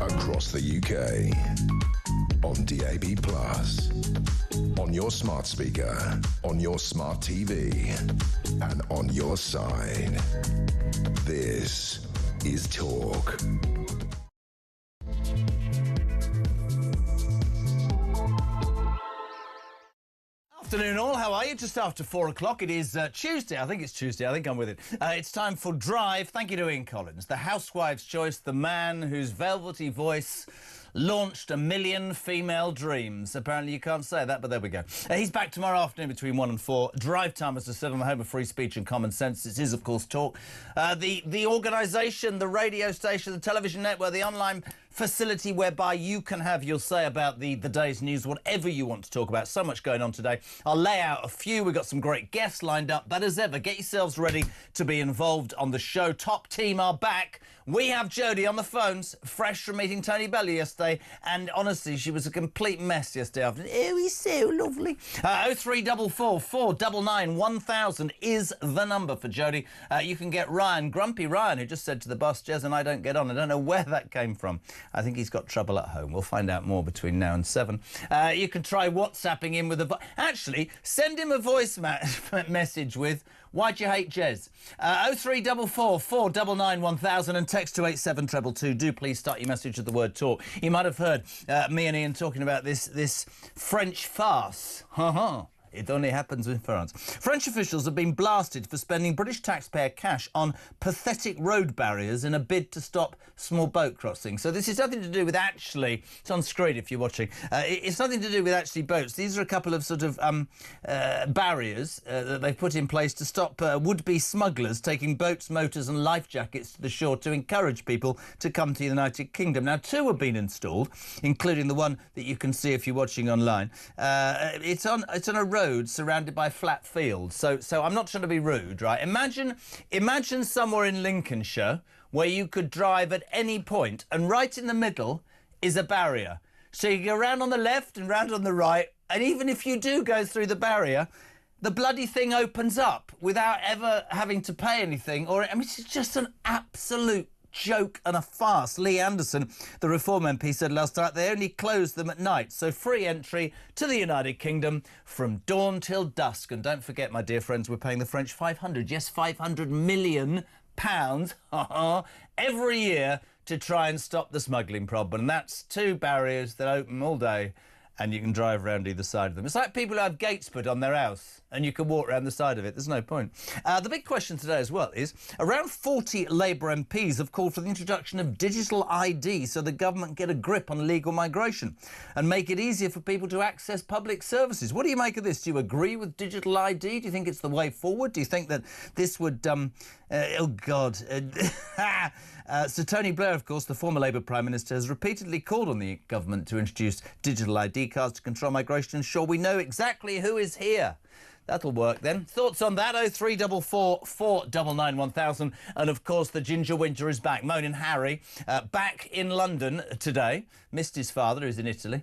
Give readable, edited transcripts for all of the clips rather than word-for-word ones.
across the UK, on DAB+, on your smart speaker, on your smart TV, and on your side. This is Talk. Afternoon all, how are you? Just after 4 o'clock. It is Tuesday. I think it's Tuesday. I think I'm with it. It's time for Drive. Thank you to Ian Collins, the housewife's choice, the man whose velvety voice launched a million female dreams. Apparently you can't say that, but there we go. He's back tomorrow afternoon between 1 and 4. Drive time, as I said, on the home of free speech and common sense. This is, of course, Talk. The organisation, the radio station, the television network, the online facility whereby you can have your say about the day's news, whatever you want to talk about. So much going on today. I'll lay out a few. We've got some great guests lined up. But as ever, get yourselves ready to be involved on the show. Top team are back. We have Jodie on the phones, fresh from meeting Tony Bellew yesterday, and honestly, she was a complete mess yesterday afternoon. Oh, he's so lovely. 0344 499 1000 is the number for Jodie. You can get Ryan, Grumpy Ryan, who just said to the boss, Jez and I don't get on. I don't know where that came from. I think he's got trouble at home. We'll find out more between now and 7. You can try WhatsApping him with a... Actually, send him a voice message with... Why'd you hate Jez? 0344 499 1000 and text to 87222. Do please start your message with the word talk. You might have heard me and Ian talking about this French farce. It only happens in France. French officials have been blasted for spending British taxpayer cash on pathetic road barriers in a bid to stop small boat crossings. So this is nothing to do with actually... It's on screen if you're watching. It's nothing to do with actually boats. These are a couple of sort of barriers that they've put in place to stop would-be smugglers taking boats, motors and life jackets to the shore to encourage people to come to the United Kingdom. Now, 2 have been installed, including the one that you can see if you're watching online. It's on a road surrounded by flat fields. So I'm not trying to be rude, right? Imagine somewhere in Lincolnshire where you could drive at any point and right in the middle is a barrier. So you go round on the left and round on the right, and even if you do go through the barrier, the bloody thing opens up without ever having to pay anything. It's just an absolute joke and a farce. Lee Anderson, the Reform MP, said last night they only close them at night, so free entry to the United Kingdom from dawn till dusk. And don't forget, my dear friends, we're paying the French 500, yes, 500 million pounds every year to try and stop the smuggling problem. And that's 2 barriers that open all day and you can drive around either side of them. It's like people who have gates put on their house and you can walk around the side of it. There's no point. The big question today as well is around 40 Labour MPs have called for the introduction of digital ID so the government get a grip on illegal migration and make it easier for people to access public services. What do you make of this? Do you agree with digital ID? Do you think it's the way forward? Do you think that this would... oh, God. So Tony Blair, of course, the former Labour Prime Minister, has repeatedly called on the government to introduce digital ID cards to control migration and ensure we know exactly who is here. That'll work then. Thoughts on that? 0344 499 1000. And of course, the Ginger Winter is back. Moan and Harry back in London today. Missed his father, who's in Italy,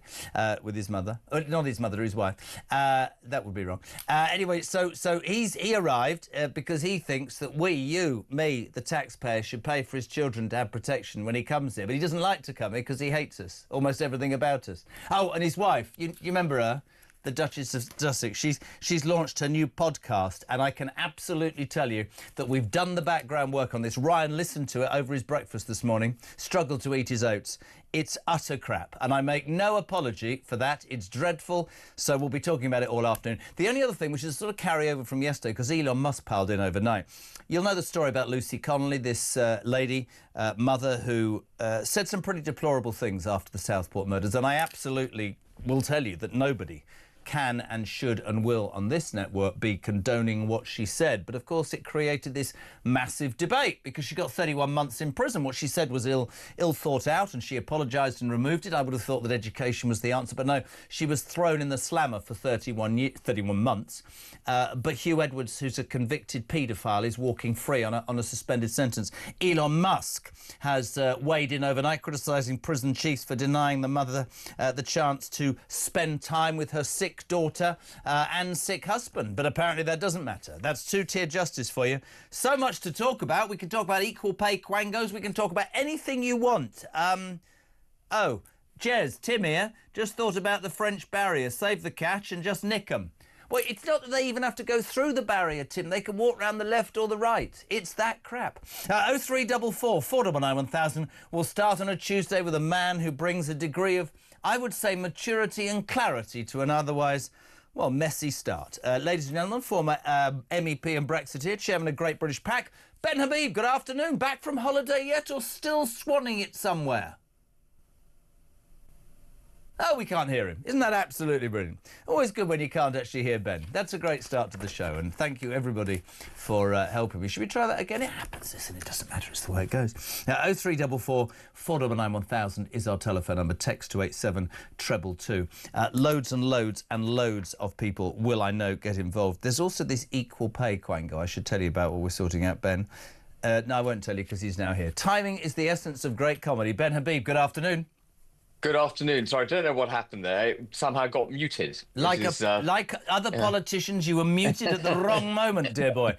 with his mother. Not his mother, his wife. That would be wrong. Anyway, so he arrived because he thinks that we, you, me, the taxpayer, should pay for his children to have protection when he comes here. But he doesn't like to come here because he hates us, almost everything about us. Oh, and his wife, you remember her? The Duchess of Sussex. She's launched her new podcast, and I can absolutely tell you that we've done the background work on this. Ryan listened to it over his breakfast this morning, struggled to eat his oats. It's utter crap, and I make no apology for that. It's dreadful, so we'll be talking about it all afternoon. The only other thing, which is a sort of carryover from yesterday, because Elon Musk piled in overnight. You'll know the story about Lucy Connolly, this lady, mother, who said some pretty deplorable things after the Southport murders, and I absolutely will tell you that nobody can and should and will on this network be condoning what she said. But of course it created this massive debate because she got 31 months in prison. What she said was ill thought out and she apologised and removed it. I would have thought that education was the answer, but no, she was thrown in the slammer for 31 months. But Hugh Edwards, who's a convicted paedophile, is walking free on a suspended sentence. Elon Musk has weighed in overnight, criticising prison chiefs for denying the mother the chance to spend time with her sick daughter and sick husband. But apparently that doesn't matter. That's two-tier justice for you. So much to talk about. We can talk about equal pay quangos. We can talk about anything you want. Oh, Jez, Tim here. Just thought about the French barrier. Save the catch and just nick 'em. Well, it's not that they even have to go through the barrier, Tim. They can walk round the left or the right. It's that crap. 0344 499 1000 will start on a Tuesday with a man who brings a degree of, I would say, maturity and clarity to an otherwise, well, messy start. Ladies and gentlemen, former MEP and Brexiteer, chairman of Great British PAC, Ben Habib, good afternoon. Back from holiday yet or still swanning it somewhere? Oh, we can't hear him. Isn't that absolutely brilliant? Always good when you can't actually hear Ben. That's a great start to the show, and thank you, everybody, for helping me. Should we try that again? It happens, listen, it doesn't matter. It's the way it goes. 0344 499 1000 is our telephone number. Text to 87222. Loads and loads and loads of people will, I know, get involved. There's also this equal pay quango I should tell you about what we're sorting out, Ben. No, I won't tell you because he's now here. Timing is the essence of great comedy. Ben Habib, good afternoon. Good afternoon. Sorry, I don't know what happened there. It somehow got muted. Like other politicians, you were muted at the wrong moment, dear boy.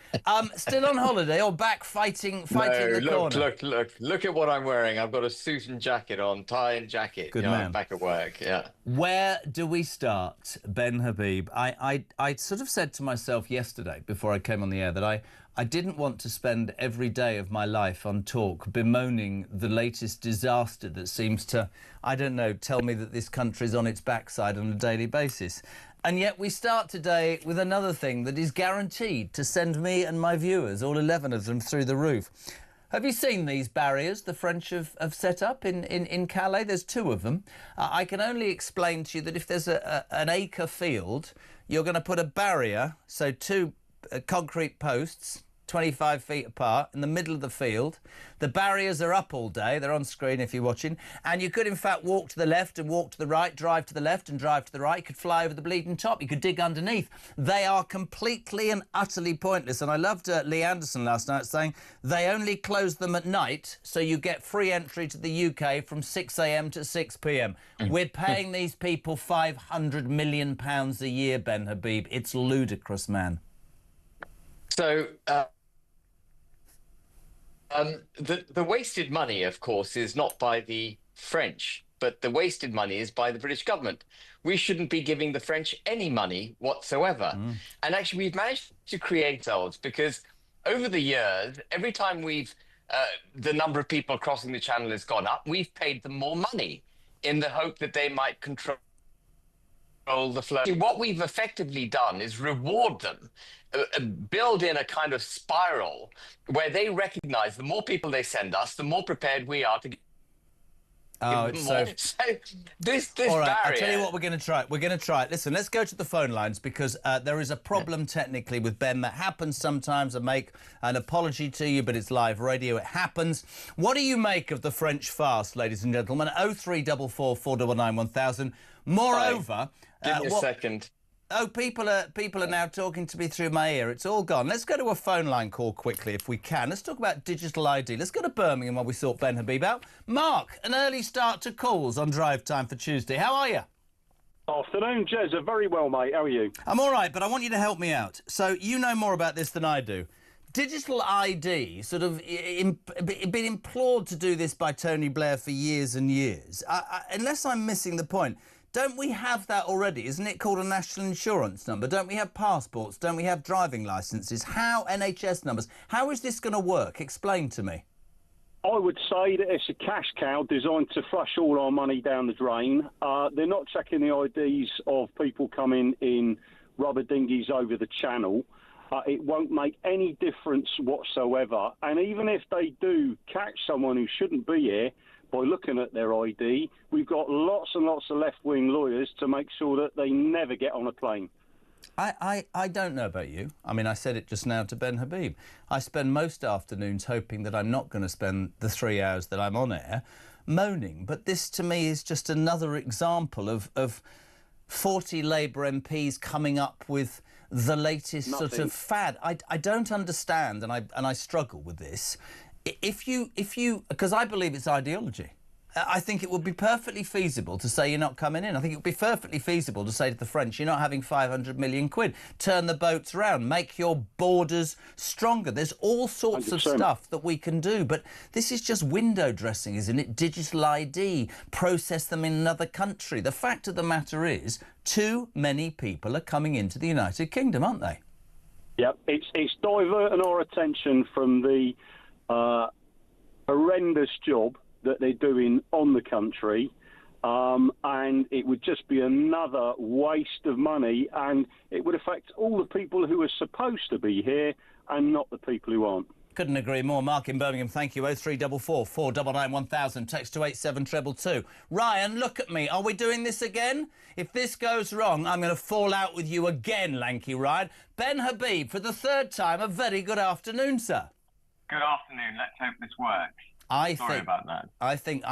Still on holiday or back fighting the corner? Look at what I'm wearing. I've got a suit and jacket on, tie and jacket. Good man. I'm back at work, yeah. Where do we start, Ben Habib? I sort of said to myself yesterday, before I came on the air, that I didn't want to spend every day of my life on talk bemoaning the latest disaster that seems to, I don't know, tell me that this country's on its backside on a daily basis. And yet we start today with another thing that is guaranteed to send me and my viewers, all 11 of them, through the roof. Have you seen these barriers the French have set up in Calais? There's 2 of them. I can only explain to you that if there's an acre field, you're going to put a barrier, so 2 concrete posts 25 feet apart in the middle of the field. The barriers are up all day. They're on screen if you're watching. And you could, in fact, walk to the left and walk to the right, drive to the left and drive to the right. You could fly over the bleeding top. You could dig underneath. They are completely and utterly pointless. And I loved Lee Anderson last night saying they only close them at night so you get free entry to the UK from 6 a.m. to 6 p.m. We're paying these people £500 million a year, Ben Habib. It's ludicrous, man. So the wasted money, of course, is not by the French, but the wasted money is by the British government. We shouldn't be giving the French any money whatsoever. And actually, we've managed to create ourselves because over the years, every time the number of people crossing the channel has gone up, we've paid them more money in the hope that they might control the flow. What we've effectively done is reward them, build in a kind of spiral where they recognize the more people they send us, the more prepared we are to give them more. So this all right, barrier... I'll tell you what we're going to try. We're going to try it. Listen, let's go to the phone lines because there is a problem technically with Ben. That happens sometimes. I make an apology to you, but it's live radio. It happens. What do you make of the French fast, ladies and gentlemen? 0344 499 1000. Moreover... Give me a second. Oh, people are now talking to me through my ear. It's all gone. Let's go to a phone line call quickly if we can. Let's talk about digital ID. Let's go to Birmingham while we sort Ben Habib out. Mark, an early start to calls on drive time for Tuesday. How are you? Afternoon, Jez. Very well, mate. How are you? I'm all right, but I want you to help me out. So you know more about this than I do. Digital ID, sort of been implored to do this by Tony Blair for years and years. Unless I'm missing the point, don't we have that already? Isn't it called a national insurance number? Don't we have passports? Don't we have driving licences? How NHS numbers? How is this going to work? Explain to me. I would say that it's a cash cow designed to flush all our money down the drain. They're not checking the IDs of people coming in rubber dinghies over the channel. It won't make any difference whatsoever. And even if they do catch someone who shouldn't be here by looking at their ID, we've got lots and lots of left-wing lawyers to make sure that they never get on a plane. I don't know about you. I mean, I said it just now to Ben Habib. I spend most afternoons hoping that I'm not going to spend the 3 hours that I'm on air moaning. But this, to me, is just another example of 40 Labour MPs coming up with the latest sort of fad. I don't understand, and I struggle with this. If you, because I believe it's ideology. I think it would be perfectly feasible to say you're not coming in. I think it would be perfectly feasible to say to the French, you're not having 500 million quid. Turn the boats around, make your borders stronger. There's all sorts 100%. of stuff that we can do. But this is just window dressing, isn't it? Digital ID, process them in another country. The fact of the matter is, too many people are coming into the United Kingdom, aren't they? Yep, it's diverting our attention from the horrendous job that they're doing on the country, and it would just be another waste of money, and it would affect all the people who are supposed to be here and not the people who aren't. Couldn't agree more. Mark in Birmingham, thank you. 0344 499 1000. Text to 87222. Ryan, look at me. Are we doing this again? If this goes wrong, I'm going to fall out with you again, lanky Ryan. Ben Habib, for the third time, a very good afternoon, sir. Good afternoon. Let's hope this works. Sorry about that. I think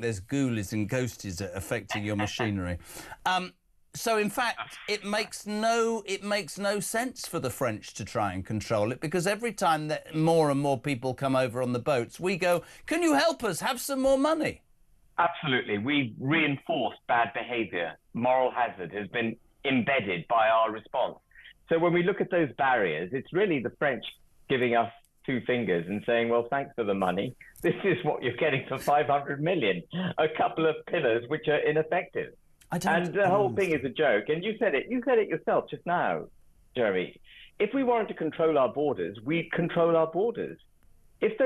there's ghoulies and ghosties affecting your machinery. So in fact, it makes no sense for the French to try and control it, because every time that more and more people come over on the boats, we go, "Can you help us? Have some more money." Absolutely. We've reinforced bad behaviour. Moral hazard has been embedded by our response. So when we look at those barriers, it's really the French giving us two fingers and saying, well, thanks for the money. This is what you're getting for 500 million, a couple of pillars which are ineffective. And the whole thing is a joke. And you said it yourself just now, Jeremy. If we wanted to control our borders, we'd control our borders. If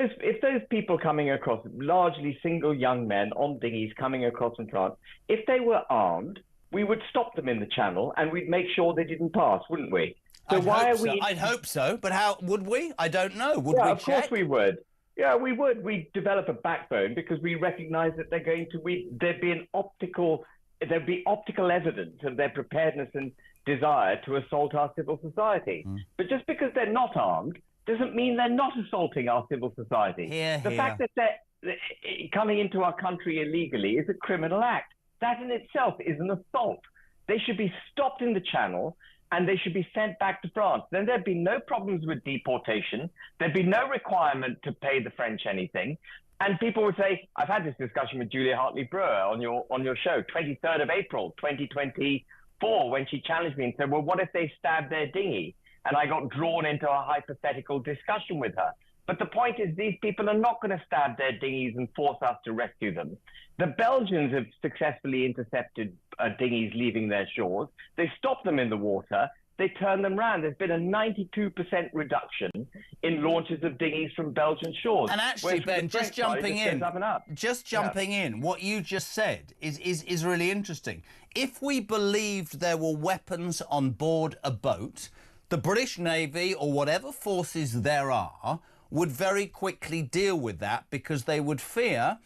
those people coming across, largely single young men on dinghies coming across from France, if they were armed, we would stop them in the channel and we'd make sure they didn't pass, wouldn't we? So I'd hope so, but how would we? I don't know. Would we of check? Course we would. Yeah, we would. We'd develop a backbone because we recognise that there'd be optical evidence of their preparedness and desire to assault our civil society. But just because they're not armed doesn't mean they're not assaulting our civil society. The fact that they're coming into our country illegally is a criminal act. That in itself is an assault. They should be stopped in the channel and they should be sent back to France. Then there'd be no problems with deportation. There'd be no requirement to pay the French anything. And people would say, I've had this discussion with Julia Hartley-Brewer on your show, 23rd of April, 2024, when she challenged me and said, well, what if they stabbed their dinghy? And I got drawn into a hypothetical discussion with her. But the point is, these people are not going to stab their dinghies and force us to rescue them. The Belgians have successfully intercepted dinghies leaving their shores. They stop them in the water. They turn them round. There's been a 92% reduction in launches of dinghies from Belgian shores. And actually, Ben, just jumping in, what you just said is really interesting. If we believed there were weapons on board a boat, the British Navy or whatever forces there are would very quickly deal with that, because they would fear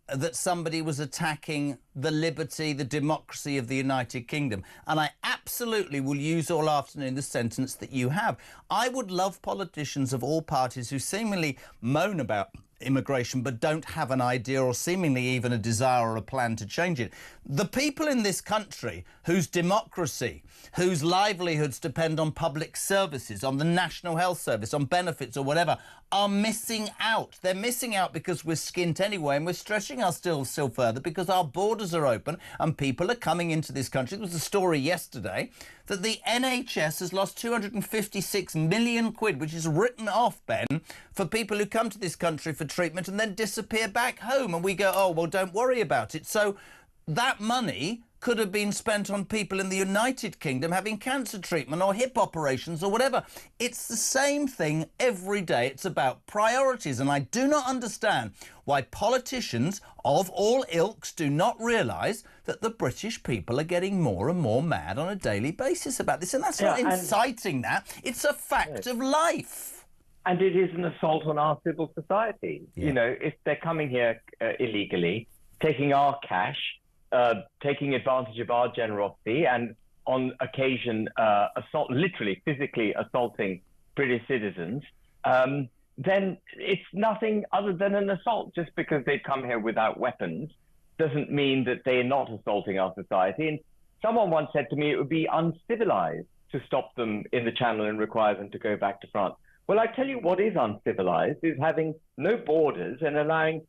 that somebody was attacking the liberty, the democracy of the United Kingdom. And I absolutely will use all afternoon the sentence that you have. I would love politicians of all parties who seemingly moan about immigration but don't have an idea or seemingly even a desire or a plan to change it. The people in this country whose democracy, whose livelihoods depend on public services, on the National Health Service, on benefits or whatever, are missing out. They're missing out because we're skint anyway, and we're stretching ourselves still further because our borders are open and people are coming into this country. There was a story yesterday that the NHS has lost 256 million quid, which is written off, Ben, for people who come to this country for treatment and then disappear back home. And we go, oh, well, don't worry about it. So that money could have been spent on people in the United Kingdom having cancer treatment or hip operations or whatever. It's the same thing every day. It's about priorities. And I do not understand why politicians of all ilks do not realise that the British people are getting more and more mad on a daily basis about this. And that's not inciting that. It's a fact of life. And it is an assault on our civil society. Yeah. You know, if they're coming here illegally, taking our cash, taking advantage of our generosity, and on occasion literally physically assaulting British citizens, then it's nothing other than an assault. Just because they come here without weapons doesn't mean that they are not assaulting our society. And someone once said to me it would be uncivilized to stop them in the Channel and require them to go back to France. Well, I tell you what is uncivilized is having no borders and allowing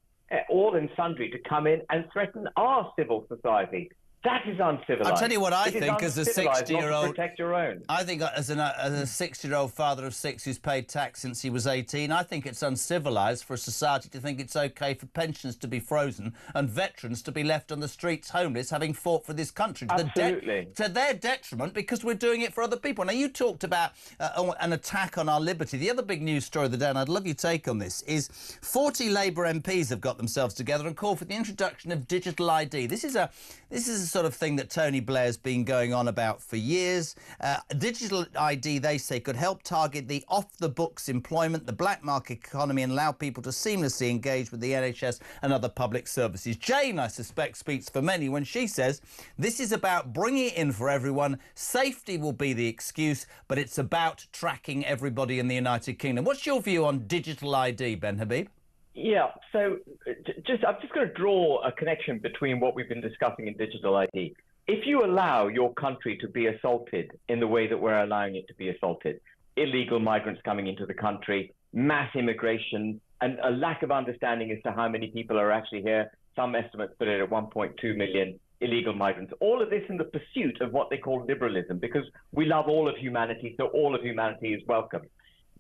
all and sundry to come in and threaten our civil society. That is uncivilized. I'll tell you what I think as a uncivilized 60-year-old... not to protect your own. I think as a 60-year-old father of 6 who's paid tax since he was 18, I think it's uncivilised for a society to think it's OK for pensions to be frozen and veterans to be left on the streets homeless, having fought for this country. Absolutely. To their detriment, because we're doing it for other people. Now, you talked about an attack on our liberty. The other big news story of the day, and I'd love your take on this, is 40 Labour MPs have got themselves together and called for the introduction of digital ID. This is a sort of thing that Tony Blair's been going on about for years. Digital ID, they say, could help target the off-the-books employment, the black market economy, and allow people to seamlessly engage with the NHS and other public services. Jane, I suspect, speaks for many when she says this is about bringing it in for everyone. Safety will be the excuse, but it's about tracking everybody in the United Kingdom. What's your view on digital ID, Ben Habib? Yeah, so I'm just going to draw a connection between what we've been discussing in digital ID. If you allow your country to be assaulted in the way that we're allowing it to be assaulted, illegal migrants coming into the country, mass immigration, and a lack of understanding as to how many people are actually here, some estimates put it at 1.2 million illegal migrants, all of this in the pursuit of what they call liberalism, because we love all of humanity, so all of humanity is welcome.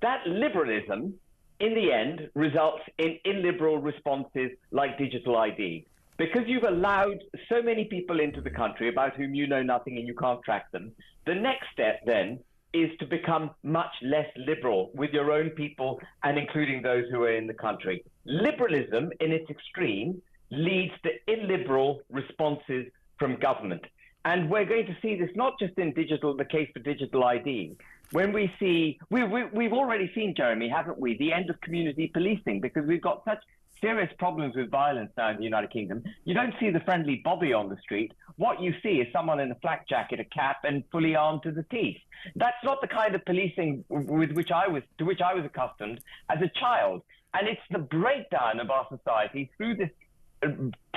That liberalism, in the end, results in illiberal responses like digital ID. Because you've allowed so many people into the country about whom you know nothing and you can't track them, the next step then is to become much less liberal with your own people and including those who are in the country. Liberalism, in its extreme, leads to illiberal responses from government. And we're going to see this not just in the case for digital ID. When we see, we've already seen, Jeremy, haven't we, the end of community policing, because we've got such serious problems with violence now in the United Kingdom. You don't see the friendly Bobby on the street. What you see is someone in a flak jacket, a cap, and fully armed to the teeth. That's not the kind of policing to which I was accustomed as a child. And it's the breakdown of our society through this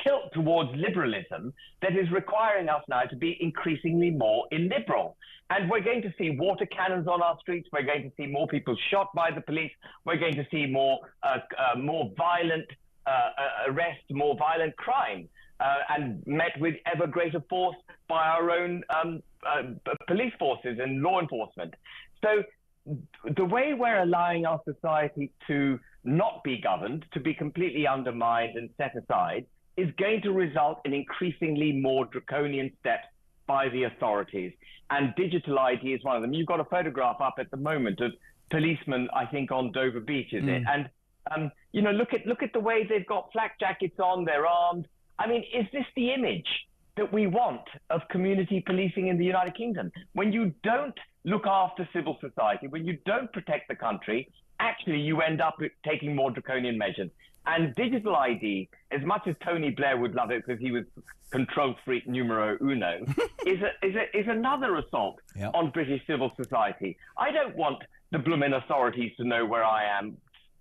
tilt towards liberalism that is requiring us now to be increasingly more illiberal. And we're going to see water cannons on our streets. We're going to see more people shot by the police. We're going to see more violent arrests, more violent crime, and met with ever greater force by our own police forces and law enforcement. So the way we're allowing our society to not be governed, to be completely undermined and set aside, is going to result in increasingly more draconian steps by the authorities. And digital ID is one of them. You've got a photograph up at the moment of policemen, I think, on Dover Beach, is it? And, look at the way they've got flak jackets on, they're armed. I mean, is this the image that we want of community policing in the United Kingdom? When you don't look after civil society, when you don't protect the country, actually you end up taking more draconian measures. And digital ID, as much as Tony Blair would love it because he was control freak numero uno, is another assault on British civil society. I don't want the blooming authorities to know where I am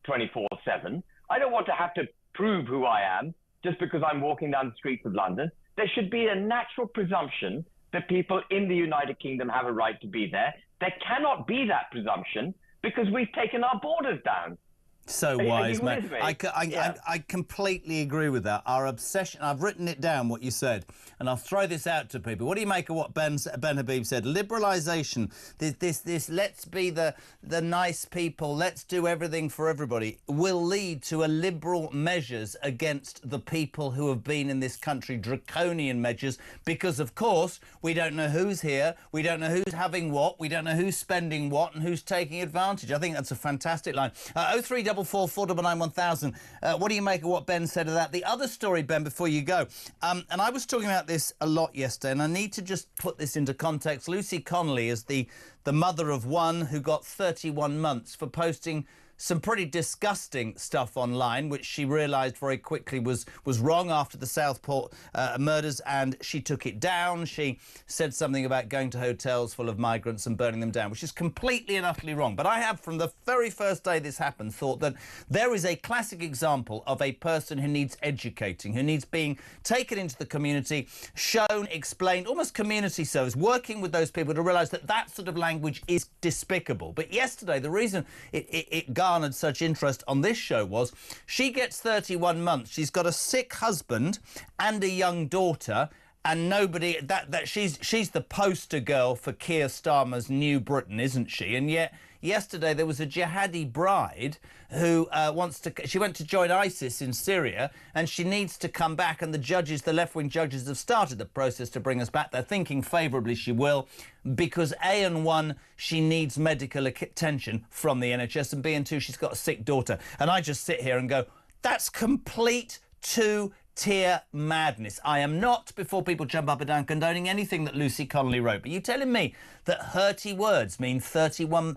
24/7. I don't want to have to prove who I am just because I'm walking down the streets of London. There should be a natural presumption that people in the United Kingdom have a right to be there. There cannot be that presumption because we've taken our borders down. So wise, mate. I completely agree with that. Our obsession, I've written it down, what you said, and I'll throw this out to people. What do you make of what Ben Habib said? Liberalisation, this let's be the nice people, let's do everything for everybody, will lead to illiberal measures against the people who have been in this country, draconian measures, because, of course, we don't know who's here, we don't know who's having what, we don't know who's spending what and who's taking advantage. I think that's a fantastic line. 0344 499 1000. What do you make of what Ben said of that? The other story, Ben, before you go, and I was talking about this a lot yesterday, and I need to just put this into context. Lucy Connolly is the mother of one who got 31 months for posting some pretty disgusting stuff online, which she realised very quickly was wrong after the Southport murders, and she took it down. She said something about going to hotels full of migrants and burning them down, which is completely and utterly wrong. But I have, from the very first day this happened, thought that there is a classic example of a person who needs educating, who needs being taken into the community, shown, explained, almost community service, working with those people to realise that that sort of language is despicable. But yesterday, the reason it garnered garnered such interest on this show was she gets 31 months. She's got a sick husband and a young daughter, and nobody that she's the poster girl for Keir Starmer's New Britain, isn't she? And yet yesterday there was a jihadi bride who she went to join ISIS in Syria, and she needs to come back, and the left-wing judges have started the process to bring us back. They're thinking favourably she will, because A, and 1, she needs medical attention from the NHS, and B, and 2, she's got a sick daughter. And I just sit here and go, that's complete two-tier madness. I am not, before people jump up and down, condoning anything that Lucy Connolly wrote. But you telling me that hurty words mean 31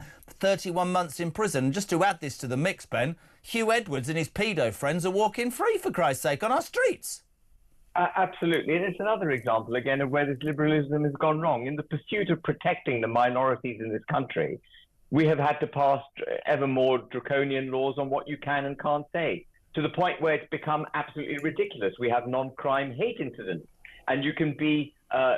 months in prison? And just to add this to the mix, Ben, Hugh Edwards and his pedo friends are walking free, for Christ's sake, on our streets. Absolutely. And it's another example, again, of where this liberalism has gone wrong. In the pursuit of protecting the minorities in this country, we have had to pass ever more draconian laws on what you can and can't say, to the point where it's become absolutely ridiculous. We have non-crime hate incidents, and you can be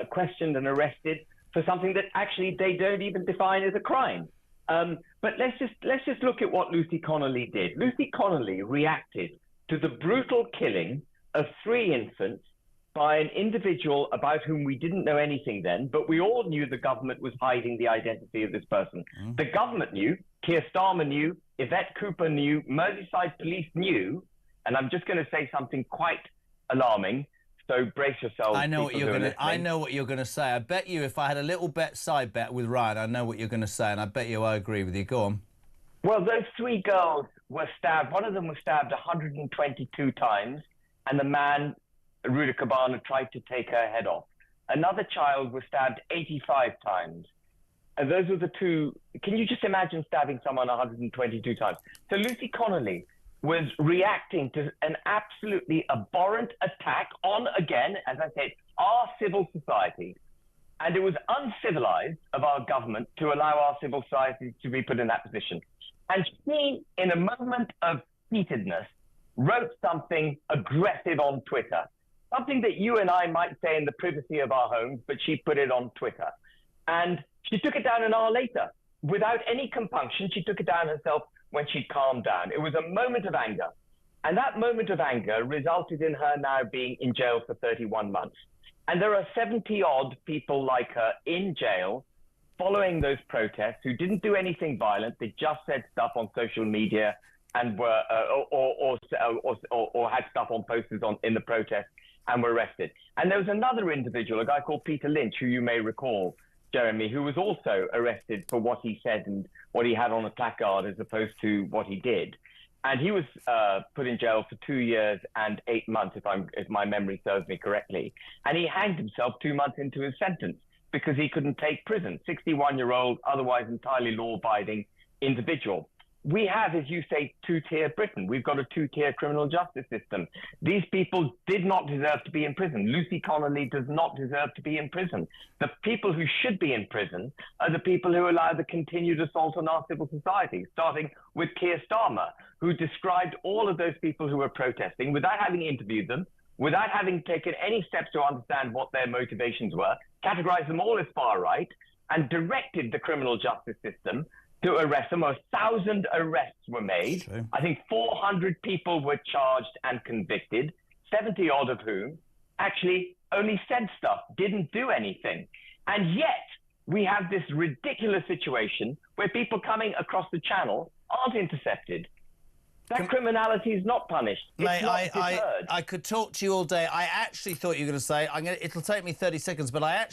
questioned and arrested for something that actually they don't even define as a crime. But let's just look at what Lucy Connolly did. Lucy Connolly reacted to the brutal killing of 3 infants by an individual about whom we didn't know anything then, but we all knew the government was hiding the identity of this person. The government knew, Keir Starmer knew, Yvette Cooper knew, Merseyside police knew, and I'm just going to say something quite alarming, so brace yourselves. I know what you're going to say. I bet you if I had a little side bet with Ryan, I know what you're going to say, and I bet you I agree with you. Go on. Well, those 3 girls were stabbed. One of them was stabbed 122 times, and the man, Ruda Cabana, tried to take her head off. Another child was stabbed 85 times. And those were the 2. Can you just imagine stabbing someone 122 times? So Lucy Connolly was reacting to an absolutely abhorrent attack on, again, as I said, our civil society. And it was uncivilized of our government to allow our civil society to be put in that position. And she, in a moment of heatedness, wrote something aggressive on Twitter, something that you and I might say in the privacy of our homes, but she put it on Twitter. And she took it down an hour later. Without any compunction, she took it down herself when she'd calmed down. It was a moment of anger. And that moment of anger resulted in her now being in jail for 31 months. And there are 70-odd people like her in jail following those protests who didn't do anything violent. They just said stuff on social media and were or had stuff on posters in the protest and were arrested. And there was another individual, a guy called Peter Lynch, who you may recall, Jeremy, who was also arrested for what he said and what he had on a placard as opposed to what he did. And he was put in jail for 2 years and 8 months, if my memory serves me correctly. And he hanged himself 2 months into his sentence because he couldn't take prison. 61-year-old, otherwise entirely law-abiding individual. We have, as you say, 2-tier Britain. We've got a 2-tier criminal justice system. These people did not deserve to be in prison. Lucy Connolly does not deserve to be in prison. The people who should be in prison are the people who allow the continued assault on our civil society, starting with Keir Starmer, who described all of those people who were protesting without having interviewed them, without having taken any steps to understand what their motivations were, categorized them all as far right, and directed the criminal justice system to arrest them. 1,000 arrests were made. True. I think 400 people were charged and convicted, 70 odd of whom actually only said stuff, didn't do anything. And yet we have this ridiculous situation where people coming across the channel aren't intercepted. That criminality is not punished. Mate, I could talk to you all day. I actually thought you were going to say, it'll take me 30 seconds, but I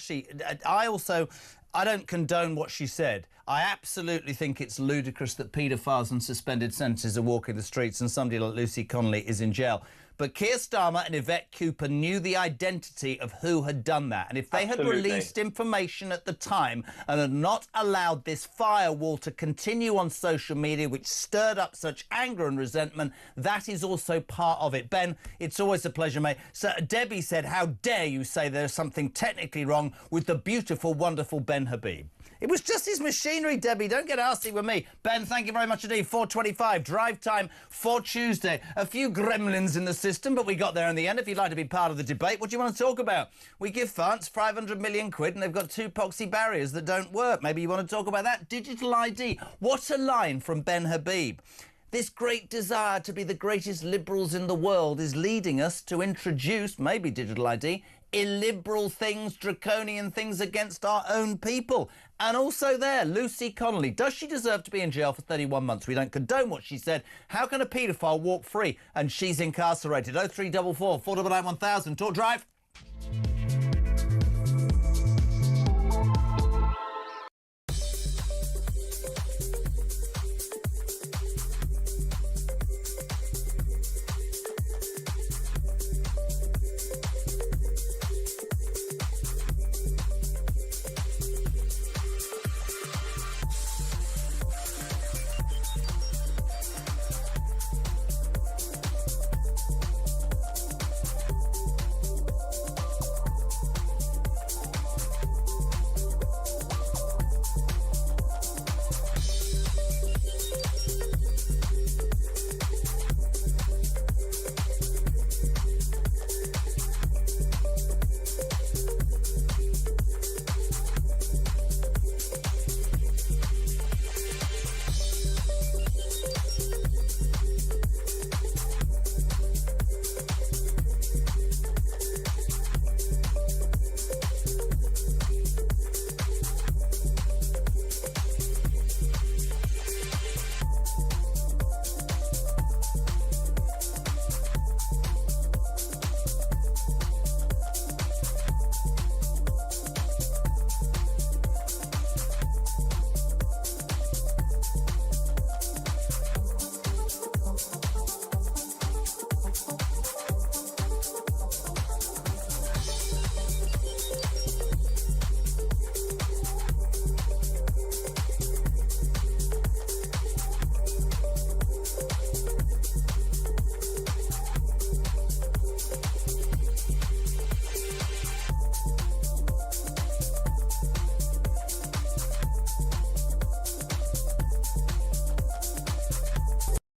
don't condone what she said. I absolutely think it's ludicrous that paedophiles and suspended sentences are walking the streets and somebody like Lucy Connolly is in jail. But Keir Starmer and Yvette Cooper knew the identity of who had done that. And if they had released information at the time and had not allowed this firewall to continue on social media, which stirred up such anger and resentment, that is also part of it. Ben, it's always a pleasure, mate. So Debbie said, how dare you say there's something technically wrong with the beautiful, wonderful Ben Habib? It was just his machinery, Debbie. Don't get arsy with me. Ben, thank you very much indeed. 4:25, drive time for Tuesday. A few gremlins in the system, but we got there in the end. If you'd like to be part of the debate, what do you want to talk about? We give France 500 million quid and they've got 2 proxy barriers that don't work. Maybe you want to talk about that. Digital ID. What a line from Ben Habib. This great desire to be the greatest liberals in the world is leading us to introduce, maybe digital ID, illiberal things, draconian things against our own people. And also there, Lucy Connolly. Does she deserve to be in jail for 31 months? We don't condone what she said. How can a paedophile walk free and she's incarcerated? 0344 499 1000. Talk Drive.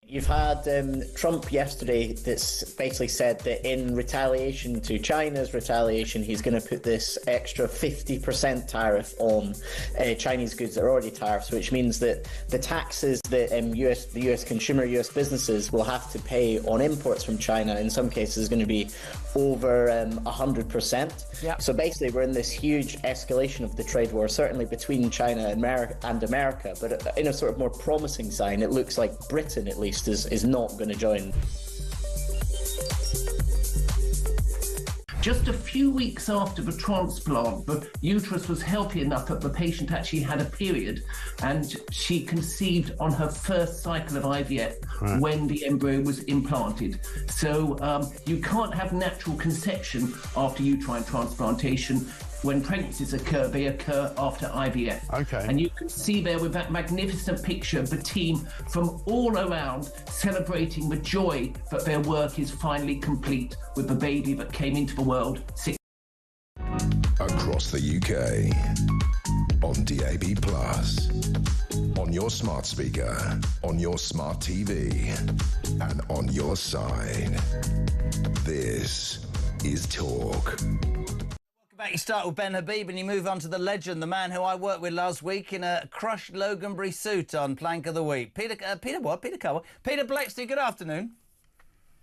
You've had Trump yesterday that's basically said that in retaliation to China's retaliation, he's going to put this extra 50% tariff on Chinese goods that are already tariffs, which means that the taxes that the US consumer, US businesses will have to pay on imports from China in some cases is going to be over 100%. Yeah. So basically we're in this huge escalation of the trade war, certainly between China and America, but in a sort of more promising sign, it looks like Britain at least is not going to join. Just a few weeks after the transplant, the uterus was healthy enough that the patient actually had a period, and she conceived on her first cycle of IVF when the embryo was implanted. So you can't have natural conception after uterine transplantation. When pregnancies occur, they occur after IVF. Okay. And you can see there with that magnificent picture of the team from all around celebrating the joy that their work is finally complete with the baby that came into the world. Across the UK, on DAB+, on your smart speaker, on your smart TV, and on your side. This is Talk. Back, you start with Ben Habib and you move on to the legend, the man who I worked with last week in a crushed Loganberry suit on Plank of the Week. Peter Bleksley, good afternoon.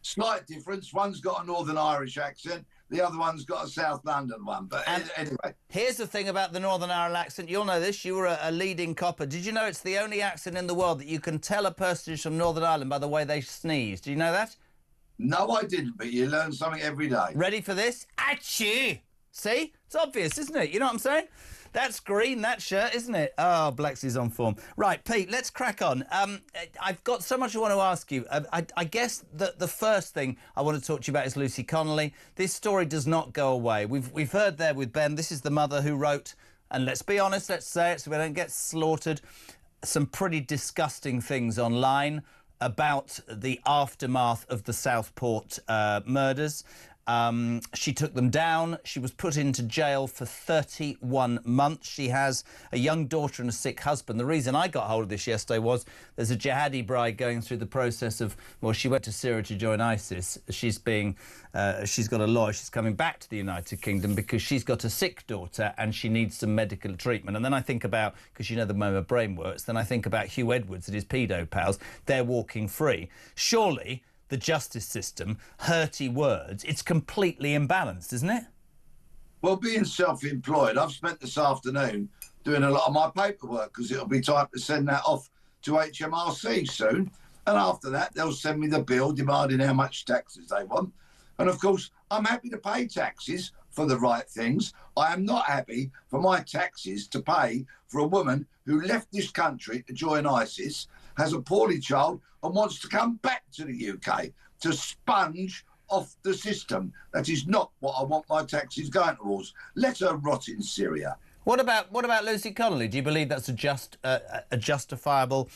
Slight difference. One's got a Northern Irish accent, the other one's got a South London one. But anyway. Here's the thing about the Northern Ireland accent. You'll know this. You were a leading copper. Did you know it's the only accent in the world that you can tell a person is from Northern Ireland by the way they sneeze? Do you know that? No, I didn't, but you learn something every day. Ready for this? Achoo! See? It's obvious, isn't it? You know what I'm saying? That's green, that shirt, isn't it? Oh, Bleksley's on form. Right, Pete, let's crack on. I've got so much I want to ask you. I guess that the first thing I want to talk to you about is Lucy Connolly. This story does not go away. We've heard there with Ben, this is the mother who wrote, and let's be honest, let's say it so we don't get slaughtered, some pretty disgusting things online about the aftermath of the Southport murders. She took them down. She was put into jail for 31 months. She has a young daughter and a sick husband. The reason I got hold of this yesterday was there's a jihadi bride going through the process of, well, she went to Syria to join ISIS. She's got a lawyer. She's coming back to the United Kingdom because she's got a sick daughter and she needs some medical treatment. And then I think about, because you know the way my brain works, then I think about Hugh Edwards and his pedo pals. They're walking free. Surely the justice system, hurty words, it's completely imbalanced, isn't it? Well, being self-employed, I've spent this afternoon doing a lot of my paperwork because it'll be time to send that off to HMRC soon. And after that, they'll send me the bill demanding how much taxes they want. And of course, I'm happy to pay taxes for the right things. I am not happy for my taxes to pay for a woman who left this country to join ISIS, has a poorly child and wants to come back to the UK to sponge off the system. That is not what I want my taxes going towards. Let her rot in Syria. What about Lucy Connolly? Do you believe that's a justifiable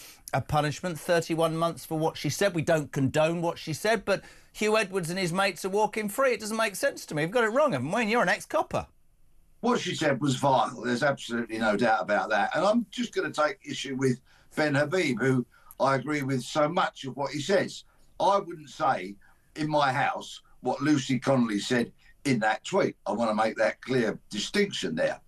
punishment? 31 months for what she said. We don't condone what she said, but Hugh Edwards and his mates are walking free. It doesn't make sense to me. We've got it wrong, haven't we? And you're an ex-copper. What she said was vile. There's absolutely no doubt about that. And I'm just going to take issue with Ben Habib, who I agree with so much of what he says. I wouldn't say in my house what Lucy Connolly said in that tweet. I want to make that clear distinction there.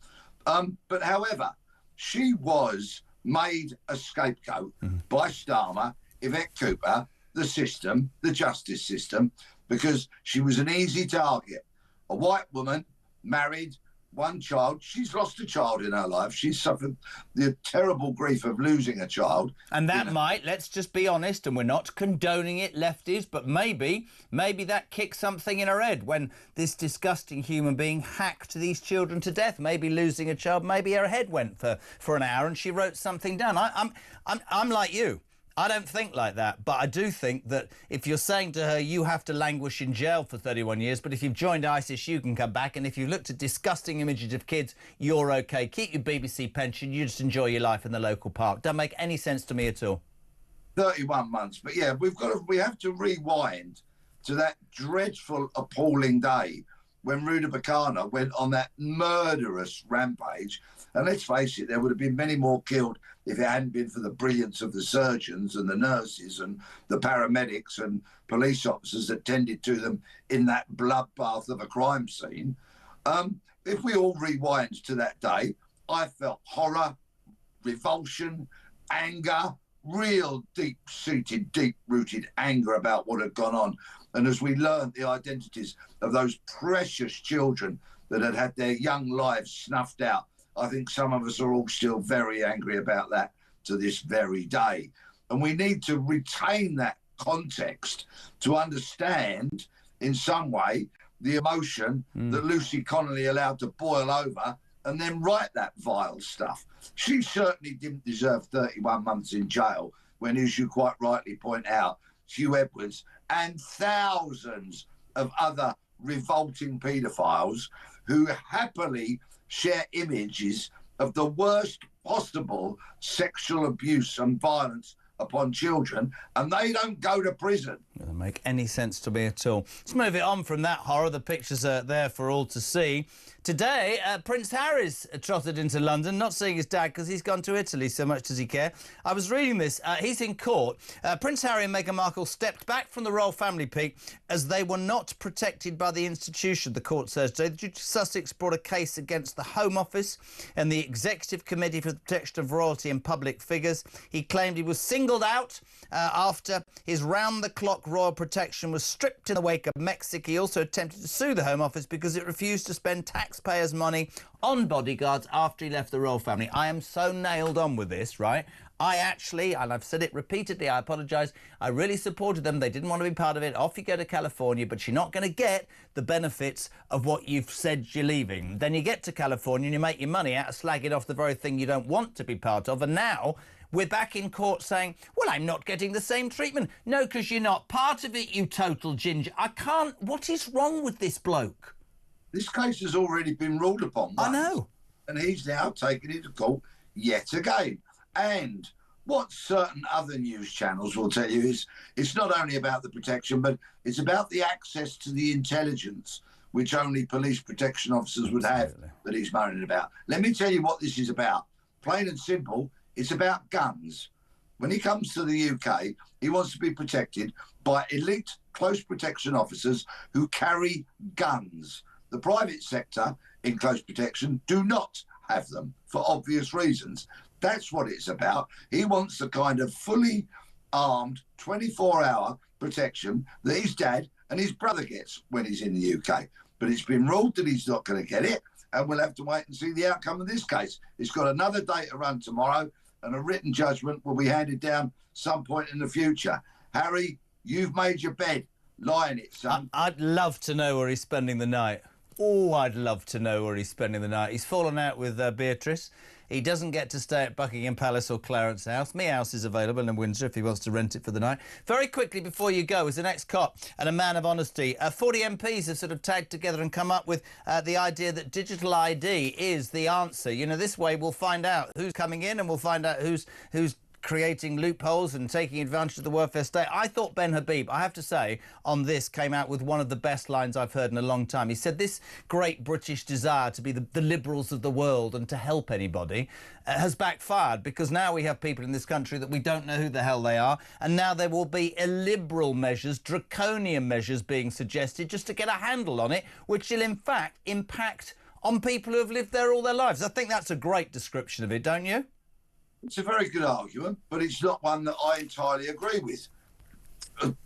But however, she was made a scapegoat by Starmer, Yvette Cooper, the system, the justice system, because she was an easy target. A white woman, married, one child. She's lost a child in her life. She's suffered the terrible grief of losing a child. And that might, let's just be honest, and we're not condoning it, lefties, but maybe that kicked something in her head when this disgusting human being hacked these children to death. Maybe losing a child, maybe her head went for an hour and she wrote something down. I'm like you. I don't think like that, but I do think that if you're saying to her, you have to languish in jail for 31 years, but if you've joined ISIS, you can come back, and if you've looked at disgusting images of kids, you're OK. Keep your BBC pension, you just enjoy your life in the local park. Don't make any sense to me at all. 31 months. But yeah, we have to rewind to that dreadful, appalling day when Ruda Bacana went on that murderous rampage. And let's face it, there would have been many more killed if it hadn't been for the brilliance of the surgeons and the nurses and the paramedics and police officers that tended to them in that bloodbath of a crime scene. If we all rewind to that day, I felt horror, revulsion, anger, real deep-seated, deep-rooted anger about what had gone on. And as we learned the identities of those precious children that had had their young lives snuffed out, I think some of us are all still very angry about that to this very day. And we need to retain that context to understand, in some way, the emotion that Lucy Connolly allowed to boil over and then write that vile stuff. She certainly didn't deserve 31 months in jail when, as you quite rightly point out, Hugh Edwards and thousands of other revolting paedophiles who happily share images of the worst possible sexual abuse and violence upon children, and they don't go to prison. Doesn't make any sense to me at all. Let's move it on from that horror. The pictures are there for all to see. Today, Prince Harry's trotted into London, not seeing his dad because he's gone to Italy, so much does he care. I was reading this. He's in court. Prince Harry and Meghan Markle stepped back from the royal family peak as they were not protected by the institution, the court says today. The Duke of Sussex brought a case against the Home Office and the Executive Committee for the Protection of Royalty and Public Figures. He claimed he was singled out after his round-the-clock royal protection was stripped in the wake of Brexit. He also attempted to sue the Home Office because it refused to spend taxpayers' money on bodyguards after he left the royal family. I am so nailed on with this, right? I actually, and I've said it repeatedly, I apologise, I really supported them. They didn't want to be part of it. Off you go to California, but you're not going to get the benefits of what you've said you're leaving. Then you get to California and you make your money out of slagging off the very thing you don't want to be part of. And now we're back in court saying, well, I'm not getting the same treatment. No, because you're not part of it, you total ginger. I can't... What is wrong with this bloke? This case has already been ruled upon once, I know. And he's now taken it to court yet again. And what certain other news channels will tell you is it's not only about the protection, but it's about the access to the intelligence which only police protection officers would have that he's moaning about. Let me tell you what this is about. Plain and simple, it's about guns. When he comes to the UK, he wants to be protected by elite close protection officers who carry guns. The private sector in close protection do not have them for obvious reasons. That's what it's about. He wants the kind of fully armed 24-hour protection that his dad and his brother gets when he's in the UK. But it's been ruled that he's not going to get it, and we'll have to wait and see the outcome of this case. It's got another day to run tomorrow, and a written judgment will be handed down some point in the future. Harry, you've made your bed. Lie in it, son. I'd love to know where he's spending the night. Oh, I'd love to know where he's spending the night. He's fallen out with Beatrice. He doesn't get to stay at Buckingham Palace or Clarence House. Me House is available in Windsor if he wants to rent it for the night. Very quickly before you go, as an ex-cop and a man of honesty, 40 MPs have sort of tagged together and come up with the idea that digital ID is the answer. You know, this way we'll find out who's coming in and we'll find out who's creating loopholes and taking advantage of the welfare state. I thought Ben Habib, I have to say, on this came out with one of the best lines I've heard in a long time. He said this great British desire to be the liberals of the world and to help anybody has backfired, because now we have people in this country that we don't know who the hell they are, and now there will be illiberal measures, draconian measures being suggested just to get a handle on it, which will in fact impact on people who have lived there all their lives. I think that's a great description of it, don't you? It's a very good argument, but it's not one that I entirely agree with.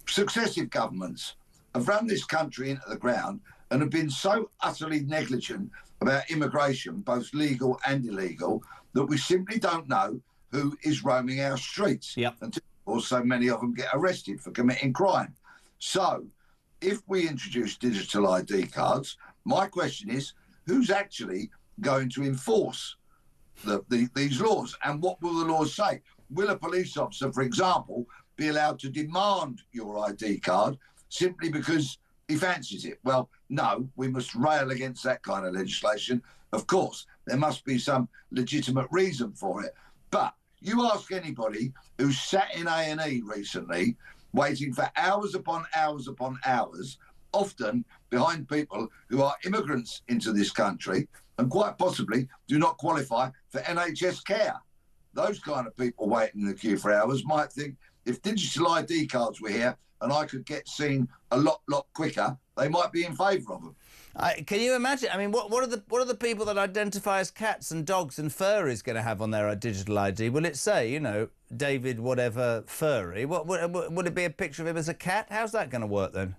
Successive governments have run this country into the ground and have been so utterly negligent about immigration, both legal and illegal, that we simply don't know who is roaming our streets. Yep. Until, of course, so many of them get arrested for committing crime. So, if we introduce digital ID cards, my question is, who's actually going to enforce these laws, and what will the laws say? Will a police officer, for example, be allowed to demand your ID card simply because he fancies it? Well, no, we must rail against that kind of legislation. Of course, there must be some legitimate reason for it. But you ask anybody who's sat in A&E recently, waiting for hours upon hours upon hours, often behind people who are immigrants into this country and quite possibly do not qualify for NHS care. Those kind of people waiting in the queue for hours might think if digital ID cards were here and I could get seen a lot quicker, they might be in favour of them. Can you imagine? I mean, what are the people that identify as cats and dogs and furries going to have on their digital ID? Will it say, you know, David whatever furry? Would it be a picture of him as a cat? How's that going to work then?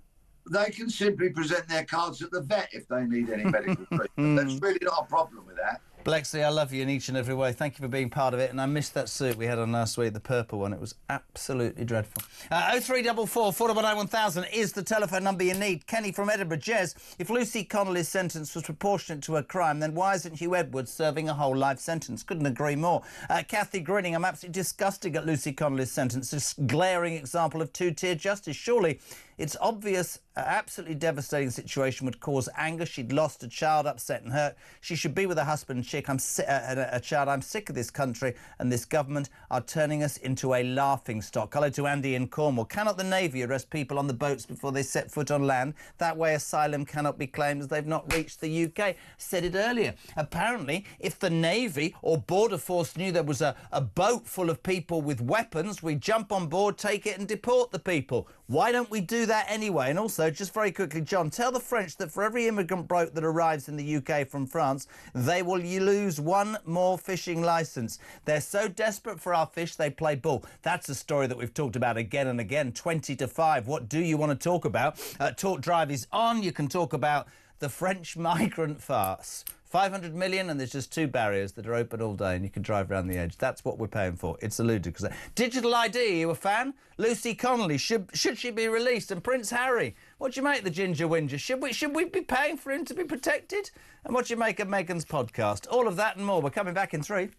They can simply present their cards at the vet if they need any medical treatment. That's really not a problem with that. Bleksley, I love you in each and every way. Thank you for being part of it. And I missed that suit we had on last week, the purple one. It was absolutely dreadful. 0344 419 1000 is the telephone number you need. Kenny from Edinburgh. Jez, if Lucy Connolly's sentence was proportionate to her crime, then why isn't Hugh Edwards serving a whole life sentence? Couldn't agree more. Kathy grinning, I'm absolutely disgusted at Lucy Connolly's sentence. This glaring example of two-tier justice. Surely it's obvious absolutely devastating situation would cause anger. She'd lost a child, upset and hurt. She should be with her husband and chick. I'm sick of this country, and this government are turning us into a laughing stock. Hello to Andy in Cornwall. Cannot the Navy arrest people on the boats before they set foot on land? That way asylum cannot be claimed as they've not reached the UK. Said it earlier. Apparently, if the Navy or Border Force knew there was a boat full of people with weapons, we'd jump on board, take it and deport the people. Why don't we do that anyway? And also, just very quickly, John, tell the French that for every immigrant boat that arrives in the UK from France, they will lose one more fishing licence. They're so desperate for our fish, they play ball. That's a story that we've talked about again and again. 20 to 5. What do you want to talk about? Talk Drive is on. You can talk about the French migrant farce. 500 million and there's just two barriers that are open all day and you can drive around the edge. That's what we're paying for. It's a ludicrous. Digital ID, are you a fan? Lucy Connolly, should she be released? And Prince Harry, what do you make of the Ginger Whinger? Should we be paying for him to be protected? And what do you make of Meghan's podcast? All of that and more. We're coming back in 3.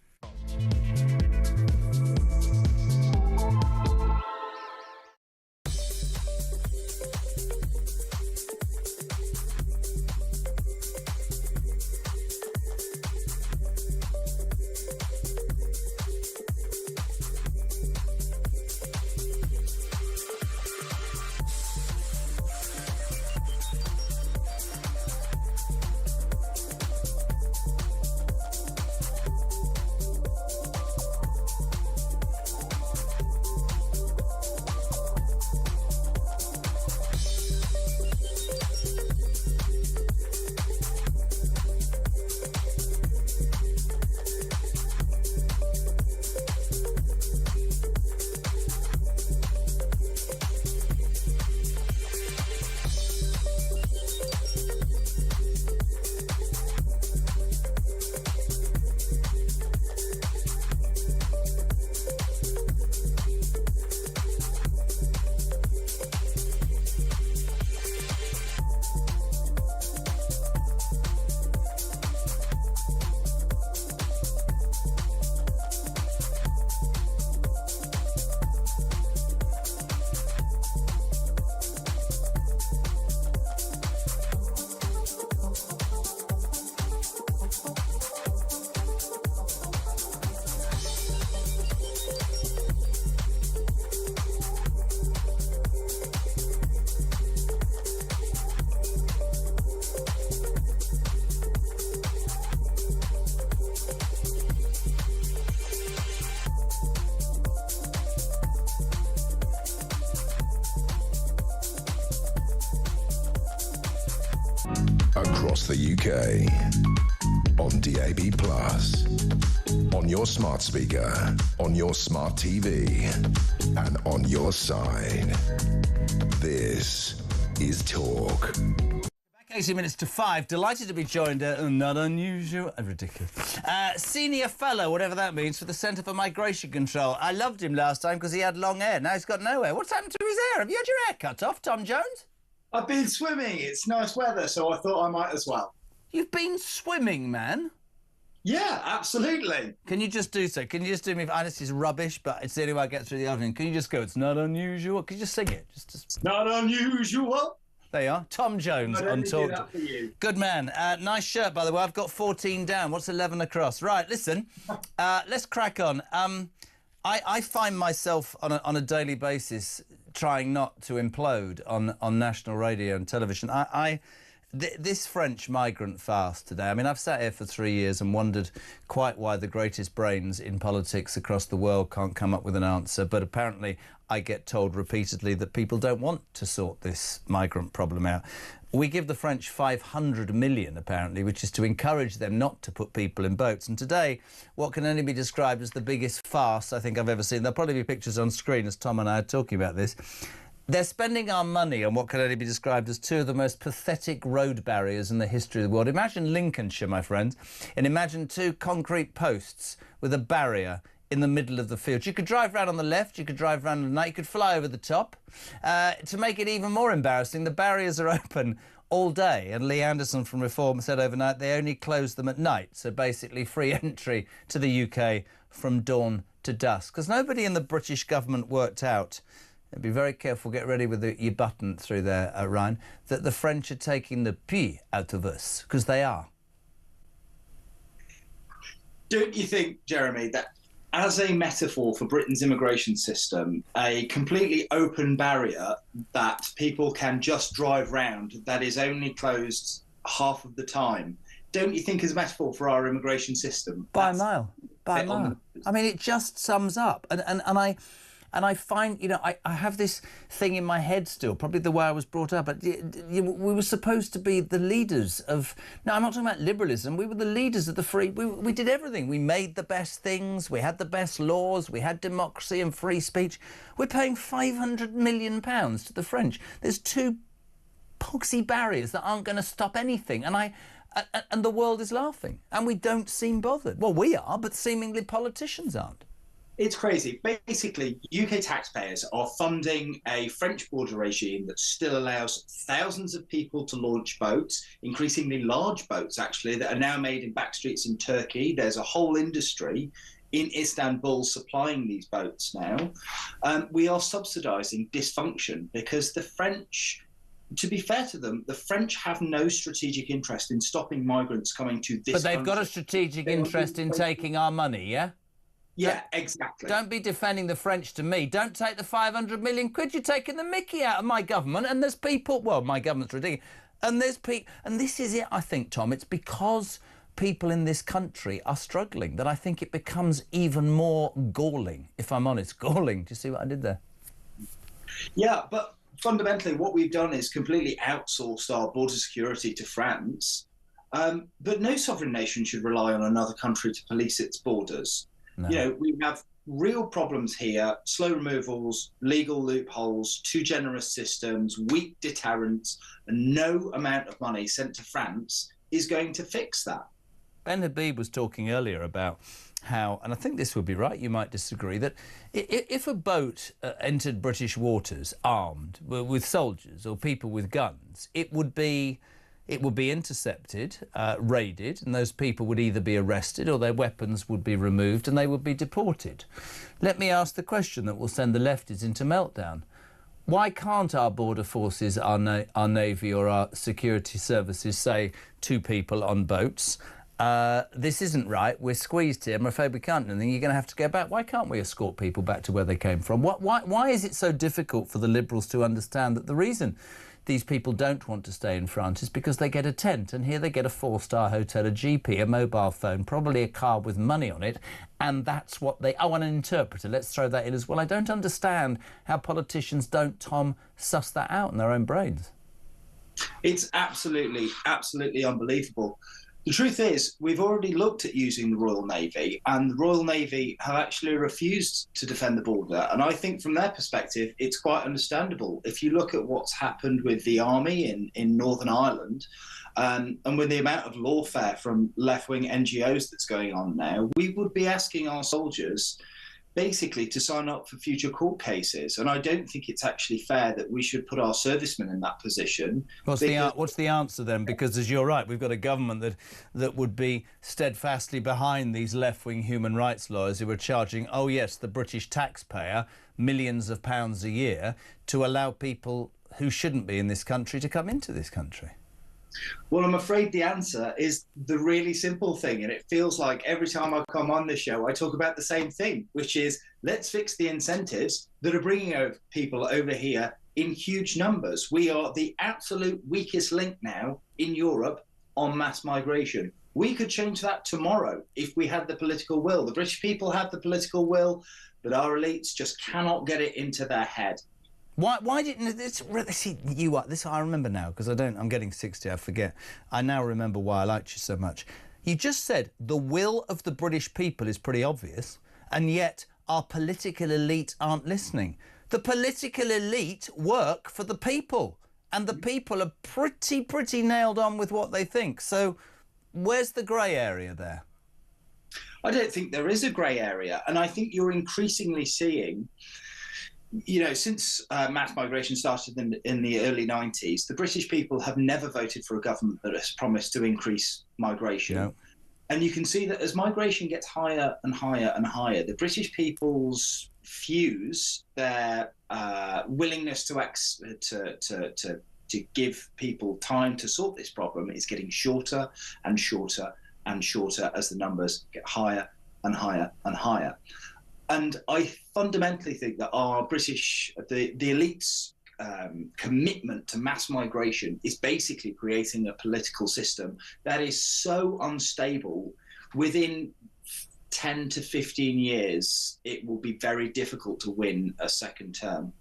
across the UK. On DAB+, on your smart speaker, on your smart TV, and on your side. This is Talk. Back 18 minutes to 5. Delighted to be joined, not unusual, ridiculous, senior fellow, whatever that means, for the Centre for Migration Control. I loved him last time because he had long hair. Now he's got no hair. What's happened to his hair? Have you had your hair cut off, Tom Jones? I've been swimming. It's nice weather, so I thought I might as well. You've been swimming, man? Yeah, absolutely. Can you just do so? Can you just do me... I know this is rubbish, but it's the only way I get through the afternoon. Can you just go, it's not unusual? Can you just sing it? Just... Not unusual. There you are. Tom Jones on Talk. Good man. Nice shirt, by the way. I've got 14 down. What's 11 across? Right, listen. Let's crack on. I find myself on a daily basis trying not to implode on national radio and television. This French migrant fast today, I mean, I've sat here for 3 years and wondered quite why the greatest brains in politics across the world can't come up with an answer, but apparently I get told repeatedly that people don't want to sort this migrant problem out. We give the French 500 million, apparently, which is to encourage them not to put people in boats. And today, what can only be described as the biggest farce I think I've ever seen. There'll probably be pictures on screen as Tom and I are talking about this. They're spending our money on what can only be described as two of the most pathetic road barriers in the history of the world. Imagine Lincolnshire, my friends, and imagine two concrete posts with a barrier in the middle of the field. You could drive round on the left, you could drive round on the right, you could fly over the top. To make it even more embarrassing, the barriers are open all day, and Lee Anderson from Reform said overnight they only close them at night, so basically free entry to the UK from dawn to dusk. Because nobody in the British government worked out, and be very careful, get ready with your button through there, Ryan, that the French are taking the pee out of us, because they are. Don't you think, Jeremy, that as a metaphor for Britain's immigration system, a completely open barrier that people can just drive round that is only closed half of the time, don't you think is a metaphor for our immigration system? By a mile. By a mile. I mean, it just sums up. And I find, you know, I have this thing in my head still, probably the way I was brought up. But we were supposed to be the leaders of... No, I'm not talking about liberalism. We were the leaders of the free... We did everything. We made the best things. We had the best laws. We had democracy and free speech. We're paying £500 million to the French. There's two poxy barriers that aren't going to stop anything. And the world is laughing. And we don't seem bothered. Well, we are, but seemingly politicians aren't. It's crazy. Basically, UK taxpayers are funding a French border regime that still allows thousands of people to launch boats, increasingly large boats, actually, that are now made in backstreets in Turkey. There's a whole industry in Istanbul supplying these boats now. We are subsidising dysfunction because the French... To be fair to them, the French have no strategic interest in stopping migrants coming to this country. But they've got a strategic interest in taking our money, yeah? Yeah, exactly. Don't be defending the French to me. Don't take the 500 million quid. You're taking the mickey out of my government. And there's people... Well, my government's ridiculous. And there's people... And this is it, I think, Tom. It's because people in this country are struggling that I think it becomes even more galling, if I'm honest. Galling. Do you see what I did there? Yeah, but fundamentally what we've done is completely outsourced our border security to France. But no sovereign nation should rely on another country to police its borders. No. You know, we have real problems here, slow removals, legal loopholes, too generous systems, weak deterrence, and no amount of money sent to France is going to fix that. Ben Habib was talking earlier about how, and I think this would be right, you might disagree, that if a boat entered British waters armed with soldiers or people with guns, it would be intercepted, raided, and those people would either be arrested or their weapons would be removed and they would be deported. Let me ask the question that will send the lefties into meltdown. Why can't our border forces, our Navy or our security services say to people on boats, this isn't right, we're squeezed here, I'm afraid we can't do anything, you're going to have to go back. Why can't we escort people back to where they came from? Why is it so difficult for the Liberals to understand that the reason these people don't want to stay in France is because they get a tent, and here they get a 4-star hotel, a GP, a mobile phone, probably a car with money on it, and that's what they... Oh, and an interpreter, let's throw that in as well. I don't understand how politicians don't, Tom, suss that out in their own brains. It's absolutely unbelievable. The truth is, we've already looked at using the Royal Navy, and the Royal Navy have actually refused to defend the border. And I think from their perspective, it's quite understandable. If you look at what's happened with the army in Northern Ireland, and with the amount of lawfare from left-wing NGOs that's going on now, we would be asking our soldiers basically to sign up for future court cases. And I don't think it's actually fair that we should put our servicemen in that position. What's the answer then? Because, as you're right, we've got a government that would be steadfastly behind these left-wing human rights lawyers who are charging, oh yes, the British taxpayer millions of pounds a year to allow people who shouldn't be in this country to come into this country. Well, I'm afraid the answer is the really simple thing. And it feels like every time I come on this show, I talk about the same thing, which is let's fix the incentives that are bringing people over here in huge numbers. We are the absolute weakest link now in Europe on mass migration. We could change that tomorrow if we had the political will. The British people have the political will, but our elites just cannot get it into their head. Why didn't this? See, this I remember now because I'm getting 60. I forget. I now remember why I liked you so much. You just said the will of the British people is pretty obvious, and yet our political elite aren't listening. The political elite work for the people, and the people are pretty nailed on with what they think. So, where's the grey area there? I don't think there is a grey area, and I think you're increasingly seeing. You know, since mass migration started in the early 90s, the British people have never voted for a government that has promised to increase migration. No. And you can see that as migration gets higher and higher and higher, the British people's fuse, their willingness to give people time to sort this problem is getting shorter and shorter and shorter as the numbers get higher and higher and higher. And I fundamentally think that the elites' commitment to mass migration is basically creating a political system that is so unstable. Within 10 to 15 years, it will be very difficult to win a second term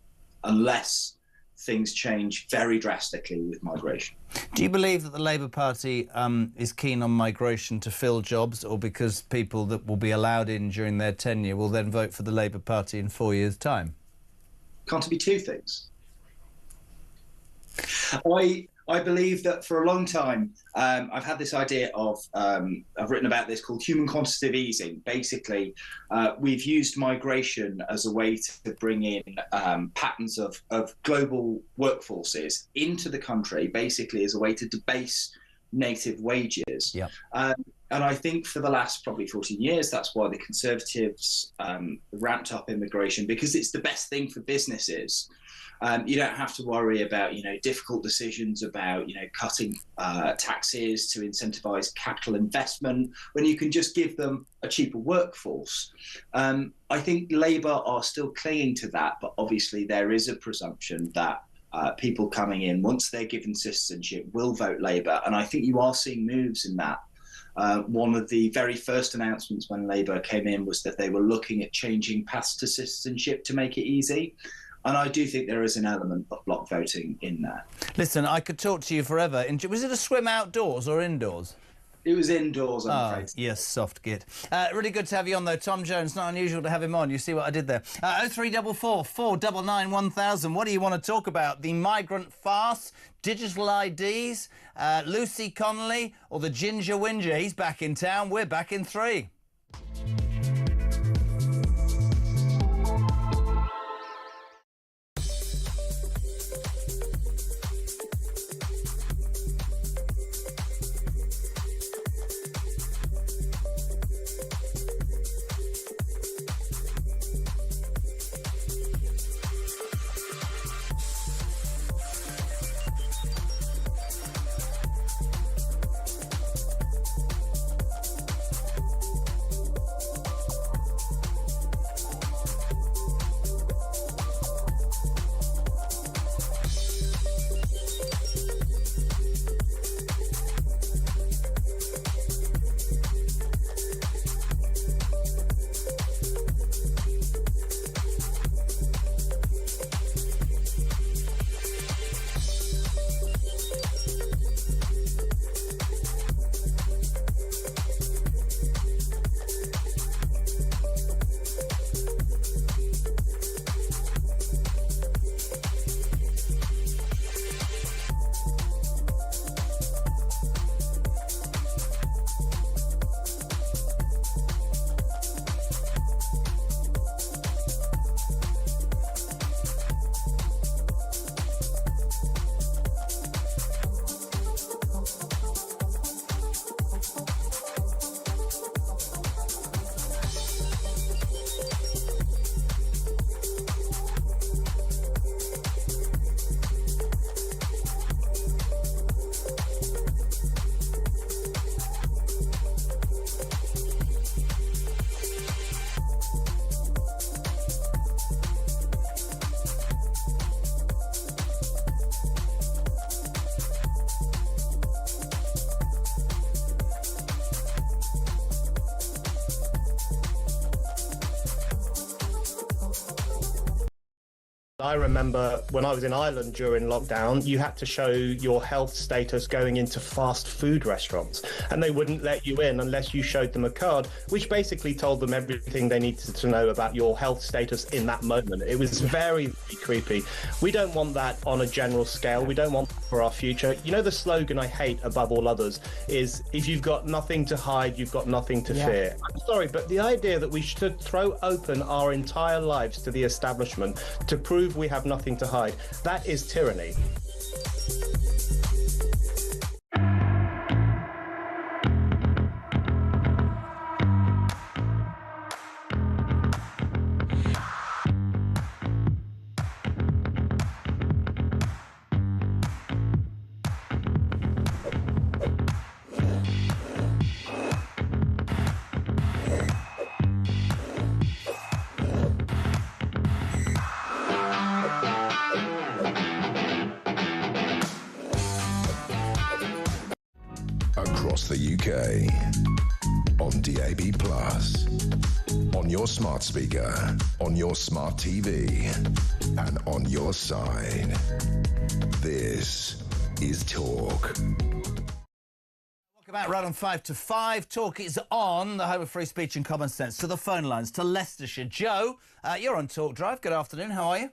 unless things change very drastically with migration. Do you believe that the Labour Party is keen on migration to fill jobs, or because people that will be allowed in during their tenure will then vote for the Labour Party in 4 years' time? Can't it be two things? I believe that for a long time, I've had this idea of, I've written about this called human quantitative easing. Basically, we've used migration as a way to bring in patterns of global workforces into the country, basically as a way to debase native wages. Yeah. And I think for the last probably 14 years, that's why the Conservatives ramped up immigration, because it's the best thing for businesses. You don't have to worry about, difficult decisions about, cutting taxes to incentivize capital investment when you can just give them a cheaper workforce. I think Labour are still clinging to that, but obviously there is a presumption that people coming in, once they're given citizenship, will vote Labour. And I think you are seeing moves in that. One of the very first announcements when Labour came in was that they were looking at changing paths to citizenship to make it easy. And I do think there is an element of block voting in that. Listen, I could talk to you forever. Was it a swim outdoors or indoors? It was indoors, I'm afraid. Yes, soft git. Really good to have you on, though. Tom Jones, not unusual to have him on. You see what I did there. 0344 499 1000. What do you want to talk about? The migrant farce, digital IDs, Lucy Connolly, or the Ginger Whinger? He's back in town. We're back in 3. I remember when I was in Ireland during lockdown, you had to show your health status going into fast food restaurants, and they wouldn't let you in unless you showed them a card, which basically told them everything they needed to know about your health status in that moment. It was very, very creepy. We don't want that on a general scale. We don't want that for our future. You know, the slogan I hate above all others is, if you've got nothing to hide, you've got nothing to fear. I'm sorry, but the idea that we should throw open our entire lives to the establishment to prove we have nothing to hide, that is tyranny. Across the UK, on DAB+, on your smart speaker, on your smart TV, and on your side. This is Talk. Welcome back, right on 5 to 5. Talk is on, the home of free speech and common sense. To the phone lines, to Leicestershire. Joe, you're on Talk Drive. Good afternoon. How are you?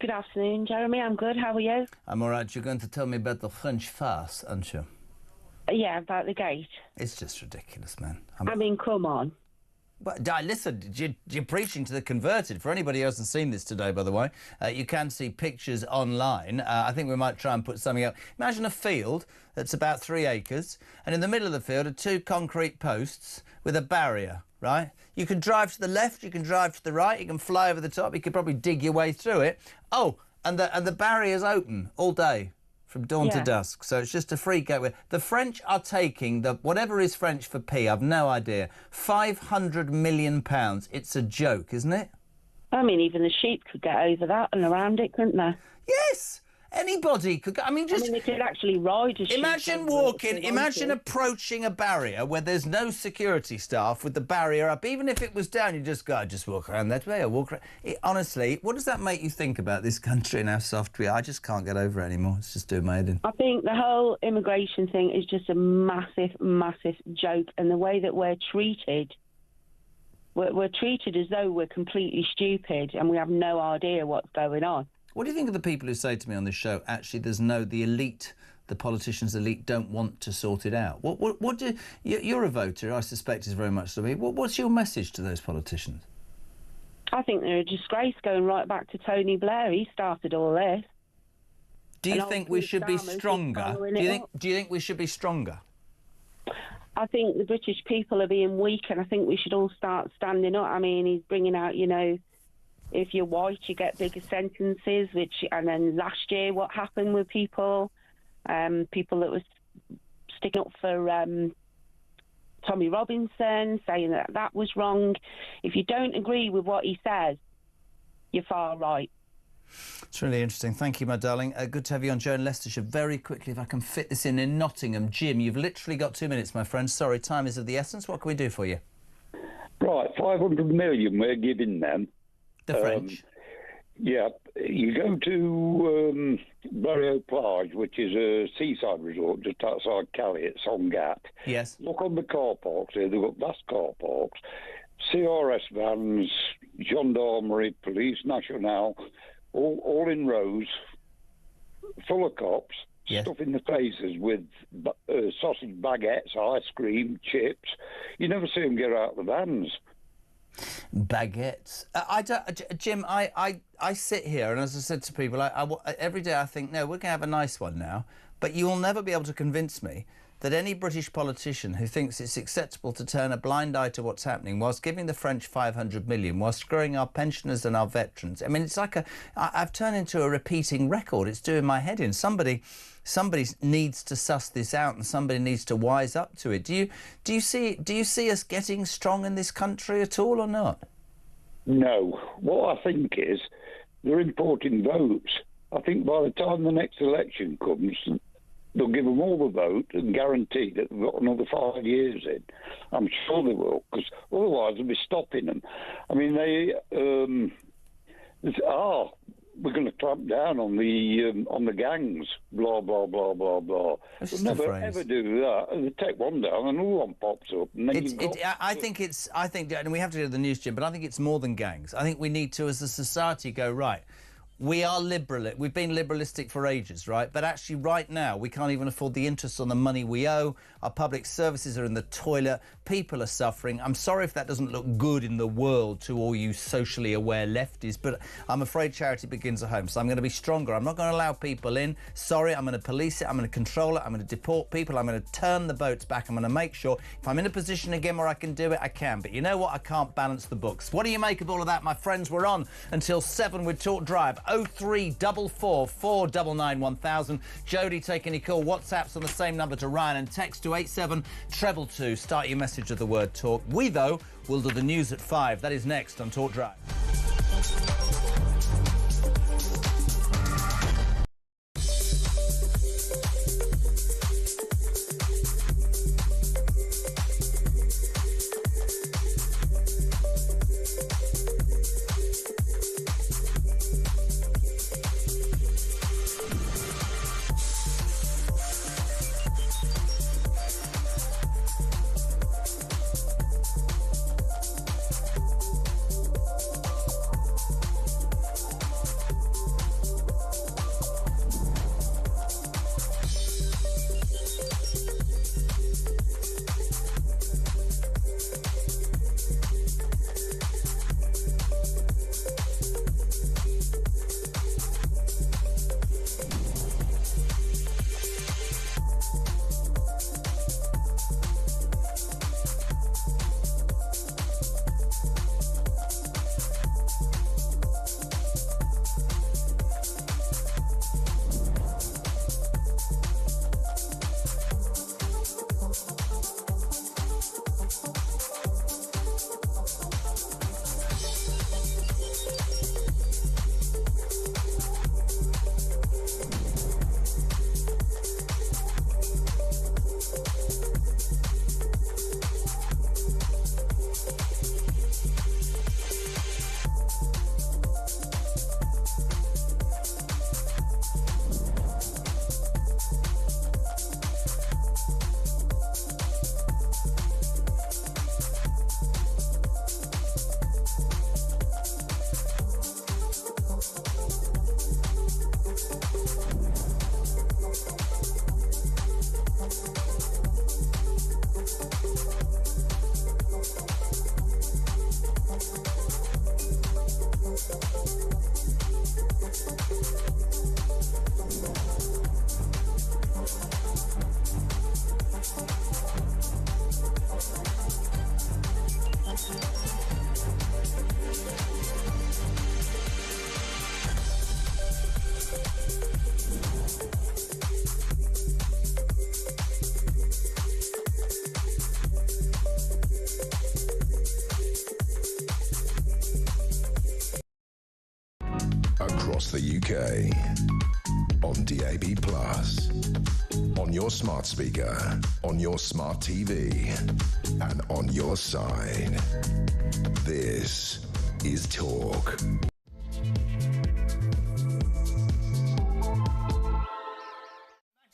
Good afternoon, Jeremy. I'm good. How are you? I'm all right. You're going to tell me about the French farce, aren't you? Yeah, about the gate. It's just ridiculous, man. I mean, come on. But listen, you're preaching to the converted. For anybody who hasn't seen this today, by the way, you can see pictures online. I think we might try and put something up. Imagine a field that's about 3 acres, and in the middle of the field are 2 concrete posts with a barrier, right? You can drive to the left, you can drive to the right, you can fly over the top, you could probably dig your way through it. Oh, and the barrier's open all day, from dawn to dusk, so it's just a free gateway. The French are taking whatever is French for P, I've no idea, £500 million. It's a joke, isn't it? I mean, even the sheep could get over that and around it, couldn't they? Yes! Anybody could go. I mean, they could actually ride a sheep. Imagine walking, imagine approaching a barrier where there's no security staff with the barrier up. Even if it was down, you just go, I just walk around that way, I walk around. Honestly, what does that make you think about this country and how soft we are? I just can't get over it anymore. It's just doing my head in. I think the whole immigration thing is just a massive, massive joke, and the way that we're treated. We're treated as though we're completely stupid and we have no idea what's going on. What do you think of the people who say to me on this show, actually, the elite, the politicians' elite, don't want to sort it out? What do you're a voter, I suspect, is very much to me. What's your message to those politicians? I think they're a disgrace, going right back to Tony Blair. He started all this. Do you think we should be stronger? Do you think we should be stronger? I think the British people are being weak, and I think we should all start standing up. I mean, he's bringing out, if you're white, you get bigger sentences, and then last year what happened with people that were sticking up for Tommy Robinson, saying that was wrong. If you don't agree with what he says, you're far right. It's really interesting. Thank you, my darling. Good to have you on, Joe in Leicestershire. Very quickly, if I can fit this in Nottingham. Jim, you've literally got 2 minutes, my friend. Sorry, time is of the essence. What can we do for you? Right, 500 million we're giving them. The French. Yeah, you go to Barrio Plage, which is a seaside resort just outside Calais at Songat. Yes. Look on the car parks here. They've got vast car parks, CRS vans, gendarmerie, police, national, all in rows, full of cops, stuff in the faces with sausage baguettes, ice cream, chips. You never see them get out of the vans. Baguettes. Jim, I sit here, and as I said to people, every day I think, no, we're going to have a nice one now, but you will never be able to convince me that any British politician who thinks it's acceptable to turn a blind eye to what's happening whilst giving the French 500 million, whilst screwing our pensioners and our veterans. I mean, it's like I've turned into a repeating record. It's doing my head in. Somebody needs to suss this out, and somebody needs to wise up to it. Do you see us getting strong in this country at all, or not? No. What I think is they're importing votes. I think by the time the next election comes, they'll give them all the vote and guarantee that they've got another 5 years in. I'm sure they will, because otherwise they'll be stopping them. I mean, we're going to clamp down on the gangs, blah, blah, blah, blah, blah. We'll never, ever do that. And they take one down and another one pops up. And then I think, and we have to go to the news, Jim, but I think it's more than gangs. I think we need to, as a society, go, right, we are liberal. We've been liberalistic for ages, right? But actually right now we can't even afford the interest on the money we owe. Our public services are in the toilet. People are suffering. I'm sorry if that doesn't look good in the world to all you socially aware lefties, but I'm afraid charity begins at home. So I'm going to be stronger. I'm not going to allow people in. Sorry, I'm going to police it. I'm going to control it. I'm going to deport people. I'm going to turn the boats back. I'm going to make sure if I'm in a position again where I can do it, I can. But you know what? I can't balance the books. What do you make of all of that, my friends? We're on until 7 with Talk Drive. 0344 499 1000. Jody, take any call. WhatsApp's on the same number to Ryan, and text to 87222. Start your message of the word talk. We, though, will do the news at 5. That is next on Talk Drive. Across the UK, on DAB+, on your smart speaker, on your smart TV, and on your side. This is Talk.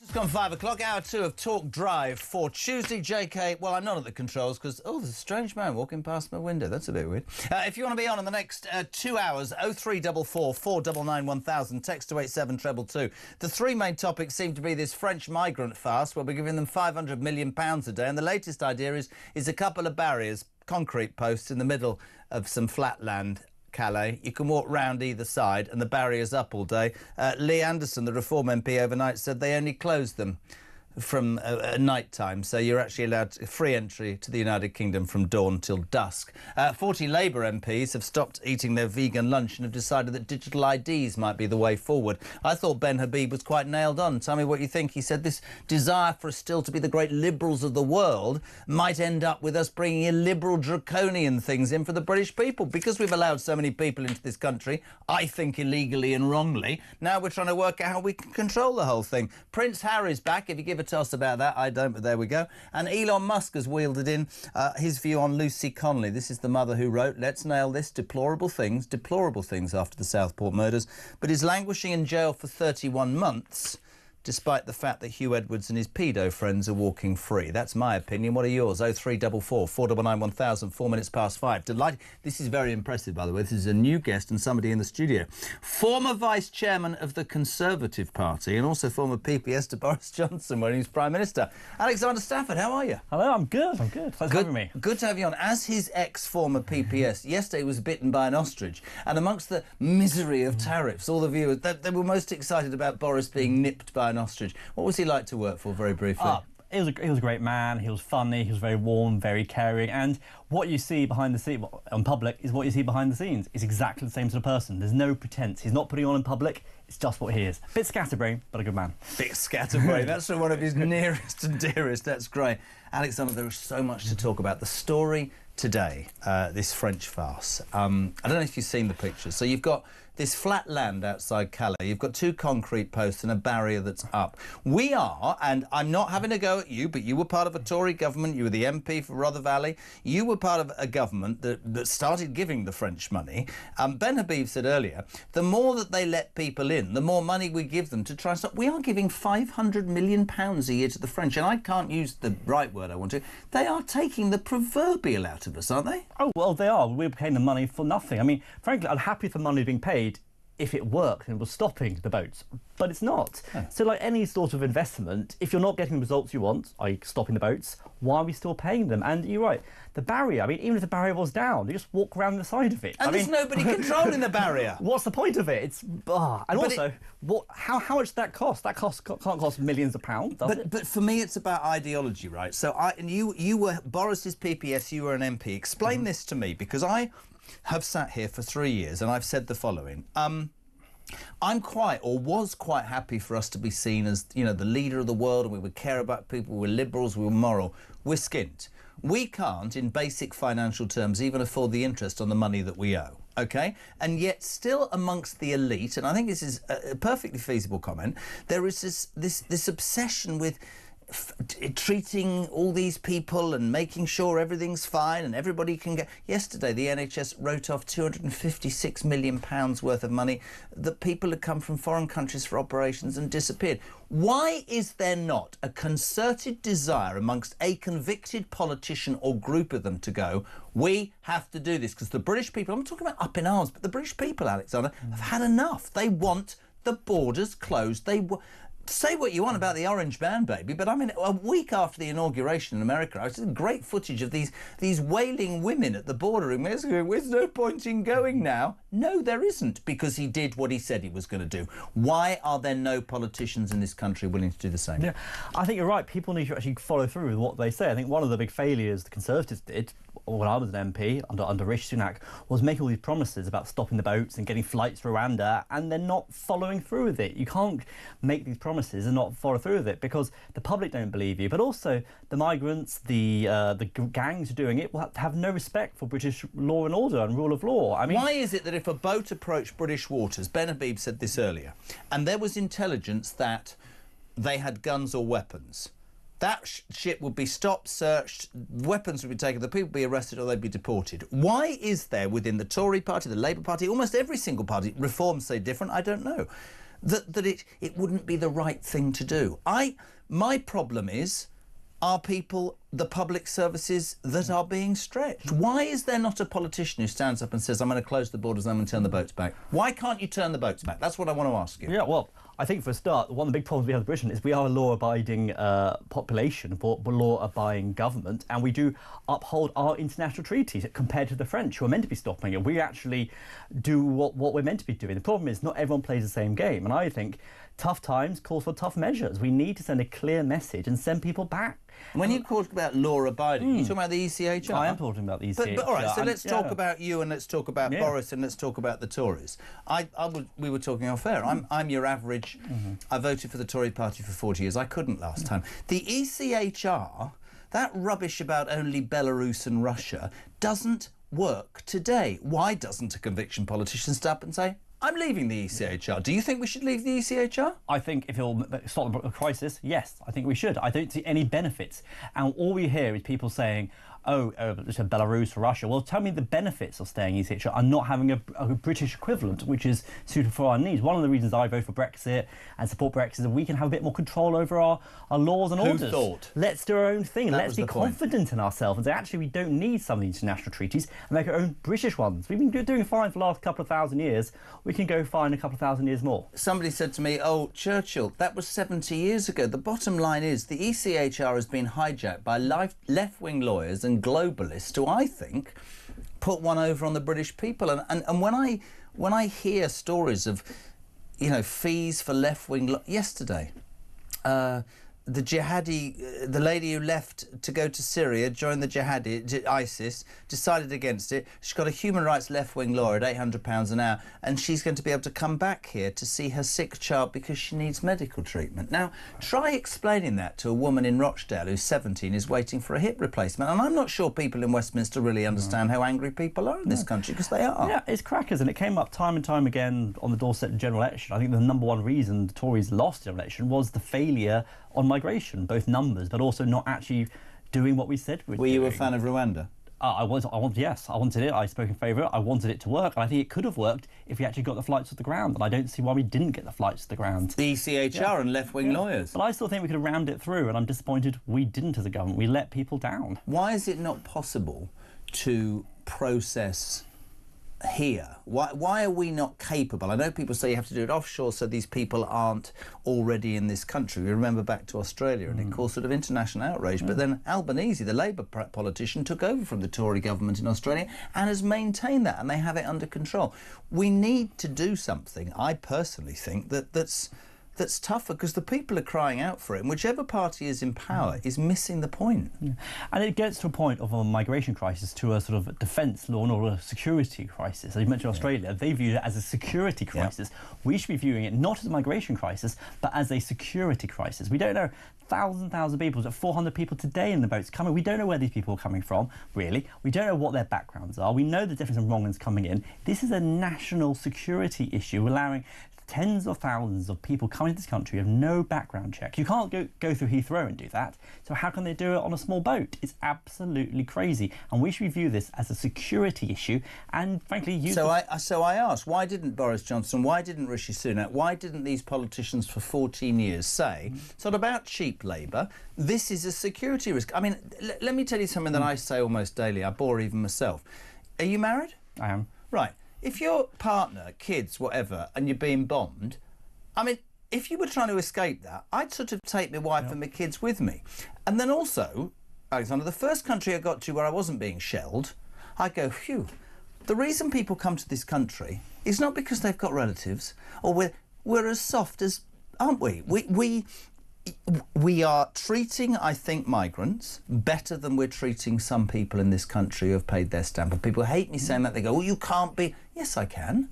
It's gone 5 o'clock, hour 2 of Talk Drive for Tuesday. JK, well, I'm not at the controls because, there's a strange man walking past my window. That's a bit weird. If you want to be on in the next 2 hours, 0344 499 1000, text to 87222. The three main topics seem to be this French migrant fast, where we're giving them £500 million a day, and the latest idea is a couple of barriers, concrete posts in the middle of some flat land. Calais, you can walk round either side and the barrier's up all day. Lee Anderson, the Reform MP overnight, said they only closed them from night time, so you're actually allowed free entry to the United Kingdom from dawn till dusk. 40 Labour MPs have stopped eating their vegan lunch and have decided that digital IDs might be the way forward. I thought Ben Habib was quite nailed on. Tell me what you think. He said this desire for us still to be the great liberals of the world might end up with us bringing illiberal draconian things in for the British people. Because we've allowed so many people into this country, I think illegally and wrongly, now we're trying to work out how we can control the whole thing. Prince Harry's back. If you give a tell us about that. I don't, but there we go. And Elon Musk has wielded in his view on Lucy Connolly. This is the mother who wrote, "Let's nail this, deplorable things after the Southport murders," but is languishing in jail for 31 months. Despite the fact that Hugh Edwards and his pedo friends are walking free. That's my opinion. What are yours? 0344 499 1000, 4 minutes past 5. Delighted. This is very impressive, by the way. This is a new guest and somebody in the studio. Former Vice Chairman of the Conservative Party and also former PPS to Boris Johnson when he was Prime Minister. Alexander Stafford, how are you? Hello, I'm good. Thanks for having me. Good to have you on. As his ex-former PPS, yesterday was bitten by an ostrich, and amongst the misery of tariffs, all the viewers, they were most excited about Boris being nipped by an ostrich. What was he like to work for, very briefly? He was a great man. He was funny. He was very warm, very caring. And what you see behind the scenes, on public, is what you see behind the scenes. It's exactly the same sort of person. There's no pretense. He's not putting on in public. It's just what he is. Bit scatterbrain, but a good man. Bit scatterbrain. That's one of his nearest and dearest. That's great. Alexander, there is so much to talk about. The story today, this French farce. I don't know if you've seen the pictures. So you've got this flat land outside Calais. You've got 2 concrete posts and a barrier that's up. We are, and I'm not having a go at you, but you were part of a Tory government. You were the MP for Rother Valley. You were part of a government that started giving the French money. Ben Habib said earlier, the more that they let people in, the more money we give them to try and stop. We are giving £500 million a year to the French, and I can't use the right word I want to. They are taking the proverbial out of us, aren't they? Oh, well, they are. We're paying the money for nothing. I mean, frankly, I'm happy for money being paid if it worked and was stopping the boats, but it's not. Oh. So like any sort of investment, if you're not getting the results you want, i.e. stopping the boats, why are we still paying them? And you're right, the barrier, I mean, even if the barrier was down, you just walk around the side of it. And there's nobody controlling the barrier. What's the point of it? It's how much does that cost? That can't cost millions of pounds, does it? But for me, it's about ideology, right? So you were Boris's PPS, you were an MP. Explain this to me, because I have sat here for 3 years and I've said the following. I'm was quite happy for us to be seen as, you know, the leader of the world, and we would care about people, we're liberals, we're moral. We're skint. We can't, in basic financial terms, even afford the interest on the money that we owe. OK? And yet still amongst the elite, and I think this is a perfectly feasible comment, there is this obsession with treating all these people and making sure everything's fine and everybody can get... Yesterday, the NHS wrote off £256 million worth of money that people had come from foreign countries for operations and disappeared. Why is there not a concerted desire amongst a convicted politician or group of them to go, we have to do this? Because the British people, I'm talking about up in arms, but the British people, Alexander, have had enough. They want the borders closed. Say what you want about the orange man, baby, but I mean, a week after the inauguration in America, I was seeing great footage of these wailing women at the border, and there's no point in going now. No, there isn't, because he did what he said he was going to do. Why are there no politicians in this country willing to do the same? Yeah, I think you're right. People need to actually follow through with what they say. I think one of the big failures the Conservatives did when I was an MP under Rishi Sunak was making all these promises about stopping the boats and getting flights to Rwanda, and they're not following through with it. You can't make these promises and not follow through with it, because the public don't believe you, but also the migrants, the gangs who are doing it will have no respect for British law and order and rule of law. I mean, why is it that if a boat approached British waters, Ben Habib said this earlier, and there was intelligence that they had guns or weapons, that ship would be stopped, searched, weapons would be taken, the people would be arrested or they'd be deported? Why is there within the Tory party, the Labour party, almost every single party, reforms say different, I don't know, that it wouldn't be the right thing to do? My problem is, are people, the public services that are being stretched? Why is there not a politician who stands up and says, I'm going to close the borders, I'm going to turn the boats back? Why can't you turn the boats back? That's what I want to ask you. Yeah, well, I think for a start, one of the big problems we have in Britain is we are a law-abiding population, a law-abiding government, and we do uphold our international treaties compared to the French, who are meant to be stopping it. We actually do what we're meant to be doing. The problem is not everyone plays the same game, and I think tough times call for tough measures. We need to send a clear message and send people back. When you talk about law-abiding, you're talking about the ECHR? I am talking about the ECHR. But all right, so let's talk about you, and let's talk about Boris, and let's talk about the Tories. We were talking off air. I'm your average. I voted for the Tory party for 40 years. I couldn't last time. The ECHR, that rubbish about only Belarus and Russia, doesn't work today. Why doesn't a conviction politician stand up and say, I'm leaving the ECHR. Do you think we should leave the ECHR? I think if it'll stop the crisis, yes, I think we should. I don't see any benefits. And all we hear is people saying, Belarus or Russia. Well, tell me the benefits of staying ECHR and not having a British equivalent, which is suited for our needs. One of the reasons I vote for Brexit and support Brexit is that we can have a bit more control over our laws and orders. Who thought? Let's do our own thing. Let's be point. confident in ourselves and say, actually, we don't need some of the international treaties and make our own British ones. We've been doing fine for the last couple of thousand years. We can go fine a couple of thousand years more. Somebody said to me, oh, Churchill, that was 70 years ago. The bottom line is the ECHR has been hijacked by left-wing lawyers and globalists who I think put one over on the British people. And when I hear stories of, fees for left-wing... Yesterday, the jihadi, the lady who left to go to Syria, joined the jihadi, ISIS, decided against it. She's got a human rights left-wing lawyer at £800 an hour, and she's going to be able to come back here to see her sick child because she needs medical treatment. Now, try explaining that to a woman in Rochdale who's 17, is waiting for a hip replacement. And I'm not sure people in Westminster really understand how angry people are in this country, because they are. Yeah, it's crackers, and it came up time and time again on the doorstep of the general election. I think the number one reason the Tories lost the general election was the failure on migration, both numbers, but also not actually doing what we said we'd do. Were you a fan of Rwanda? Yes, I wanted it. I spoke in favour of it. I wanted it to work, and I think it could have worked if we actually got the flights to the ground. And I don't see why we didn't get the flights to the ground. The ECHR and left-wing lawyers. But I still think we could have rammed it through, and I'm disappointed we didn't as a government. We let people down. Why is it not possible to process here? Why are we not capable? I know people say you have to do it offshore so these people aren't already in this country. We remember back to Australia and it caused sort of international outrage. But then Albanese, the Labour politician, took over from the Tory government in Australia and has maintained that, and they have it under control. We need to do something, I personally think, that's tougher, because the people are crying out for it, and whichever party is in power is missing the point. Yeah. And it gets to a point of a migration crisis to a sort of defence law or a security crisis. As you mentioned Australia, they view it as a security crisis. We should be viewing it not as a migration crisis, but as a security crisis. We don't know, thousands of people, 400 people today in the boats coming. We don't know where these people are coming from, really. We don't know what their backgrounds are. We know the difference in wrong ones coming in. This is a national security issue, allowing tens of thousands of people coming to this country with no background check. You can't go through Heathrow and do that. So how can they do it on a small boat? It's absolutely crazy. And we should view this as a security issue and, frankly, use... So I asked, why didn't Boris Johnson, why didn't Rishi Sunak, why didn't these politicians for 14 years say, it's not about cheap labour, this is a security risk? I mean, let me tell you something that I say almost daily. I bore even myself. Are you married? I am. Right. If your partner, kids, whatever, and you're being bombed, I mean, if you were trying to escape that, I'd sort of take my wife and my kids with me. And then also, Alexander, the first country I got to where I wasn't being shelled, I go, phew, the reason people come to this country is not because they've got relatives, or we're as soft as, aren't we? We are treating, I think, migrants better than we're treating some people in this country who have paid their stamp. And people hate me saying that. They go, "Oh, you can't be." Yes, I can.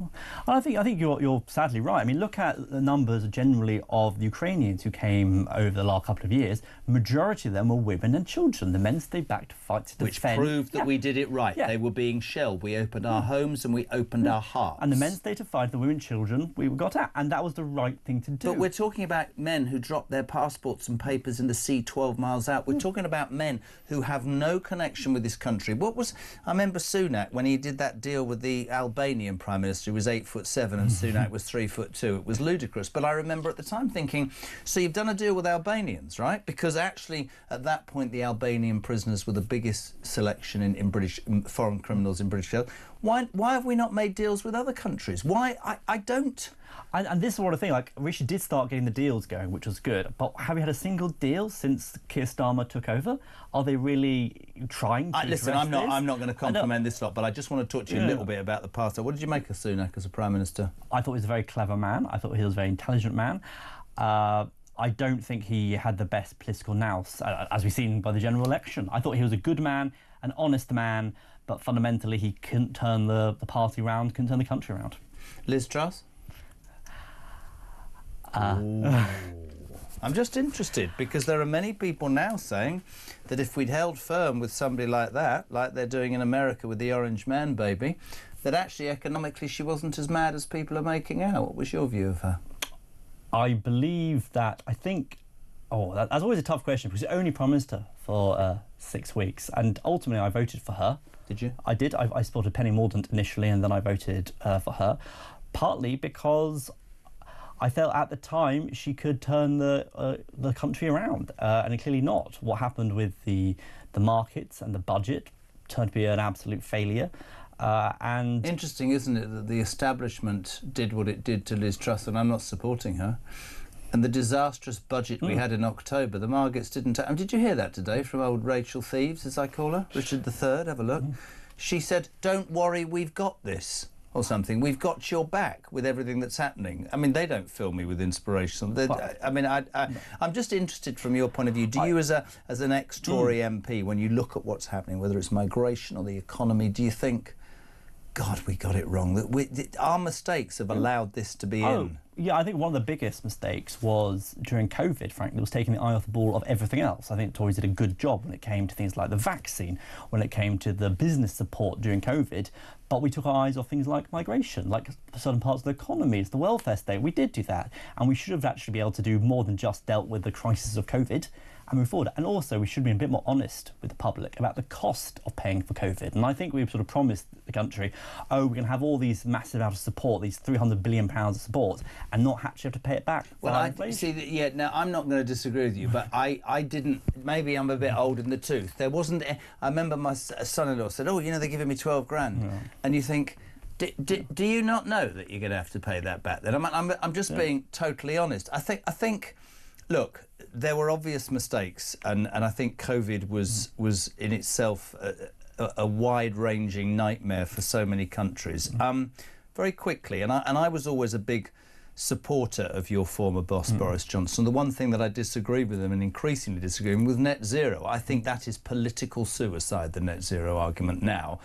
Well, I think you're sadly right. I mean, look at the numbers generally of the Ukrainians who came over the last couple of years. Majority of them were women and children. The men stayed back to fight to defend. Which proved that we did it right. They were being shelled. We opened our homes and we opened our hearts. And the men stayed to fight. The women and children, we got out. And that was the right thing to do. But we're talking about men who dropped their passports and papers in the sea 12 miles out. We're talking about men who have no connection with this country. I remember Sunak, when he did that deal with the Albanian Prime Minister, who was 8'7" and Sunak was 3'2". It was ludicrous. But I remember at the time thinking, so you've done a deal with Albanians, right? Because actually, at that point, the Albanian prisoners were the biggest selection in British foreign criminals in British jail. Why have we not made deals with other countries? Why? I don't. And this is one of the things, like, Rishi did start getting the deals going, which was good. But have we had a single deal since Keir Starmer took over? Are they really trying to listen, I'm not going to compliment this lot, but I just want to talk to you a little bit about the past. What did you make of Sunak as a Prime Minister? I thought he was a very clever man. I thought he was a very intelligent man. I don't think he had the best political nous, as we've seen by the general election. I thought he was a good man, an honest man, but fundamentally he couldn't turn the party around, couldn't turn the country around. Liz Truss? I'm just interested because there are many people now saying that if we'd held firm with somebody like that, like they're doing in America with the Orange Man baby, that actually economically she wasn't as mad as people are making out. What was your view of her? I believe that, I think, that's always a tough question because you only promised her for 6 weeks, and ultimately I voted for her. Did you? I did. I supported Penny Mordaunt initially, and then I voted for her, partly because I felt at the time she could turn the country around, and clearly not. What happened with the markets and the budget turned to be an absolute failure. And interesting, isn't it, that the establishment did what it did to Liz Truss, and I'm not supporting her. And the disastrous budget we had in October, the Margets didn't... did you hear that today from old Rachel Thieves, as I call her? Richard III, have a look. She said, don't worry, we've got this, or something. We've got your back with everything that's happening. I mean, they don't fill me with inspiration. I'm just interested from your point of view. Do you, as an ex-Tory MP, when you look at what's happening, whether it's migration or the economy, do you think, God, we got it wrong? That our mistakes have allowed this to be in. Yeah, I think one of the biggest mistakes was during COVID, frankly, was taking the eye off the ball of everything else. I think Tories did a good job when it came to things like the vaccine, when it came to the business support during COVID, but we took our eyes off things like migration, like certain parts of the economy, the welfare state. We did do that, and we should have actually been able to do more than just dealt with the crisis of COVID and move forward. And also, we should be a bit more honest with the public about the cost of paying for COVID. And I think we've sort of promised the country, we're going to have all these massive amounts of support, these £300 billion of support, and not actually have to pay it back. Well, now I'm not going to disagree with you, but I didn't. Maybe I'm a bit old in the tooth. There wasn't. I remember my son-in-law said, they're giving me 12 grand, and you think, do you not know that you're going to have to pay that back? Then I'm just being totally honest. I think. Look, there were obvious mistakes, and I think COVID was in itself a wide-ranging nightmare for so many countries. Very quickly, and I was always a big supporter of your former boss, Boris Johnson. The one thing that I disagree with him, and increasingly disagree with net zero, I think that is political suicide, the net zero argument now.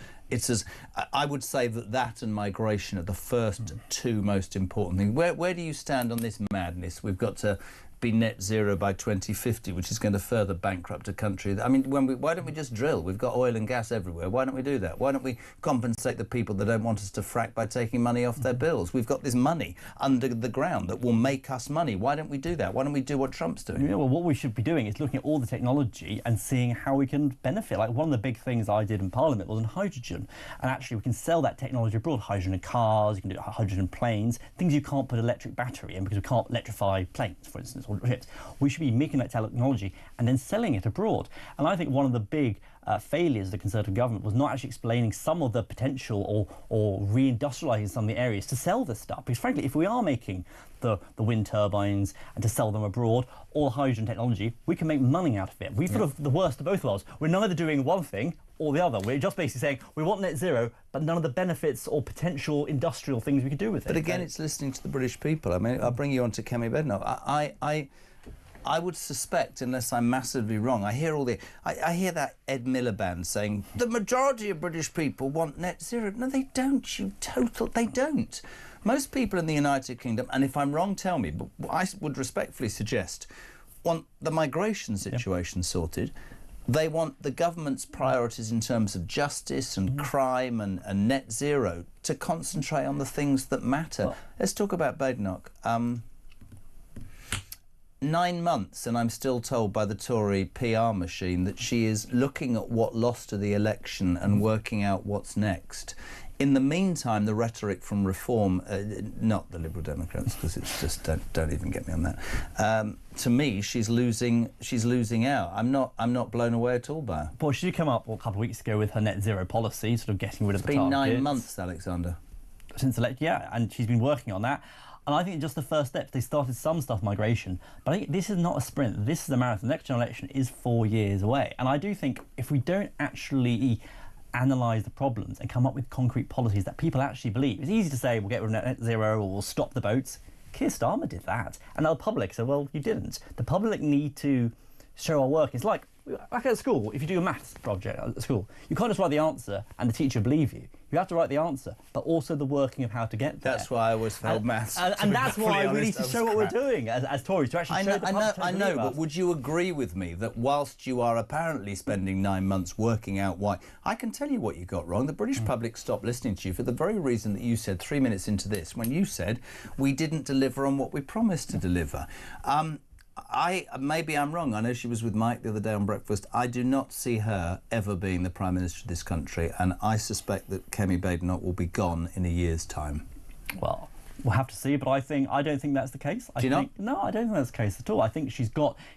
I would say that and migration are the first two most important things. Where do you stand on this madness? We've got to be net zero by 2050, which is going to further bankrupt a country. I mean, why don't we just drill? We've got oil and gas everywhere. Why don't we do that? Why don't we compensate the people that don't want us to frack by taking money off their bills? We've got this money under the ground that will make us money. Why don't we do that? Why don't we do what Trump's doing? Yeah, well, what we should be doing is looking at all the technology and seeing how we can benefit. Like, one of the big things I did in Parliament was on hydrogen, and actually we can sell that technology abroad. Hydrogen in cars, you can do hydrogen in planes, things you can't put an electric battery in because we can't electrify planes, for instance, or ships. We should be making that technology and then selling it abroad. And I think one of the big failures of the Conservative government was not actually explaining some of the potential or reindustrialising some of the areas to sell this stuff. Because frankly, if we are making the wind turbines and to sell them abroad, or hydrogen technology, we can make money out of it. We've sort of the worst of both worlds. We're neither doing one thing or the other. We're just basically saying we want net zero, but none of the benefits or potential industrial things we could do with it. But again, it's listening to the British people. I mean, I'll bring you on to Kemi Badenoch. I would suspect, unless I'm massively wrong, I hear hear that Ed Miliband saying the majority of British people want net zero. No, they don't. They don't. Most people in the United Kingdom, and if I'm wrong, tell me, but I would respectfully suggest, want the migration situation sorted. They want the government's priorities in terms of justice and crime and net zero to concentrate on the things that matter. Well, let's talk about Badenoch. 9 months, and I'm still told by the Tory PR machine that she is looking at what lost to the election and working out what's next. In the meantime, the rhetoric from Reform, not the Liberal Democrats, because it's just don't even get me on that. To me, she's losing out. I'm not blown away at all by her. Well, she did come up a couple of weeks ago with her net zero policy, sort of getting rid of the targets. It's been 9 months, Alexander. Since election, yeah, and she's been working on that. And I think just the first steps, they started some stuff, migration, but I think this is not a sprint, this is a marathon. The next general election is 4 years away. And I do think if we don't actually analyse the problems and come up with concrete policies that people actually believe, it's easy to say we'll get rid of net zero or we'll stop the boats. Keir Starmer did that. And the public said, well, you didn't. The public need to show our work. It's like Like at school, if you do a maths project at school, you can't just write the answer and the teacher believe you. You have to write the answer, but also the working of how to get there. That's why I always failed maths. And that's why we need to show what we're doing as Tories, to actually show the public. I know, but would you agree with me that whilst you are apparently spending 9 months working out why, I can tell you what you got wrong. The British public stopped listening to you for the very reason that you said 3 minutes into this, when you said we didn't deliver on what we promised to deliver. Maybe I'm wrong. I know she was with Mike the other day on breakfast. I do not see her ever being the Prime Minister of this country, and I suspect that Kemi Badenoch will be gone in a year's time. Well, we'll have to see, but I don't think that's the case. Do you not? No, I don't think that's the case at all. I think she's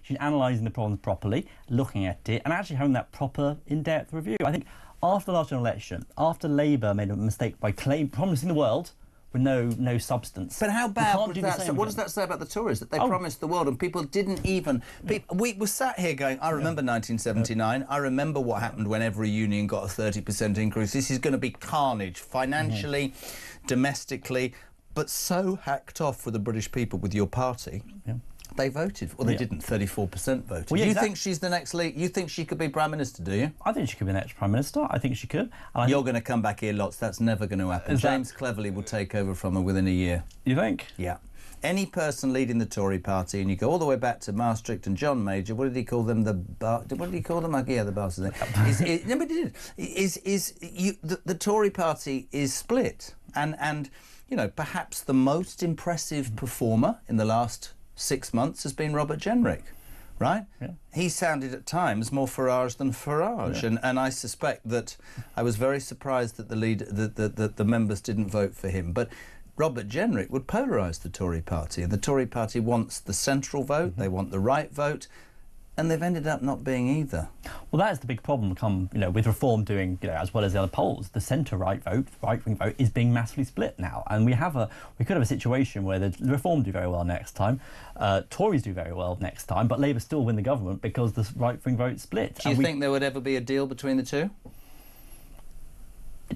analysing the problems properly, looking at it, and actually having that proper, in-depth review. I think after the last general election, after Labour made a mistake by promising the world with no substance. But how bad was that? So what does that say about the Tories? That they promised the world and people didn't even... We were sat here going, I remember 1979. I remember what happened when every union got a 30% increase. This is going to be carnage, financially, domestically, but so hacked off for the British people with your party. Yeah. They voted. Well, they didn't. 34% voted. Well, you think she's the next lead? You think she could be Prime Minister, do you? I think she could be the next Prime Minister. I think she could. You're going to come back here lots. That's never going to happen. James Cleverly will take over from her within a year. You think? Yeah. Any person leading the Tory party, and you go all the way back to Maastricht and John Major, what did he call them? What did he call them? Yeah, the bastards. No, but he did. The Tory party is split. And you know, perhaps the most impressive performer in the last 6 months has been Robert Jenrick, right? Yeah. He sounded at times more Farage than Farage, and I suspect that I was very surprised that the members didn't vote for him. But Robert Jenrick would polarise the Tory party, and the Tory party wants the central vote, they want the right vote, and they've ended up not being either. Well, that is the big problem. With Reform doing, as well as the other polls, the centre-right vote, right-wing vote, is being massively split now, and we could have a situation where the Reform do very well next time, Tories do very well next time, but Labour still win the government because the right-wing vote split. Do you think there would ever be a deal between the two?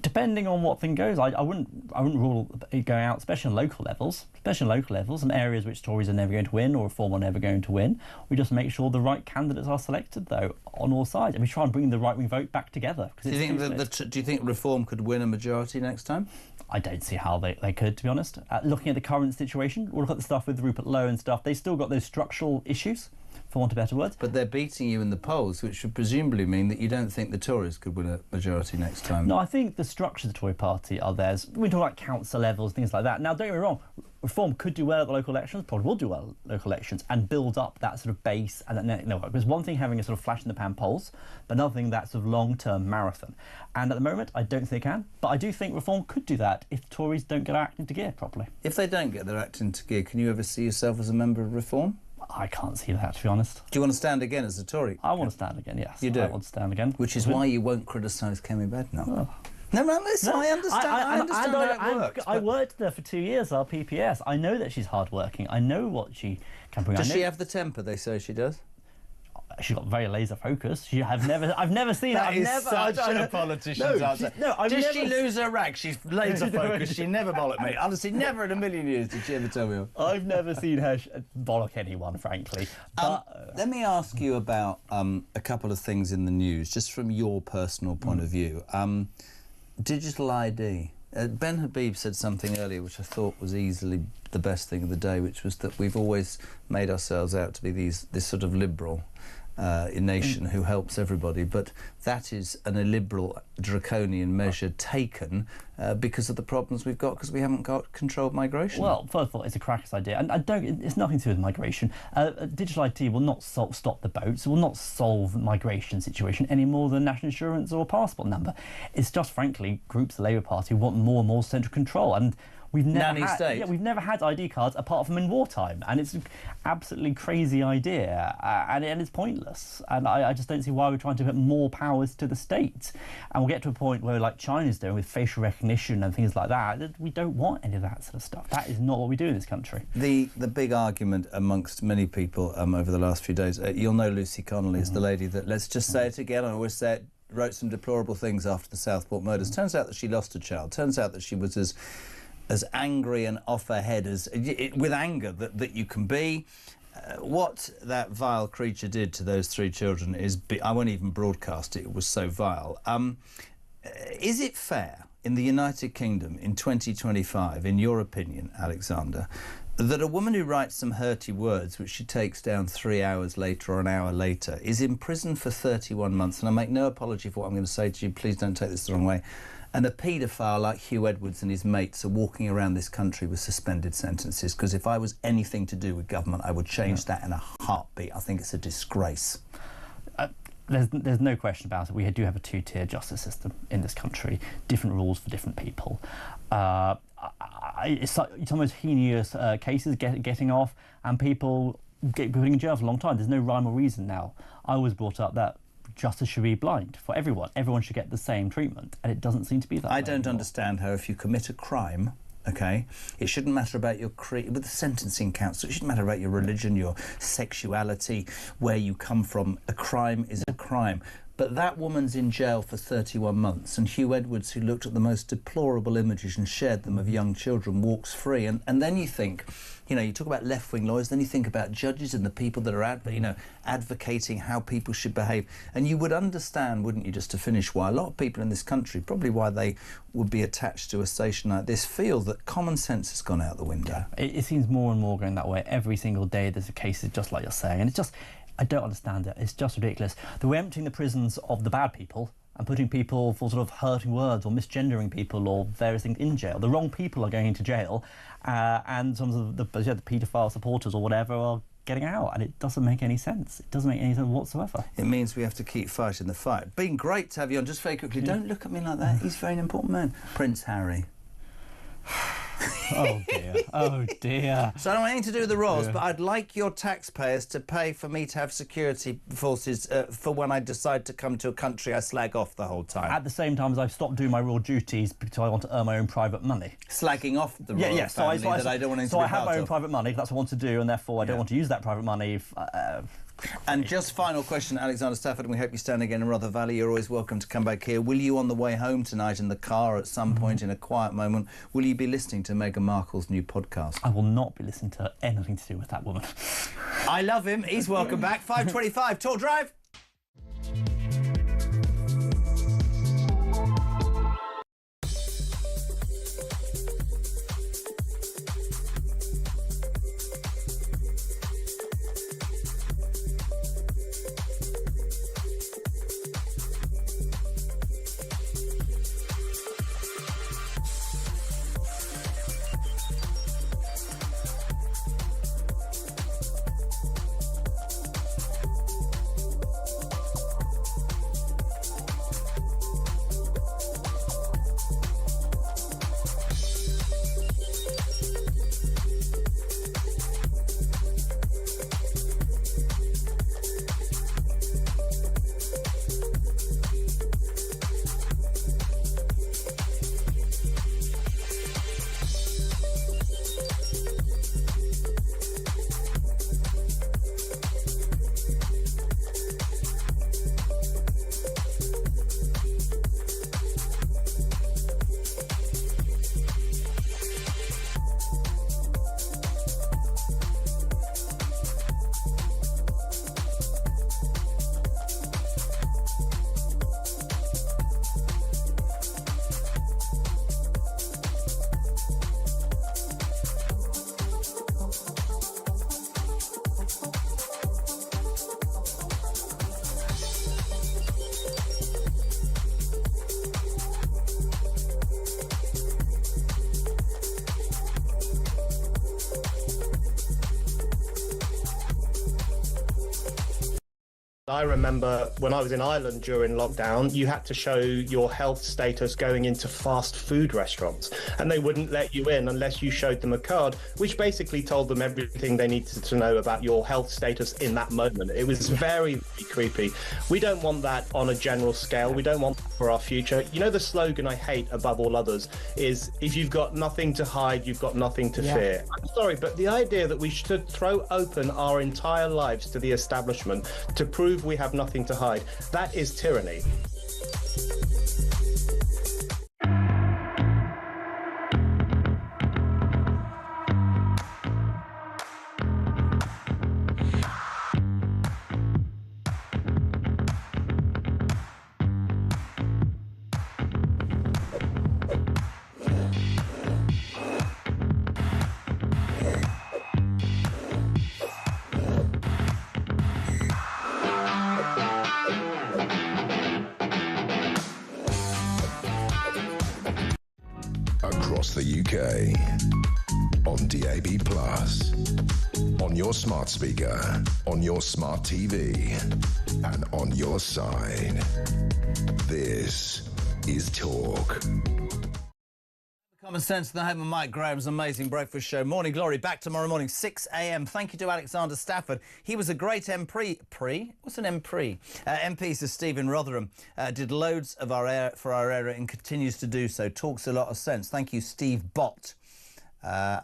Depending on what thing goes, I wouldn't rule it going out, especially on local levels. Some areas which Tories are never going to win or Reform are never going to win. We just make sure the right candidates are selected, though, on all sides, and we try and bring the right-wing vote back together. Do you think Reform could win a majority next time? I don't see how they could, to be honest. Looking at the current situation, we'll look at the stuff with Rupert Lowe and stuff. They still got those structural issues, for want of better words. But they're beating you in the polls, which would presumably mean that you don't think the Tories could win a majority next time. No, I think the structure of the Tory party are theirs. We talk about council levels, things like that. Now, don't get me wrong, Reform could do well at the local elections, probably will do well at local elections, and build up that sort of base. And there's one thing having a sort of flash-in-the-pan polls, but another thing that's sort of long-term marathon. And at the moment, I don't think they can. But I do think Reform could do that if Tories don't get their act into gear properly. If they don't get their act into gear, can you ever see yourself as a member of Reform? I can't see that, to be honest. Do you want to stand again as a Tory? I want to stand again, yes. You do? I want to stand again. Which is why you won't criticise Kemi Badenoch. Oh. No, listen, I understand how it works. I worked there for 2 years, our PPS. I know that she's hard-working. I know what she can bring. Does she have the temper they say she does? She's got very laser focus. I've never seen that. That is such a politician's answer. Did she lose her rag? She's laser focused. She never bollocked me. Honestly, never in a million years did she ever tell me off. I've never seen her bollock anyone, frankly. Let me ask you about a couple of things in the news, just from your personal point of view. Digital ID. Ben Habib said something earlier which I thought was easily the best thing of the day, which was that we've always made ourselves out to be this sort of liberal nation who helps everybody, but that is an illiberal, draconian measure taken because of the problems we've got, because we haven't got controlled migration. Well, first of all, it's a crackers idea, and it's nothing to do with migration. Digital ID will not stop the boats, it will not solve the migration situation any more than national insurance or a passport number. It's just, frankly, groups of the Labour Party want more and more central control, and we've never had ID cards apart from in wartime, and it's an absolutely crazy idea, and it's pointless. And I just don't see why we're trying to put more powers to the state. And we'll get to a point where, like China's doing with facial recognition and things like that, we don't want any of that sort of stuff. That is not what we do in this country. The big argument amongst many people over the last few days, you'll know Lucy Connolly is the lady that, let's just say it again, I always say it, wrote some deplorable things after the Southport murders. Turns out that she lost a child. Turns out that she was as angry and off her head with anger that you can be. what that vile creature did to those 3 children is... I won't even broadcast it. It was so vile. Is it fair in the United Kingdom in 2025, in your opinion, Alexander, that a woman who writes some hurty words, which she takes down 3 hours later or an hour later, is in prison for 31 months? And I make no apology for what I'm going to say to you. Please don't take this the wrong way. And a paedophile like Hugh Edwards and his mates are walking around this country with suspended sentences, because if I was anything to do with government, I would change that in a heartbeat. I think it's a disgrace. There's no question about it. We do have a 2-tier justice system in this country, different rules for different people. It's almost heinous cases getting off, and people putting in jail for a long time. There's no rhyme or reason now. I was brought up that justice should be blind for everyone. Everyone should get the same treatment, and it doesn't seem to be that way. I don't understand how, if you commit a crime, okay, it shouldn't matter about your with the sentencing council, it shouldn't matter about your religion, your sexuality, where you come from. A crime is a crime. But that woman's in jail for 31 months, and Hugh Edwards, who looked at the most deplorable images and shared them of young children, walks free. And then you think, you know, you talk about left-wing lawyers, then you think about judges and the people that are advocating how people should behave. And you would understand, wouldn't you, just to finish, why a lot of people in this country, probably why they would be attached to a station like this, feel that common sense has gone out the window. It seems more and more going that way. Every single day there's a case, just like you're saying, and it's just... I don't understand it. It's just ridiculous. We're emptying the prisons of the bad people and putting people for sort of hurting words or misgendering people or various things in jail. The wrong people are going into jail, and some of the paedophile supporters or whatever are getting out, and it doesn't make any sense. It doesn't make any sense whatsoever. It means we have to keep fighting the fight. Been great to have you on. Just very quickly, don't look at me like that. He's a very important man. Prince Harry. Oh dear, oh dear. So I don't want anything to do with the royals, but I'd like your taxpayers to pay for me to have security forces for when I decide to come to a country I slag off the whole time. At the same time as I've stopped doing my royal duties because I want to earn my own private money. Slagging off the royal family that I don't want to be part of. So I have my own private money, that's what I want to do, and therefore I don't want to use that private money. And just final question, Alexander Stafford, and we hope you stand again in Rother Valley. You're always welcome to come back here. Will you, on the way home tonight in the car at some point in a quiet moment, will you be listening to Meghan Markle's new podcast? I will not be listening to anything to do with that woman. I love him. He's welcome back. 5:25, Talk Drive. I remember when I was in Ireland during lockdown, you had to show your health status going into fast food restaurants, and they wouldn't let you in unless you showed them a card, which basically told them everything they needed to know about your health status in that moment. It was very, very creepy. We don't want that on a general scale. We don't want that for our future. You know, the slogan I hate above all others is, if you've got nothing to hide, you've got nothing to fear. I'm sorry, but the idea that we should throw open our entire lives to the establishment to prove we have nothing to hide, that is tyranny. across the UK. On DAB+, on your smart speaker, on your smart TV, and on your side. This is Talk. Common Sense in the home of Mike Graham's amazing breakfast show. Morning Glory, back tomorrow morning, 6 a.m. Thank you to Alexander Stafford. He was a great MP. What's an MP? MP, says Stephen Rotherham. Did loads of for our area and continues to do so. Talks a lot of sense. Thank you, Steve Bott.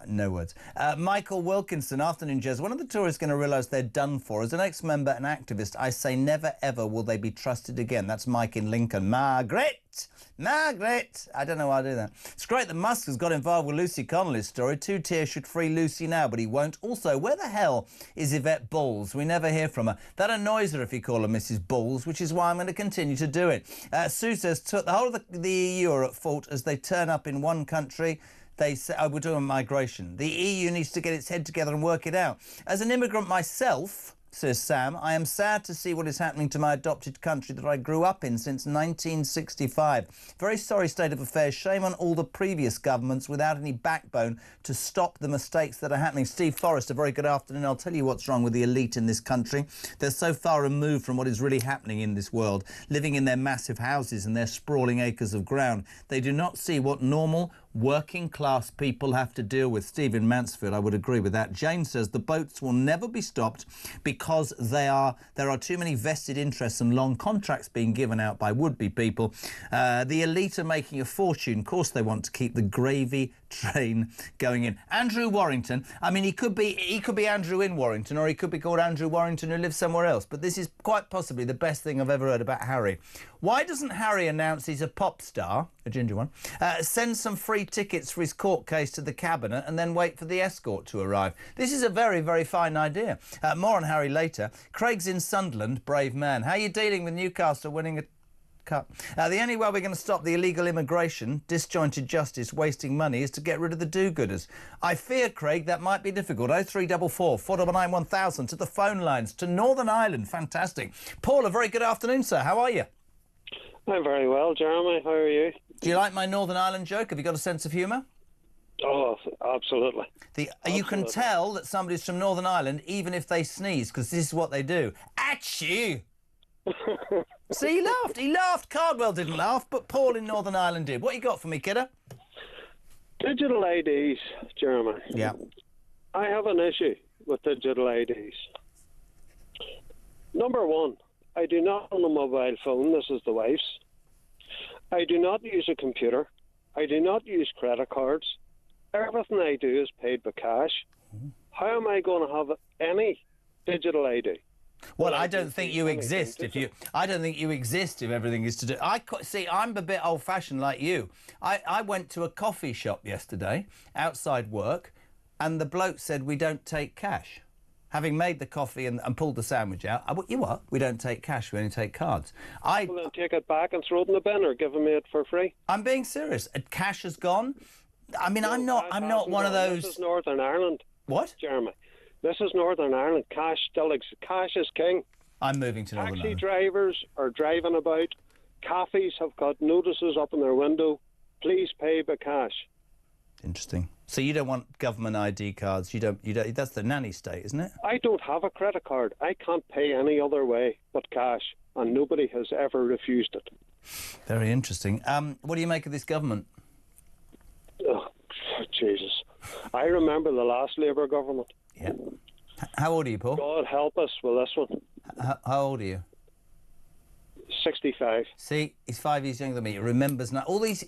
No words. Michael Wilkinson, afternoon, Jez. When are the Tories going to realise they're done for? As an ex-member and activist, I say never ever will they be trusted again. That's Mike in Lincoln. Margaret! I don't know why I do that. It's great that Musk has got involved with Lucy Connolly's story. 2 Tiers should free Lucy now, but he won't. Also, where the hell is Yvette Bulls? We never hear from her. That annoys her if you call her Mrs. Bulls, which is why I'm going to continue to do it. Sue says, the whole of the EU are at fault as they turn up in one country. They say, oh, we're doing migration. The EU needs to get its head together and work it out. As an immigrant myself, says Sam, I am sad to see what is happening to my adopted country that I grew up in since 1965. Very sorry state of affairs. Shame on all the previous governments without any backbone to stop the mistakes that are happening. Steve Forrest, a very good afternoon. I'll tell you what's wrong with the elite in this country. They're so far removed from what is really happening in this world, living in their massive houses and their sprawling acres of ground. They do not see what normal working class people have to deal with. Stephen Mansfield, I would agree with that. Jane says the boats will never be stopped because there are too many vested interests and long contracts being given out by would-be people. The elite are making a fortune. Of course they want to keep the gravy train going in. Andrew Warrington, I mean, he could be Andrew in Warrington, or he could be called Andrew Warrington who lives somewhere else, but this is quite possibly the best thing I've ever heard about Harry. Why doesn't Harry announce he's a pop star, a ginger one, send some free tickets for his court case to the cabinet and then wait for the escort to arrive? This is a very, very fine idea. More on Harry later. Craig's in Sunderland, brave man. How are you dealing with Newcastle winning a cup? The only way we're going to stop the illegal immigration, disjointed justice, wasting money is to get rid of the do-gooders. I fear, Craig, that might be difficult. 0344 499 1000 to the phone lines, to Northern Ireland. Fantastic. Paul, a very good afternoon, sir. How are you? I'm very well, Jeremy. How are you? Do you like my Northern Ireland joke? Have you got a sense of humour? Oh, absolutely. You can tell that somebody's from Northern Ireland even if they sneeze, because this is what they do. Achoo! See, he laughed. Cardwell didn't laugh, but Paul in Northern Ireland did. What you got for me, kiddo? Digital IDs, Jeremy. Yeah. I have an issue with digital IDs. Number one, I do not own a mobile phone. This is the wife's. I do not use a computer. I do not use credit cards. Everything I do is paid by cash. How am I going to have any digital ID? Well, I don't think you exist I don't think you exist if everything is to do. See, I'm a bit old-fashioned like you. I went to a coffee shop yesterday outside work, and the bloke said we don't take cash. Having made the coffee and pulled the sandwich out, you what? We don't take cash, we only take cards. Well, then take it back and throw it in the bin or give me it for free. I'm being serious. Cash has gone. I mean, I'm not one of those... This is Northern Ireland. What? Jeremy. This is Northern Ireland. Cash is king. I'm moving to Northern Ireland. Taxi drivers are driving about. Cafes have got notices up in their window. Please pay by cash. Interesting. So you don't want government ID cards? You don't. That's the nanny state, isn't it? I don't have a credit card. I can't pay any other way but cash, and nobody has ever refused it. Very interesting. What do you make of this government? Oh, Jesus. I remember the last Labour government. Yeah. How old are you, Paul? God help us with this one. How old are you? 65. See, he's 5 years younger than me. He remembers now.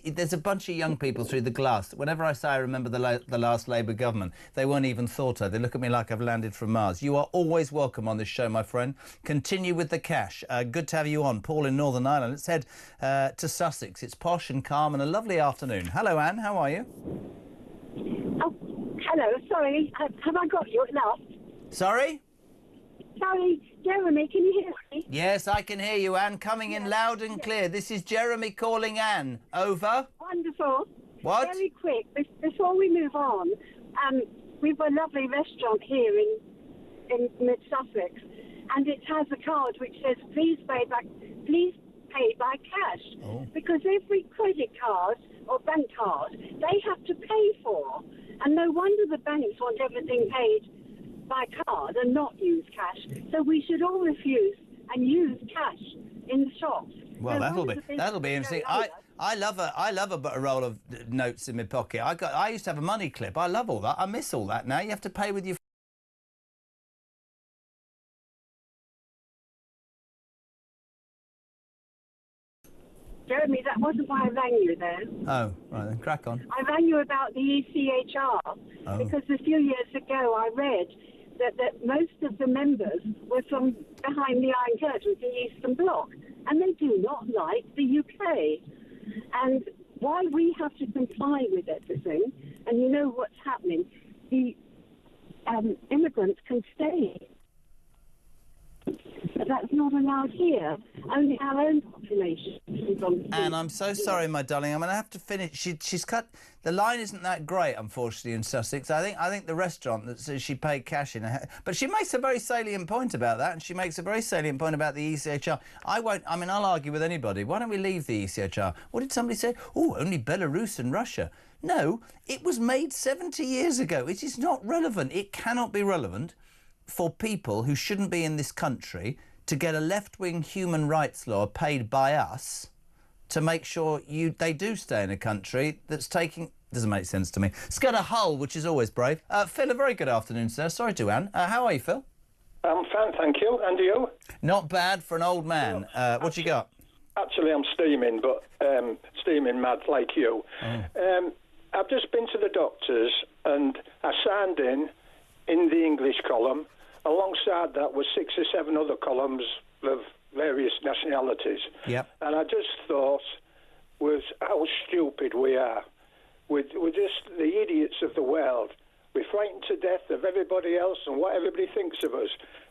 There's a bunch of young people through the glass. Whenever I say I remember the last Labour government, they weren't even thought of. They look at me like I've landed from Mars. You are always welcome on this show, my friend. Continue with the cash. Good to have you on. Paul in Northern Ireland. Let's head to Sussex. It's posh and calm and a lovely afternoon. Hello, Anne. How are you? Oh, hello. Sorry. Have I got you at last? Sorry? Sorry, Jeremy, can you hear me? Yes, I can hear you, Anne, coming in loud and clear. This is Jeremy calling Anne. Over. Wonderful. What? Very quick, before we move on, we've a lovely restaurant here in mid-Sussex, and it has a card which says, please paid by cash because every credit card or bank card they have to pay for. And no wonder the banks want everything paid by card and not use cash. So we should all refuse and use cash in the shops. Well, that'll be interesting. I love a roll of notes in my pocket. I used to have a money clip. I love all that. I miss all that now. You have to pay with your. Jeremy, that wasn't why I rang you there. Oh, right then, crack on. I rang you about the ECHR because a few years ago I read that most of the members were from behind the Iron Curtain, the Eastern Bloc, and they do not like the UK. And why we have to comply with everything, and you know what's happening, the immigrants can stay. But that's not allowed here. Only our own population is on. Anne, I'm so sorry, my darling. I'm going to have to finish. She's cut. The line isn't that great, unfortunately, in Sussex. I think the restaurant that says she paid cash in her... But she makes a very salient point about that, and she makes a very salient point about the ECHR. I'll argue with anybody. Why don't we leave the ECHR? What did somebody say? Oh, only Belarus and Russia. No, it was made 70 years ago. It is not relevant. It cannot be relevant for people who shouldn't be in this country to get a left-wing human rights law paid by us to make sure they do stay in a country that's taking... Doesn't make sense to me. It's got a Hull, which is always brave. Phil, a very good afternoon, sir. Sorry to Anne. How are you, Phil? I'm fine, thank you. And you? Not bad for an old man. What you got? Actually, I'm steaming, but steaming mad like you. I've just been to the doctors and I signed in the English column. Alongside that were 6 or 7 other columns of various nationalities. Yep. And I just thought was how stupid we are. We're just the idiots of the world. We're frightened to death of everybody else and what everybody thinks of us.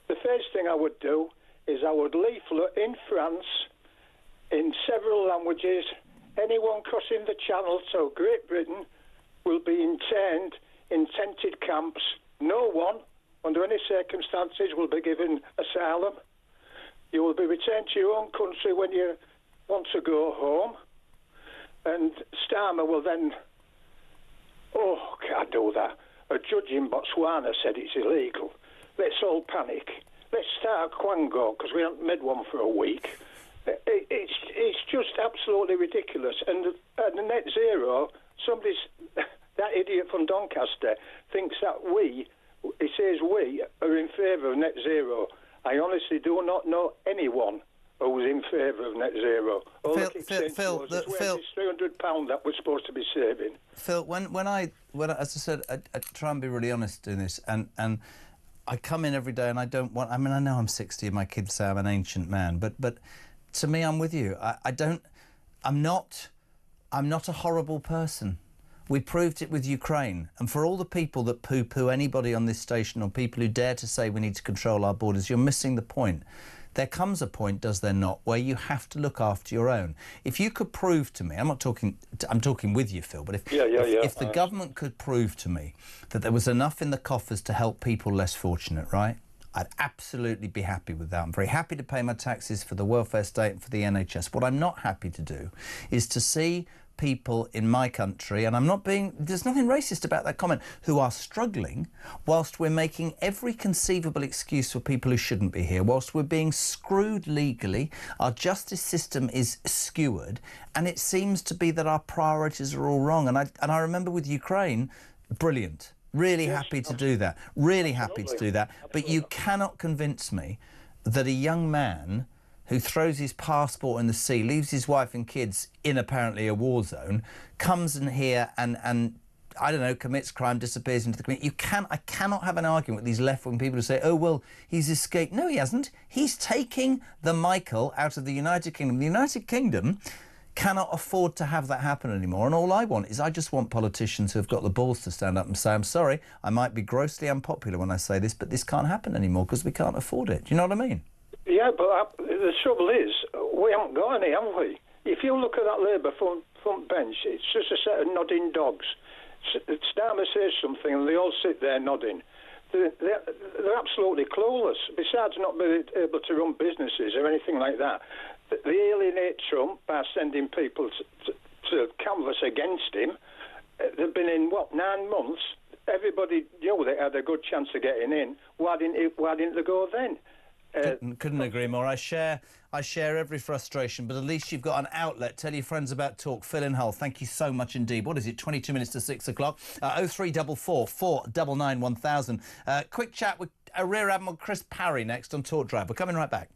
The first thing I would do is I would leaflet in France in several languages. Anyone crossing the Channel to Great Britain will be interned in tented camps. No one, under any circumstances, will be given asylum. You will be returned to your own country when you want to go home. And Starmer will then... Oh, can't do that. A judge in Botswana said it's illegal. Let's all panic. Let's start a Kwango, because we haven't made one for a week. It's just absolutely ridiculous. And the net zero, that idiot from Doncaster thinks that he says we are in favour of net zero. I honestly do not know anyone who was in favour of net zero. Phil, £300 that we're supposed to be saving. Phil, when as I said, I try and be really honest in this, and I come in every day and I don't want... I mean, I know I'm 60 and my kids say I'm an ancient man, but to me, I'm with you. I'm not a horrible person. We proved it with Ukraine. And for all the people that poo-poo anybody on this station or people who dare to say we need to control our borders, you're missing the point. There comes a point, does there not, where you have to look after your own. If you could prove to me, I'm talking with you, Phil, but if the government could prove to me that there was enough in the coffers to help people less fortunate, right? I'd absolutely be happy with that. I'm very happy to pay my taxes for the welfare state and for the NHS. What I'm not happy to do is to see people in my country, and there's nothing racist about that comment, who are struggling whilst we're making every conceivable excuse for people who shouldn't be here, whilst we're being screwed legally, our justice system is skewered, and it seems to be that our priorities are all wrong. And I remember with Ukraine, brilliant. Really happy to do that. Really happy to do that. But you cannot convince me that a young man who throws his passport in the sea, leaves his wife and kids in apparently a war zone, comes in here and I don't know, commits crime, disappears into the community. I cannot have an argument with these left-wing people who say, oh, well, he's escaped. No, he hasn't. He's taking the Michael out of the United Kingdom. The United Kingdom cannot afford to have that happen anymore. And all I want is I just want politicians who have got the balls to stand up and say, I'm sorry, I might be grossly unpopular when I say this, but this can't happen anymore because we can't afford it. Do you know what I mean? Yeah, but the trouble is, we haven't got any, have we? If you look at that Labour front bench, it's just a set of nodding dogs. Starmer says something and they all sit there nodding. They're absolutely clueless. Besides not being able to run businesses or anything like that, They alienate Trump by sending people to canvass against him. They've been in, 9 months? Everybody knew they had a good chance of getting in. Why didn't they go then? Couldn't agree more. I share every frustration, but at least you've got an outlet. Tell your friends about Talk. Phil in Hull, thank you so much indeed. What is it, 22 minutes to 6 o'clock? 0344 499 1000. Quick chat with Rear Admiral Chris Parry next on Talk Drive. We're coming right back.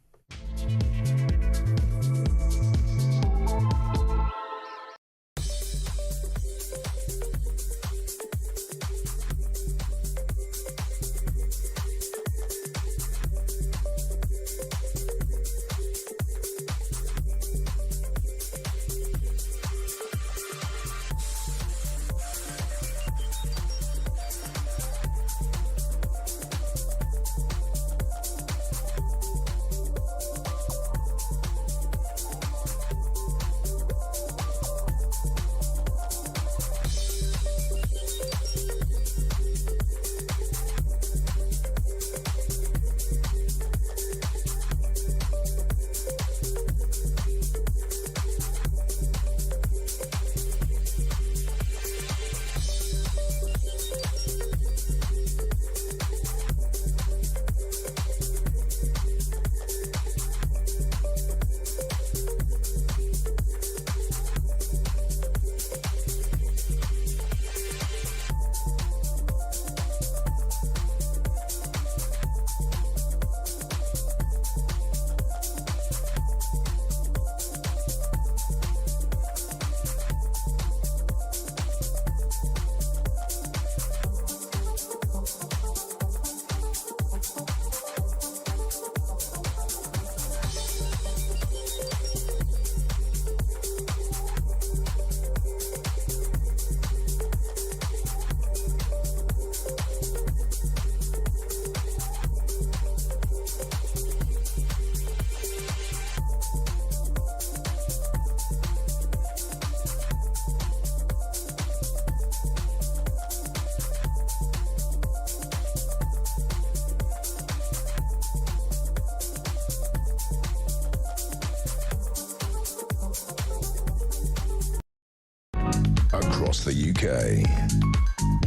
Across the UK,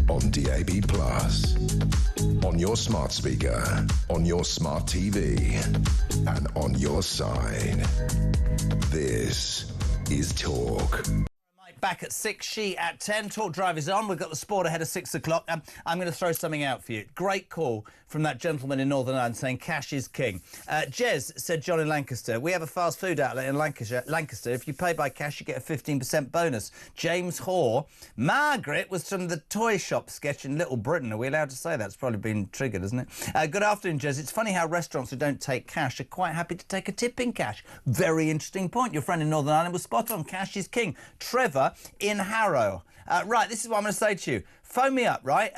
on DAB+, on your smart speaker, on your smart TV, and on your side. This is Talk. Back at 6, she at 10. Talk Drive is on. We've got the sport ahead of 6 o'clock. I'm going to throw something out for you. Great call from that gentleman in Northern Ireland saying cash is king. Jez said, John in Lancaster, we have a fast food outlet in Lancaster. If you pay by cash, you get a 15% bonus. James Hoare. Margaret was from the toy shop sketch in Little Britain. Are we allowed to say that? It's probably been triggered, isn't it? Good afternoon, Jez. It's funny how restaurants who don't take cash are quite happy to take a tip in cash. Very interesting point. Your friend in Northern Ireland was spot on. Cash is king. Trevor in Harrow. Right, this is what I'm going to say to you. Phone me up, right?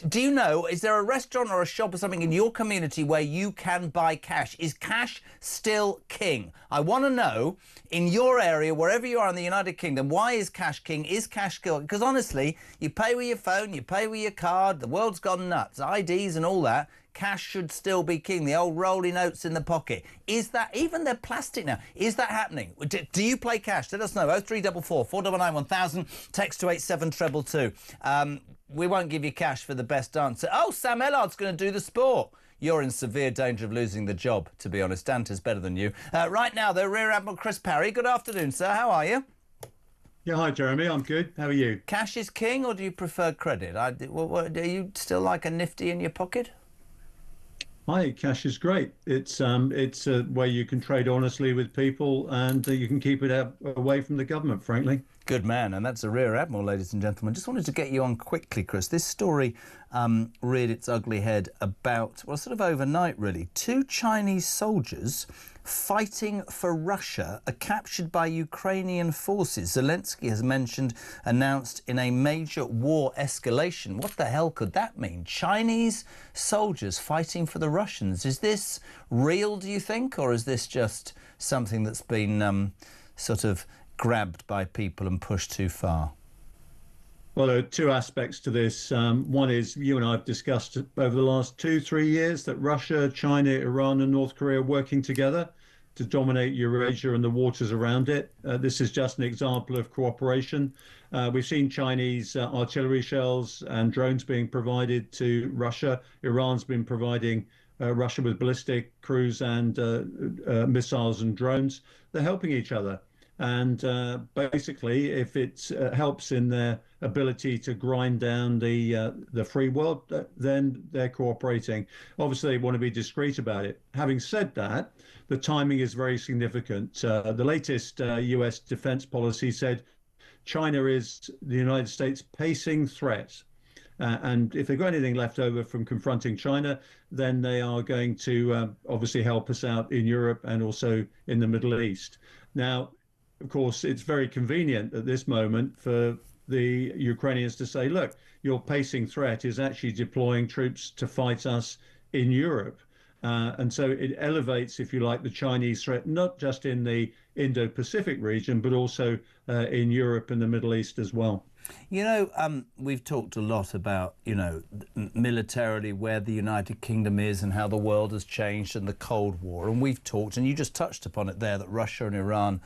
Do you know, is there a restaurant or a shop or something in your community where you can buy cash? Is cash still king? I want to know, in your area, wherever you are in the United Kingdom, why is cash king? Is cash king? Because honestly, you pay with your phone, you pay with your card, the world's gone nuts, IDs and all that. Cash should still be king. The old rolly notes in the pocket. Is that, even they're plastic now, is that happening? Do you play cash? Let us know. 0344 499 1000. Text to 87222. We won't give you cash for the best answer. Oh, Sam Ellard's going to do the sport. You're in severe danger of losing the job, to be honest. Dante's better than you. Right now, though, Rear Admiral Chris Parry. Good afternoon, sir. How are you? Yeah, hi, Jeremy. I'm good. How are you? Cash is king, or do you prefer credit? Do you still like a nifty in your pocket? Hi, cash is great. It's a way you can trade honestly with people, and you can keep it away from the government, frankly. Good man, and that's a Rear Admiral, ladies and gentlemen. Just wanted to get you on quickly, Chris. This story reared its ugly head about, well, sort of overnight, really. 2 Chinese soldiers fighting for Russia are captured by Ukrainian forces. Zelensky has announced in a major war escalation. What the hell could that mean? Chinese soldiers fighting for the Russians. Is this real, do you think, or is this just something that's been sort of grabbed by people and pushed too far? Well, there are 2 aspects to this. One is, you and I have discussed over the last 2-3 years that Russia, China, Iran and North Korea are working together to dominate Eurasia and the waters around it. This is just an example of cooperation. We've seen Chinese artillery shells and drones being provided to Russia. Iran's been providing Russia with ballistic cruise and missiles and drones. They're helping each other. And basically, if it helps in their ability to grind down the free world, then they're cooperating. Obviously, they want to be discreet about it. Having said that, the timing is very significant. The latest US defense policy said China is the United States' pacing threat. And if they've got anything left over from confronting China, then they are going to obviously help us out in Europe and also in the Middle East. Now, of course, it's very convenient at this moment for the Ukrainians to say, look, your pacing threat is actually deploying troops to fight us in Europe. And so it elevates, if you like, the Chinese threat, not just in the Indo-Pacific region, but also in Europe and the Middle East as well. You know, we've talked a lot about, you know, militarily where the United Kingdom is and how the world has changed and the Cold War. And we've talked, and you just touched upon it there, that Russia and Iran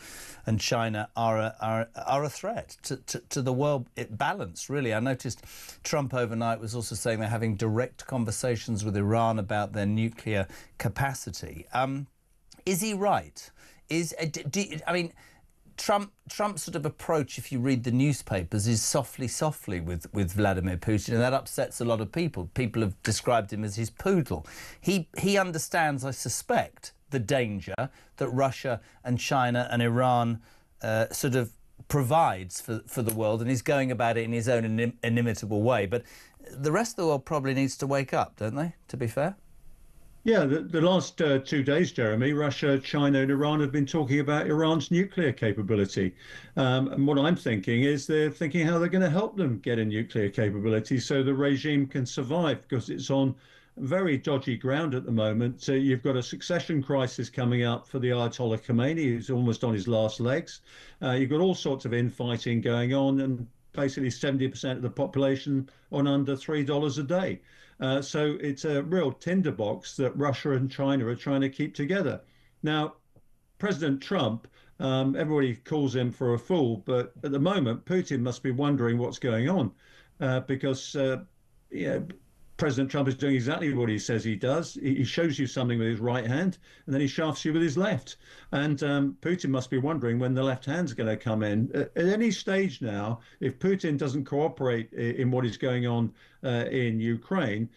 and China are a threat to the world balance, really. I noticed Trump overnight was also saying they're having direct conversations with Iran about their nuclear capacity. Is he right? I mean, Trump's sort of approach, if you read the newspapers, is softly with Vladimir Putin, and that upsets a lot of people. People have described him as his poodle. He understands, I suspect, the danger that Russia and China and Iran sort of provides for the world, and he's going about it in his own inimitable way. But the rest of the world probably needs to wake up, don't they, to be fair? Yeah, the last 2 days, Jeremy, Russia, China and Iran have been talking about Iran's nuclear capability. And what I'm thinking is they're thinking how they're going to help them get a nuclear capability so the regime can survive, because it's on very dodgy ground at the moment. So you've got a succession crisis coming up for the Ayatollah Khomeini, who's almost on his last legs. You've got all sorts of infighting going on, and basically 70% of the population on under $3 a day. So it's a real tinderbox that Russia and China are trying to keep together. Now, President Trump, everybody calls him for a fool, but at the moment, Putin must be wondering what's going on because President Trump is doing exactly what he says he does. He shows you something with his right hand, and then he shafts you with his left. And Putin must be wondering when the left hand's going to come in. At any stage now, if Putin doesn't cooperate in what is going on in Ukraine,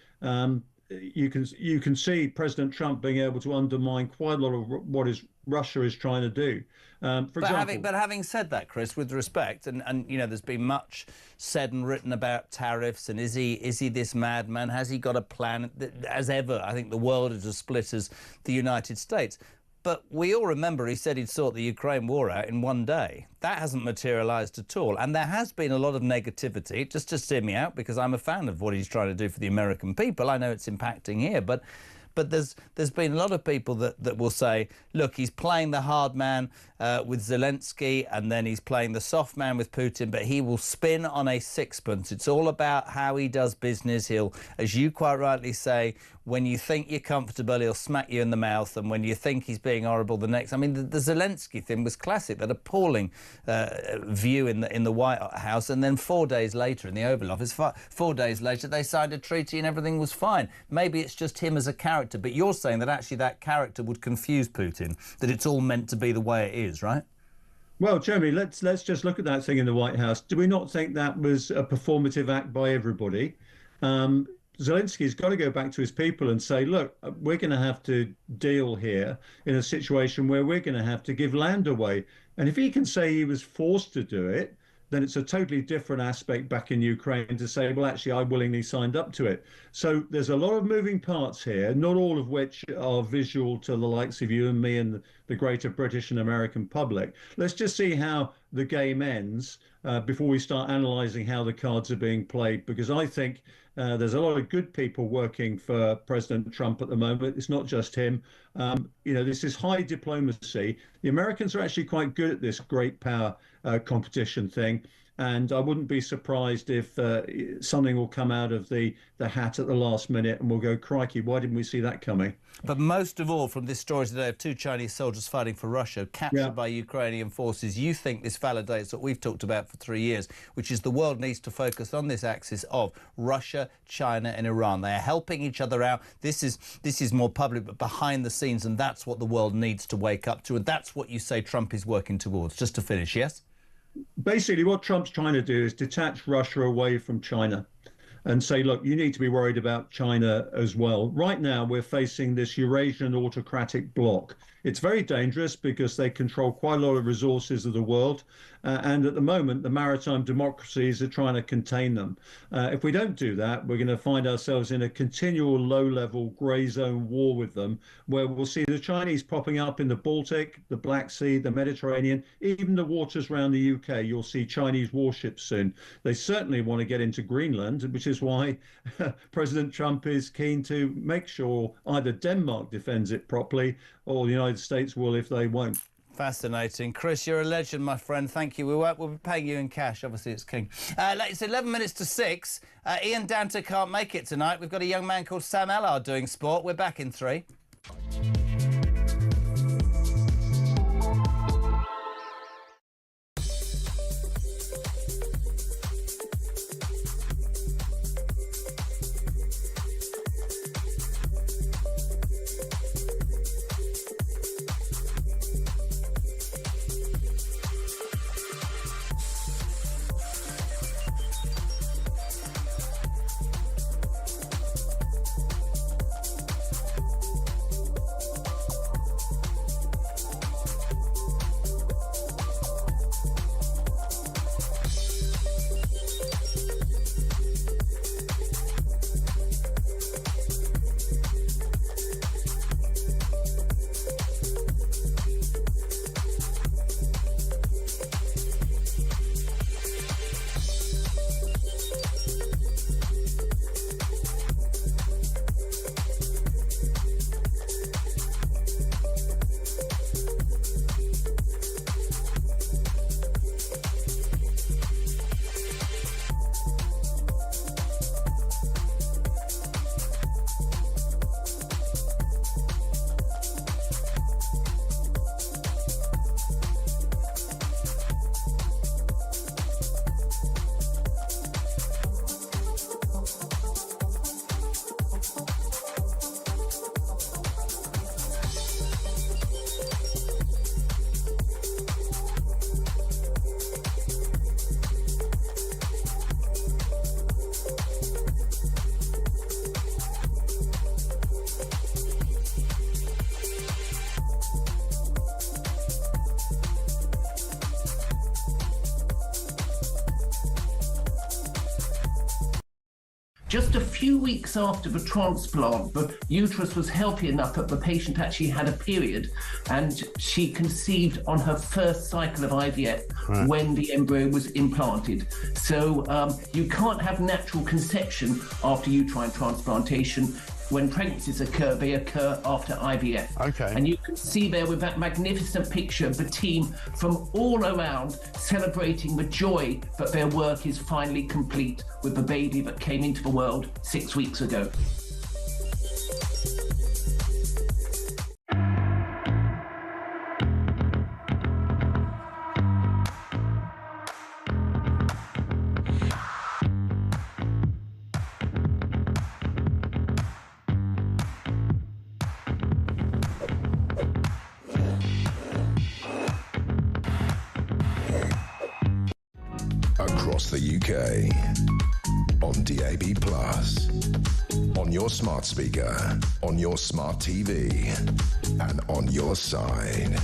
you can see President Trump being able to undermine quite a lot of what Russia is trying to do. But having said that, Chris, with respect, and you know, there's been much said and written about tariffs, and is he this madman? Has he got a plan? As ever, I think the world is as split as the United States. But we all remember he said he'd sort the Ukraine war out in one day. That hasn't materialised at all. And there has been a lot of negativity. Just hear me out, because I'm a fan of what he's trying to do for the American people. I know it's impacting here, but there's been a lot of people that will say, look, he's playing the hard man with Zelensky, and then he's playing the soft man with Putin, but he will spin on a sixpence. It's all about how he does business. He'll, as you quite rightly say, when you think you're comfortable, he'll smack you in the mouth, and when you think he's being horrible, the next. I mean, the Zelensky thing was classic. That appalling view in the White House, and then 4 days later in the Oval Office, 4 days later, they signed a treaty and everything was fine. Maybe it's just him as a character, but you're saying that actually that character would confuse Putin, that it's all meant to be the way it is, right? Well, Jeremy, let's just look at that thing in the White House. Do we not think that was a performative act by everybody? Zelensky's got to go back to his people and say, look, we're going to have to deal here in a situation where we're going to have to give land away. And if he can say he was forced to do it, then it's a totally different aspect back in Ukraine to say, well, actually, I willingly signed up to it. So there's a lot of moving parts here, not all of which are visual to the likes of you and me and the greater British and American public. Let's just see how the game ends before we start analysing how the cards are being played, because I think there's a lot of good people working for President Trump at the moment. It's not just him. This is high diplomacy. The Americans are actually quite good at this great power competition thing. And I wouldn't be surprised if something will come out of the hat at the last minute and we'll go, crikey, why didn't we see that coming? But most of all, from this story today of 2 Chinese soldiers fighting for Russia, captured by Ukrainian forces, you think this validates what we've talked about for 3 years, which is the world needs to focus on this axis of Russia, China and Iran. They are helping each other out. This is more public, but behind the scenes, and that's what the world needs to wake up to. And that's what you say Trump is working towards. Just to finish, yes? Basically, what Trump's trying to do is detach Russia away from China and say, look, you need to be worried about China as well. Right now, we're facing this Eurasian autocratic bloc. It's very dangerous because they control quite a lot of resources of the world. And at the moment, the maritime democracies are trying to contain them. If we don't do that, we're going to find ourselves in a continual low-level grey zone war with them, where we'll see the Chinese popping up in the Baltic, the Black Sea, the Mediterranean, even the waters around the UK. You'll see Chinese warships soon. They certainly want to get into Greenland, which is why President Trump is keen to make sure either Denmark defends it properly or the United States will if they won't. Fascinating. Chris, you're a legend, my friend. Thank you. We'll be paying you in cash. Obviously, it's king. It's 11 minutes to 6. Ian Danter can't make it tonight. We've got a young man called Sam Allard doing sport. We're back in 3. Just a few weeks after the transplant, the uterus was healthy enough that the patient actually had a period, and she conceived on her first cycle of IVF when the embryo was implanted. So you can't have natural conception after uterine transplantation. When pregnancies occur, they occur after IVF. Okay. And you can see there with that magnificent picture of the team from all around celebrating the joy that their work is finally complete with the baby that came into the world 6 weeks ago. Across the UK, on DAB+, on your smart speaker, on your smart TV, and on your side.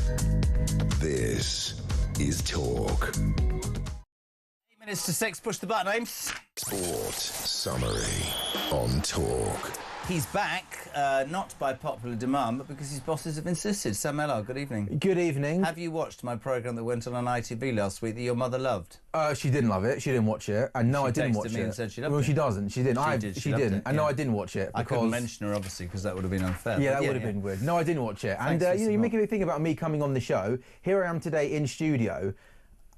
This is Talk. 8 minutes to 6, push the button, Ames. Sport Summary on Talk. He's back, not by popular demand, but because his bosses have insisted. Sam Allard, good evening. Good evening. Have you watched my programme that went on ITV last week that your mother loved? She didn't love it. She didn't watch it. And no, I didn't watch it. She texted me and said she loved well, it. she doesn't. She didn't. She didn't. It, and no, I didn't watch it. I couldn't mention her, obviously, because that would have been unfair. Yeah, that would have been weird. No, I didn't watch it. Thanks and for you make a big thing about me coming on the show. Here I am today in studio.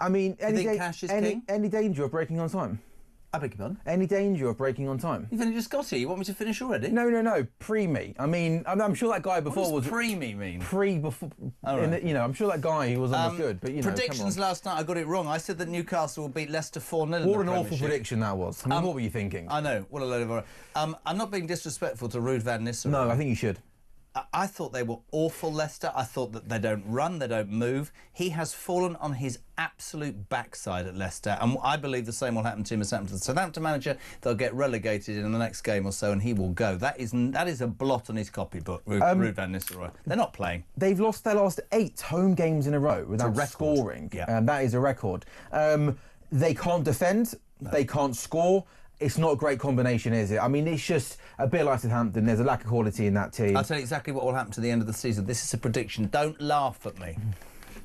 I mean, cash is king? Any danger of breaking on time? I beg your pardon? Any danger of breaking on time? You've only just got here. You want me to finish already? No. Pre-me. I mean, I'm sure that guy before what does pre-me mean? Before. Right. I'm sure that guy who was on was good, but predictions last night, I got it wrong. I said that Newcastle will beat Leicester 4-0. What an awful prediction that was. I mean, what were you thinking? I know. What a load of. I'm not being disrespectful to Ruud van Nistelrooy. No, I think you should. I thought they were awful, Leicester. I thought that they don't run, they don't move. He has fallen on his absolute backside at Leicester, and I believe the same will happen to him as happened to the Southampton manager. They'll get relegated in the next game or so, and he will go. That is a blot on his copybook, Ruud van Nistelrooy. They're not playing. They've lost their last 8 home games in a row without scoring. Yeah. That is a record. They can't defend. No. They can't score. It's not a great combination, is it? I mean, it's just a bit like Southampton. There's a lack of quality in that team. I'll tell you exactly what will happen to the end of the season. This is a prediction. Don't laugh at me.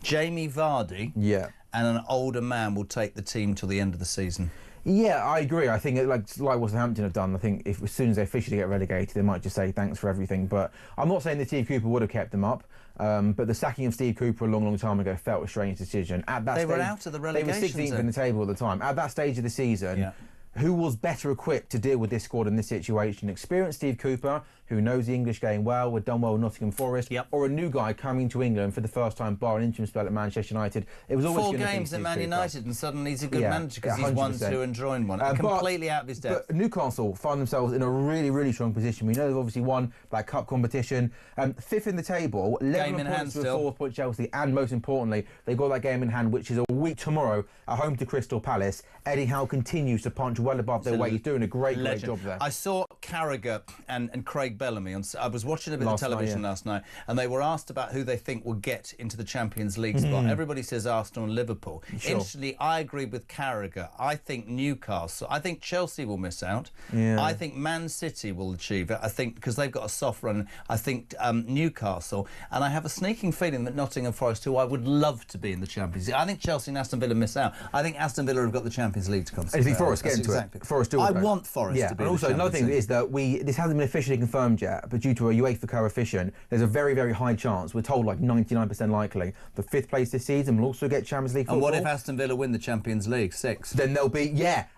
Jamie Vardy and an older man will take the team till the end of the season. Yeah, I agree. I think like what Southampton have done, I think as soon as they officially get relegated, they might just say thanks for everything. But I'm not saying that Steve Cooper would have kept them up. But the sacking of Steve Cooper a long time ago felt a strange decision. At that they stage, were out of the relegation They were 16th in the table at the time. At that stage of the season, who was better equipped to deal with this squad in this situation? Experienced Steve Cooper, who knows the English game well, had done well with Nottingham Forest, or a new guy coming to England for the first time, bar an interim spell at Manchester United. It was always 4 games at Man United, and suddenly he's a good manager because he's 1-2 and drawing one. Completely out of his depth. But Newcastle find themselves in a really strong position. We know they've obviously won that cup competition. 5th in the table, 11 points with 4th point Chelsea, and most importantly, they've got that game in hand, which is a week tomorrow at home to Crystal Palace. Eddie Howe continues to punch well above their weight. He's doing a great job there. I saw Carragher and Craig Bellamy I was watching a bit of television last night, and they were asked about who they think will get into the Champions League spot. Everybody says Arsenal and Liverpool. Sure. Interestingly, I agree with Carragher. I think Newcastle. I think Chelsea will miss out. Yeah. I think Man City will achieve it. I think because they've got a soft run. I think Newcastle, and I have a sneaking feeling that Nottingham Forest, who I would love to be in the Champions League. I think Chelsea and Aston Villa miss out. I think Aston Villa have got the Champions League to concentrate. I think Forest get into it. Forest do. I want Forest to be. And also another thing is that this hasn't been officially confirmed yet, but due to a UEFA coefficient, there's a very high chance, we're told like 99% likely, the 5th place this season will also get Champions League football. And what if Aston Villa win the Champions League? 6th? Then they'll be,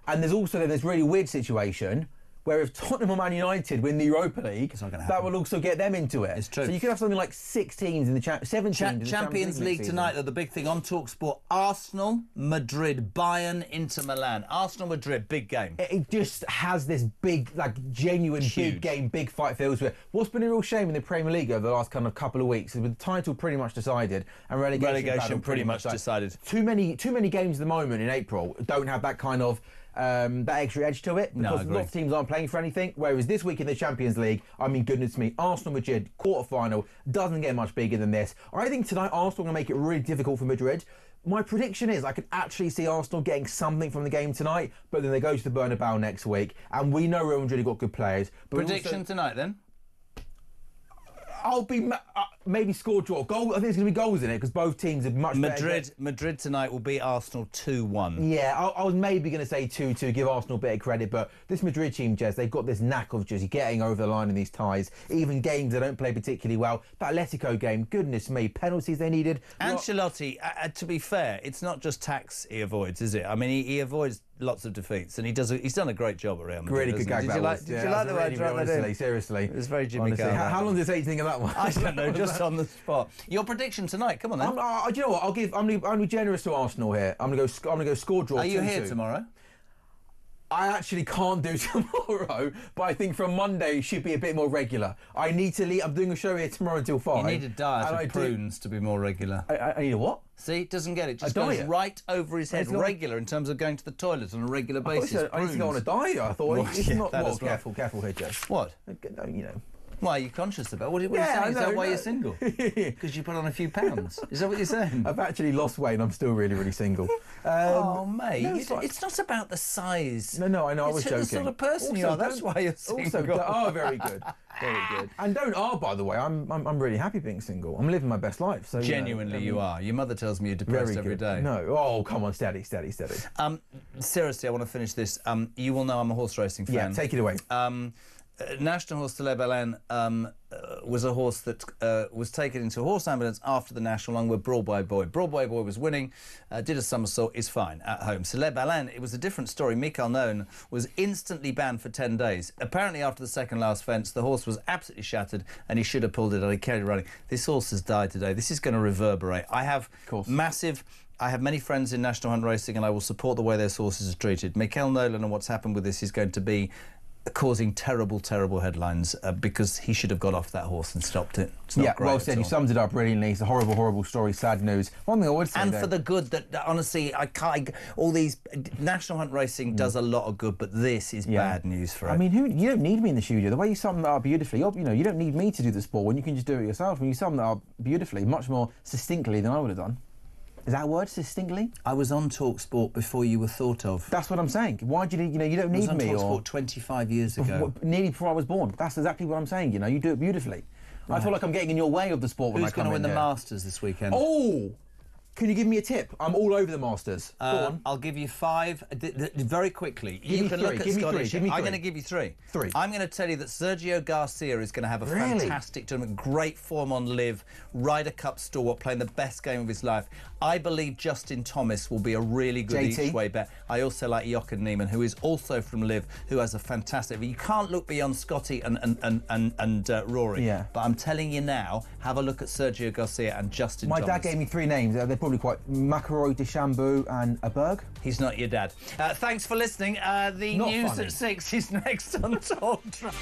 and there's also this really weird situation where if Tottenham or Man United win the Europa League, that will also get them into it. It's true. So you could have something like 6 teams in the 7 teams in the Champions League tonight. Though the big thing on talkSPORT: Arsenal, Madrid, Bayern, Inter Milan. Arsenal, Madrid, big game. It just has this big, genuine big game, big fight feels to it. What's been a real shame in the Premier League over the last kind of couple of weeks is with the title pretty much decided and relegation pretty much decided. Too many games at the moment in April don't have that kind of that extra edge to it because a lot of teams aren't playing for anything. Whereas this week in the Champions League, I mean, goodness me, Arsenal Madrid quarter-final doesn't get much bigger than this. I think tonight Arsenal are going to make it really difficult for Madrid. My prediction is I could actually see Arsenal getting something from the game tonight, but then they go to the Bernabeu next week, and we know Real Madrid have got good players. But prediction tonight then? I'll be maybe score draw. Goal. I think there's going to be goals in it because both teams are much better. Madrid tonight will beat Arsenal 2-1. Yeah, I was maybe going to say 2-2, give Arsenal a bit of credit, but this Madrid team, Jez, they've got this knack of just getting over the line in these ties. Even games they don't play particularly well. That Atletico game, goodness me, penalties they needed. Ancelotti, to be fair, it's not just tax he avoids, is it? I mean, he avoids lots of defeats, and he's done a great job at Real Madrid. Really good gag. Did you like the way I dropped that in? Seriously. It was very Jimmy Carr. How long did it take to think of that one? I don't know, just on the spot. Your prediction tonight, come on then. Do you know what? I'm going to be generous to Arsenal here. I'm going to go score draw. Are you here tomorrow? I actually can't do tomorrow, but I think from Monday should be a bit more regular. I need to leave. I'm doing a show here tomorrow until 5. You need a diet of prunes to be more regular. I need a what? See, it doesn't get it. Just goes right over his head, regular in terms of going to the toilet on a regular basis. I need to go on a diet. I thought it's not. Careful here, Jeff. What? You know. Why are you conscious about? What are you saying? Is that why you're single? Because you put on a few pounds. Is that what you're saying? I've actually lost weight and I'm still really single. Mate, it's not about the size. No, I know. I was joking. It's the sort of person you are. That's why you're single. Very good. Very good. And by the way, I'm really happy being single. I'm living my best life. So genuinely, you are. Your mother tells me you're depressed every day. No. Oh, come on, steady. Seriously, I want to finish this. You will know I'm a horse racing fan. Yeah, take it away. National horse Tele Belen was a horse that was taken into a horse ambulance after the National Long with Broadway Boy. Broadway Boy was winning, did a somersault, is fine at home. Celeb Alain, it was a different story. Michael Nolan was instantly banned for 10 days. Apparently after the second last fence, the horse was absolutely shattered and he should have pulled it and he carried running. This horse has died today. This is going to reverberate. I have many friends in national hunt racing and I will support the way their horses are treated. Michael Nolan and what's happened with this is going to be causing terrible, terrible headlines because he should have got off that horse and stopped it. It's not great well said. You summed it up brilliantly. It's a horrible, horrible story. Sad news. One thing I would say, and for the good that honestly, I can't. All these national hunt racing does a lot of good, but this is bad news for it. I mean, you don't need me in the studio. The way you summed that up beautifully, you don't need me to do the sport when you can just do it yourself. And you summed that up beautifully, much more succinctly than I would have done. Is that a word, succinctly? I was on talkSport before you were thought of. That's what I'm saying. Why do you don't need me? I was on talkSport 25 years ago. Nearly before I was born. That's exactly what I'm saying. You do it beautifully. Right. I feel like I'm getting in your way of the sport when I come in. Who's going to win the Masters this weekend? Oh! Can you give me a tip? I'm all over the Masters. Go on. I'll give you 5 very quickly. You can look at Scottish. I'm going to give you 3. 3. I'm going to tell you that Sergio Garcia is going to have a fantastic tournament, great form on Live, Ryder Cup stalwart, playing the best game of his life. I believe Justin Thomas will be a really good each-way bet. I also like Jochen Niemann, who is also from Live, who has a fantastic... You can't look beyond Scotty and Rory. Yeah. But I'm telling you now, have a look at Sergio Garcia and Justin Thomas. My dad gave me 3 names. They're probably quite... McElroy, DeChambeau and a Berg. He's not your dad. Thanks for listening. The Not news funny. at 6 is next on Talk Trump.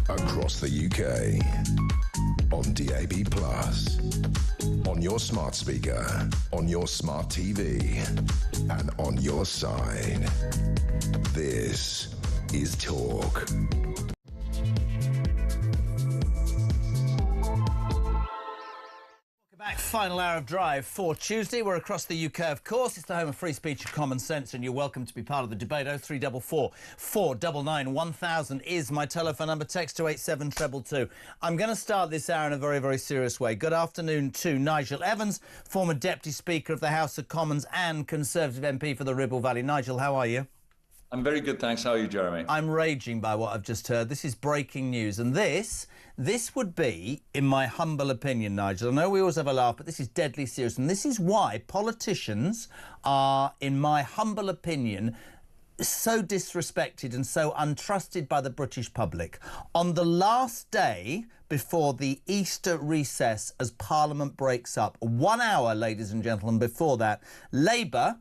Across the UK, on DAB+, on your smart speaker, on your smart TV, and on your side. This is Talk. Back, final hour of Drive for Tuesday. We're across the UK, of course. It's the home of free speech and common sense, and you're welcome to be part of the debate. 0344 499 1000 is my telephone number. Text to 87222. I'm going to start this hour in a very, very serious way. Good afternoon to Nigel Evans, former Deputy Speaker of the House of Commons and Conservative MP for the Ribble Valley. Nigel, how are you? I'm very good, thanks. How are you, Jeremy? I'm raging by what I've just heard. This is breaking news. And this would be, in my humble opinion, Nigel, I know we always have a laugh, but this is deadly serious. And this is why politicians are, in my humble opinion, so disrespected and so untrusted by the British public. On the last day before the Easter recess, as Parliament breaks up, 1 hour, ladies and gentlemen, before that, Labour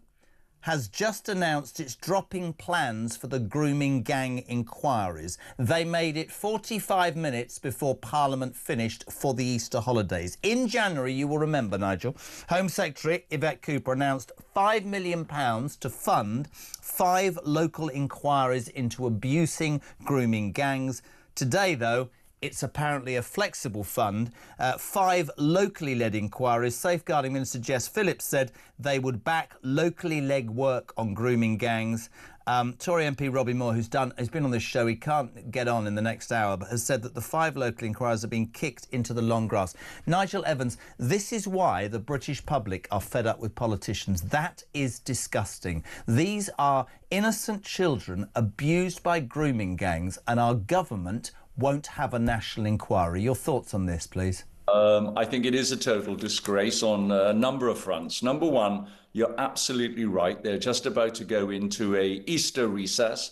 has just announced it's dropping plans for the grooming gang inquiries. They made it 45 minutes before Parliament finished for the Easter holidays. In January, you will remember, Nigel, Home Secretary Yvette Cooper announced £5 million to fund 5 local inquiries into abusing grooming gangs. Today, though, it's apparently a flexible fund. 5 locally led inquiries. Safeguarding Minister Jess Phillips said they would back locally led work on grooming gangs. Tory MP Robbie Moore, who's been on this show, he can't get on in the next hour, but has said that the 5 local inquiries are being kicked into the long grass. Nigel Evans, this is why the British public are fed up with politicians. That is disgusting. These are innocent children abused by grooming gangs, and our government won't have a national inquiry. Your thoughts on this, please? I think it is a total disgrace on a number of fronts. Number one, you're absolutely right. They're just about to go into a Easter recess,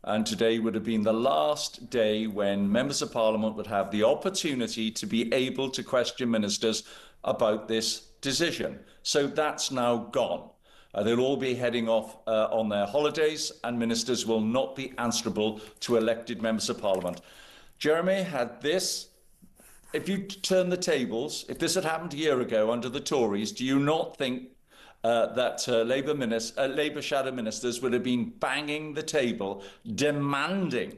and today would have been the last day when members of Parliament would have the opportunity to be able to question ministers about this decision. So that's now gone. They'll all be heading off on their holidays, and ministers will not be answerable to elected members of Parliament. Jeremy, had this, if you turn the tables, if this had happened a year ago under the Tories, do you not think that Labour shadow ministers would have been banging the table, demanding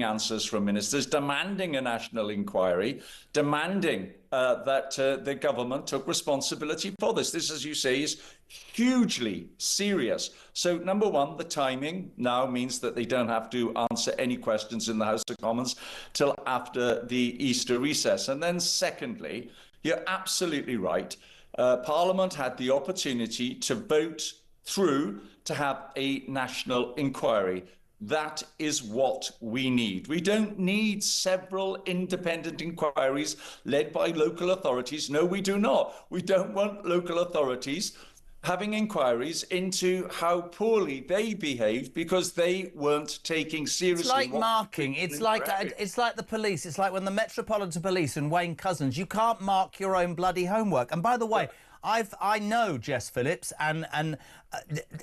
answers from ministers, demanding a national inquiry, demanding that the government took responsibility for this? This, as you say, is hugely serious. So, number one, the timing now means that they don't have to answer any questions in the House of Commons till after the Easter recess. And then secondly, you're absolutely right. Parliament had the opportunity to vote through to have a national inquiry. That is what we need. We don't need several independent inquiries led by local authorities. No, we do not. We don't want local authorities having inquiries into how poorly they behaved because they weren't taking seriously. It's like marking. It's like the police. It's like when the Metropolitan Police and Wayne Couzens, you can't mark your own bloody homework. And by the way, I know Jess Phillips, and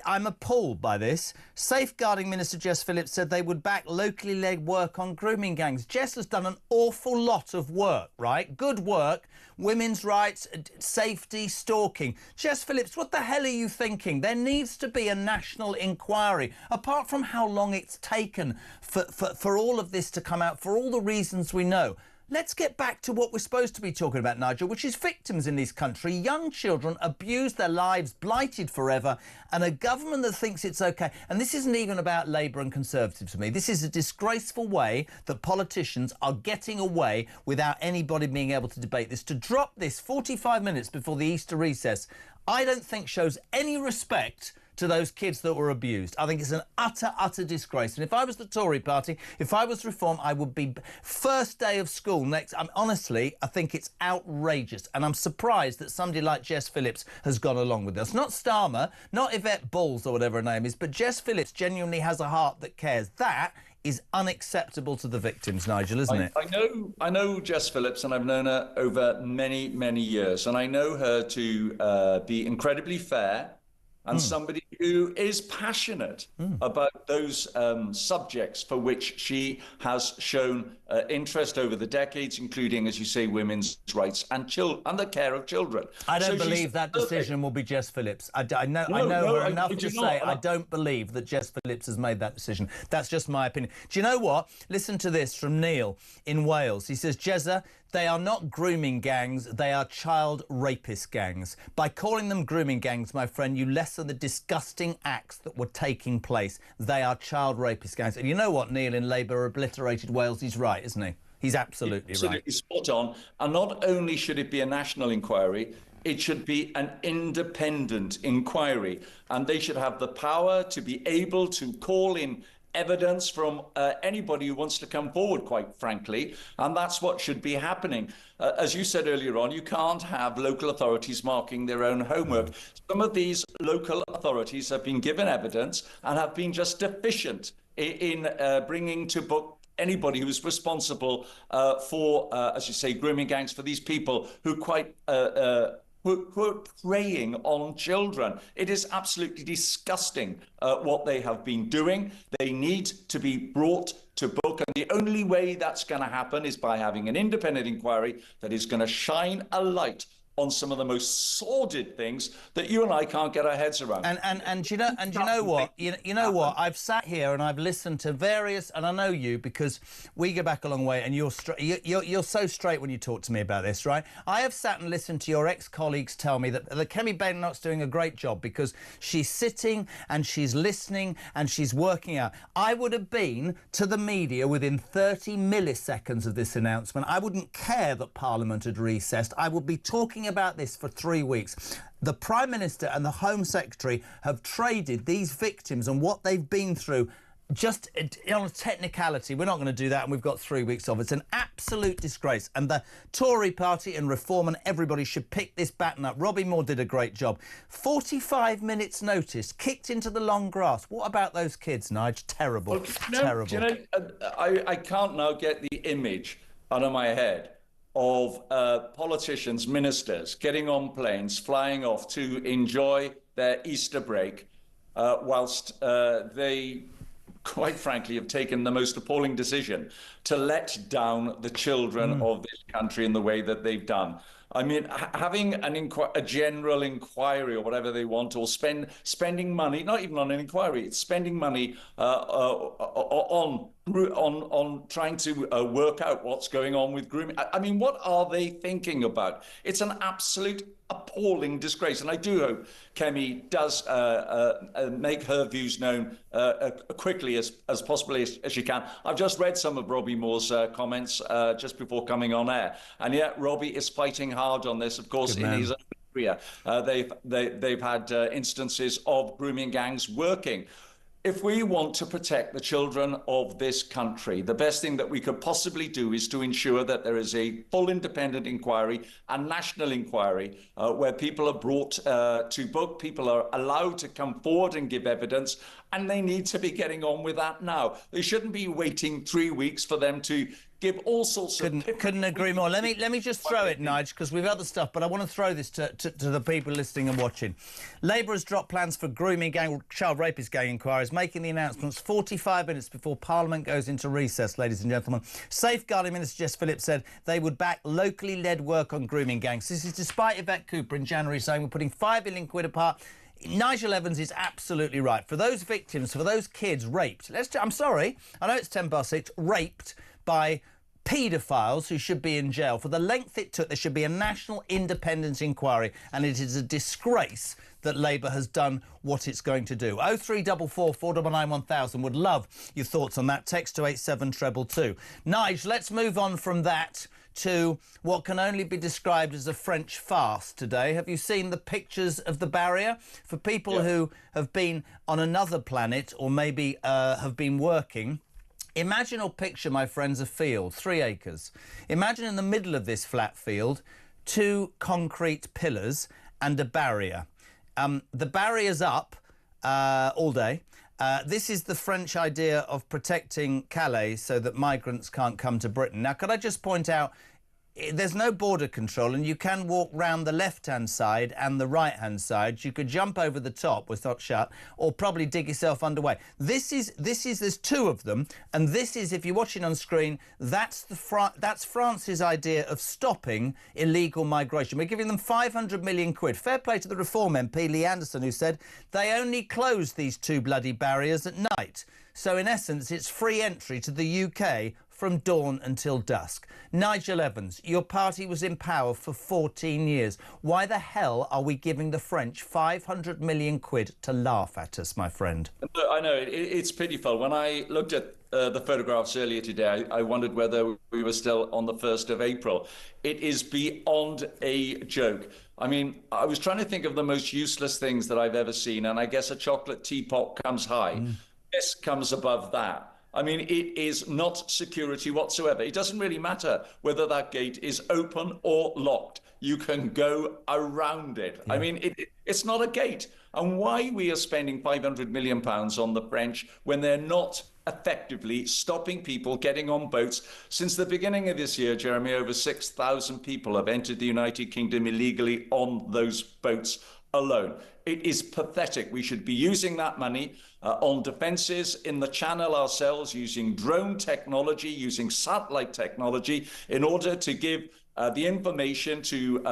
I'm appalled by this. Safeguarding Minister Jess Phillips said they would back locally led work on grooming gangs. Jess has done an awful lot of work, right? Good work, women's rights, safety, stalking. Jess Phillips, what the hell are you thinking? There needs to be a national inquiry. Apart from how long it's taken for all of this to come out, for all the reasons we know. Let's get back to what we're supposed to be talking about, Nigel, which is victims in this country. Young children abused, their lives blighted forever, and a government that thinks it's OK. And this isn't even about Labour and Conservatives for me. This is a disgraceful way that politicians are getting away without anybody being able to debate this. To drop this 45 minutes before the Easter recess, I don't think shows any respect to those kids that were abused. I think it's an utter disgrace. And if I was the Tory party, if I was Reform, I would be first day of school next. Honestly, I think it's outrageous. And I'm surprised that somebody like Jess Phillips has gone along with this. Not Starmer, not Yvette Balls or whatever her name is, but Jess Phillips genuinely has a heart that cares. That is unacceptable to the victims, Nigel, isn't it? I know Jess Phillips, and I've known her over many years. And I know her to be incredibly fair, and somebody who is passionate about those subjects for which she has shown interest over the decades, including, as you say, women's rights and the care of children. I don't believe that decision will be Jess Phillips. I know her enough to say I don't believe that Jess Phillips has made that decision. That's just my opinion. Do you know what? Listen to this from Neil in Wales. He says, Jezza, they are not grooming gangs, they are child rapist gangs. By calling them grooming gangs, my friend, you lessen the disgusting acts that were taking place. They are child rapist gangs. And you know what, Neil in Labour obliterated Wales, he's right, isn't he? He's absolutely right. Spot on. And not only should it be a national inquiry, it should be an independent inquiry. And they should have the power to be able to call in evidence from anybody who wants to come forward, quite frankly, and that's what should be happening. As you said earlier on, you can't have local authorities marking their own homework. Some of these local authorities have been given evidence and have been just deficient in bringing to book anybody who's responsible for, as you say, grooming gangs, for these people who who are preying on children. It is absolutely disgusting what they have been doing. They need to be brought to book, and the only way that's going to happen is by having an independent inquiry that is going to shine a light on some of the most sordid things that you and I can't get our heads around. And you know what? You know what? I've sat here and I've listened to various, and I know you because we go back a long way, and you're so straight when you talk to me about this, right? I have sat and listened to your ex-colleagues tell me that Kemi Badenoch's doing a great job because she's sitting and she's listening and she's working out. I would have been to the media within 30 milliseconds of this announcement. I wouldn't care that Parliament had recessed. I would be talking about this for 3 weeks. The Prime Minister and the Home Secretary have traded these victims and what they've been through just on a technicality. We're not going to do that, and we've got 3 weeks of it. It's an absolute disgrace, and the Tory party and Reform and everybody should pick this baton up. Robbie Moore did a great job. 45 minutes notice, kicked into the long grass. What about those kids, Nigel? Terrible. Terrible. I can't now get the image out of my head of politicians, ministers getting on planes, flying off to enjoy their Easter break, whilst they, quite frankly, have taken the most appalling decision to let down the children of this country in the way that they've done. I mean, having a general inquiry or whatever they want, or spending money, not even on an inquiry, it's spending money on trying to work out what's going on with grooming. I mean, what are they thinking about? It's an absolute appalling disgrace. And I do hope Kemi does make her views known quickly as possibly as she can. I've just read some of Robbie Moore's comments just before coming on air. And yet Robbie is fighting hard on this, of course, in his own area. They've had instances of grooming gangs working. If we want to protect the children of this country, the best thing that we could possibly do is to ensure that there is a full independent inquiry, a national inquiry, where people are brought to book, people are allowed to come forward and give evidence, and they need to be getting on with that now. They shouldn't be waiting 3 weeks for them to give all sorts of... Couldn't agree more. Let me just throw it, Nigel, because we've other stuff, but I want to throw this to the people listening and watching. Labour has dropped plans for grooming gang, child rapist gang inquiries, making the announcements 45 minutes before Parliament goes into recess, ladies and gentlemen. Safeguarding Minister Jess Phillips said they would back locally led work on grooming gangs. This is despite Yvette Cooper in January saying we're putting £5 billion apart. Nigel Evans is absolutely right. For those victims, for those kids raped, I'm sorry, I know it's 6:10, raped by paedophiles who should be in jail. For the length it took, there should be a national independent inquiry, and it is a disgrace that Labour has done what it's going to do. 0344 499 1000. Would love your thoughts on that. Text to 87222. Nigel, let's move on from that to what can only be described as a French farce today. Have you seen the pictures of the barrier? For people who have been on another planet or maybe have been working, imagine or picture, my friends, a field, 3 acres. Imagine in the middle of this flat field, 2 concrete pillars and a barrier. The barrier's up all day. This is the French idea of protecting Calais so that migrants can't come to Britain. Now, could I just point out, there's no border control, and you can walk round the left-hand side and the right-hand side. You could jump over the top, it's not shut, or probably dig yourself underway. There's 2 of them, and this is, if you're watching on screen, that's France's idea of stopping illegal migration. We're giving them 500 million quid. Fair play to the Reform MP, Lee Anderson, who said they only close these 2 bloody barriers at night. So, in essence, it's free entry to the UK from dawn until dusk. Nigel Evans, your party was in power for 14 years. Why the hell are we giving the French 500 million quid to laugh at us, my friend? I know, it's pitiful. When I looked at the photographs earlier today, I wondered whether we were still on the 1st of April. It is beyond a joke. I mean, I was trying to think of the most useless things that I've ever seen, and I guess a chocolate teapot comes high. This comes above that. I mean, it is not security whatsoever. It doesn't really matter whether that gate is open or locked. You can go around it. Yeah. I mean, it's not a gate. And why we are spending £500 million on the French when they're not effectively stopping people getting on boats. Since the beginning of this year, Jeremy, over 6,000 people have entered the United Kingdom illegally on those boats alone. It is pathetic. We should be using that money on defences in the Channel ourselves, using drone technology, using satellite technology, in order to give the information to,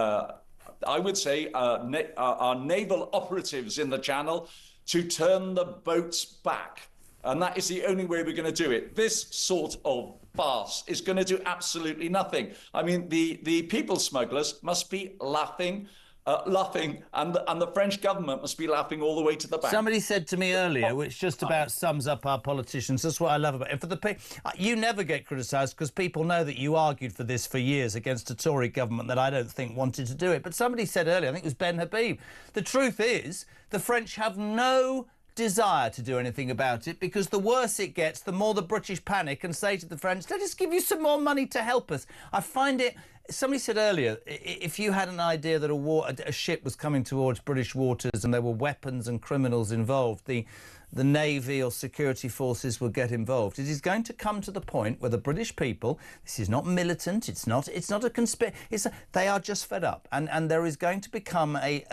I would say, our naval operatives in the Channel to turn the boats back. And that is the only way we're going to do it. This sort of farce is going to do absolutely nothing. I mean, the people smugglers must be laughing, and the French government must be laughing all the way to the bank. Somebody said to me earlier, which just about sums up our politicians. That's what I love about it. For the you never get criticised because people know that you argued for this for years against a Tory government that I don't think wanted to do it. But somebody said earlier, I think it was Ben Habib, the truth is the French have no desire to do anything about it, because the worse it gets, the more the British panic and say to the French, let us give you some more money to help us. I find it... Somebody said earlier, if you had an idea that a ship was coming towards British waters and there were weapons and criminals involved, the Navy or security forces would get involved. It is going to come to the point where the British people, this is not militant, it's not a conspiracy, they are just fed up. And there is going to become a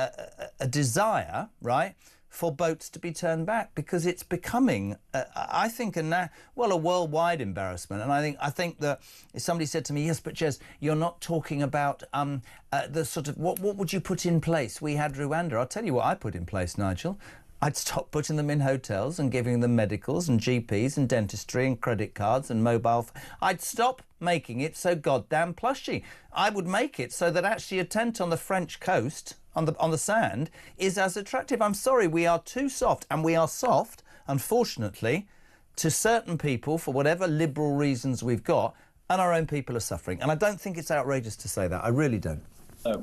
desire, right, for boats to be turned back, because it's becoming, I think, a worldwide embarrassment. And I think that somebody said to me, yes, but Jez, you're not talking about the sort of, what would you put in place? We had Rwanda. I'll tell you what I put in place, Nigel. I'd stop putting them in hotels and giving them medicals and GPs and dentistry and credit cards and mobile. I'd stop making it so goddamn plushy. I would make it so that actually a tent on the French coast, on the sand, is as attractive. I'm sorry, we are too soft, and we are soft, unfortunately, to certain people for whatever liberal reasons we've got, and our own people are suffering. And I don't think it's outrageous to say that. I really don't.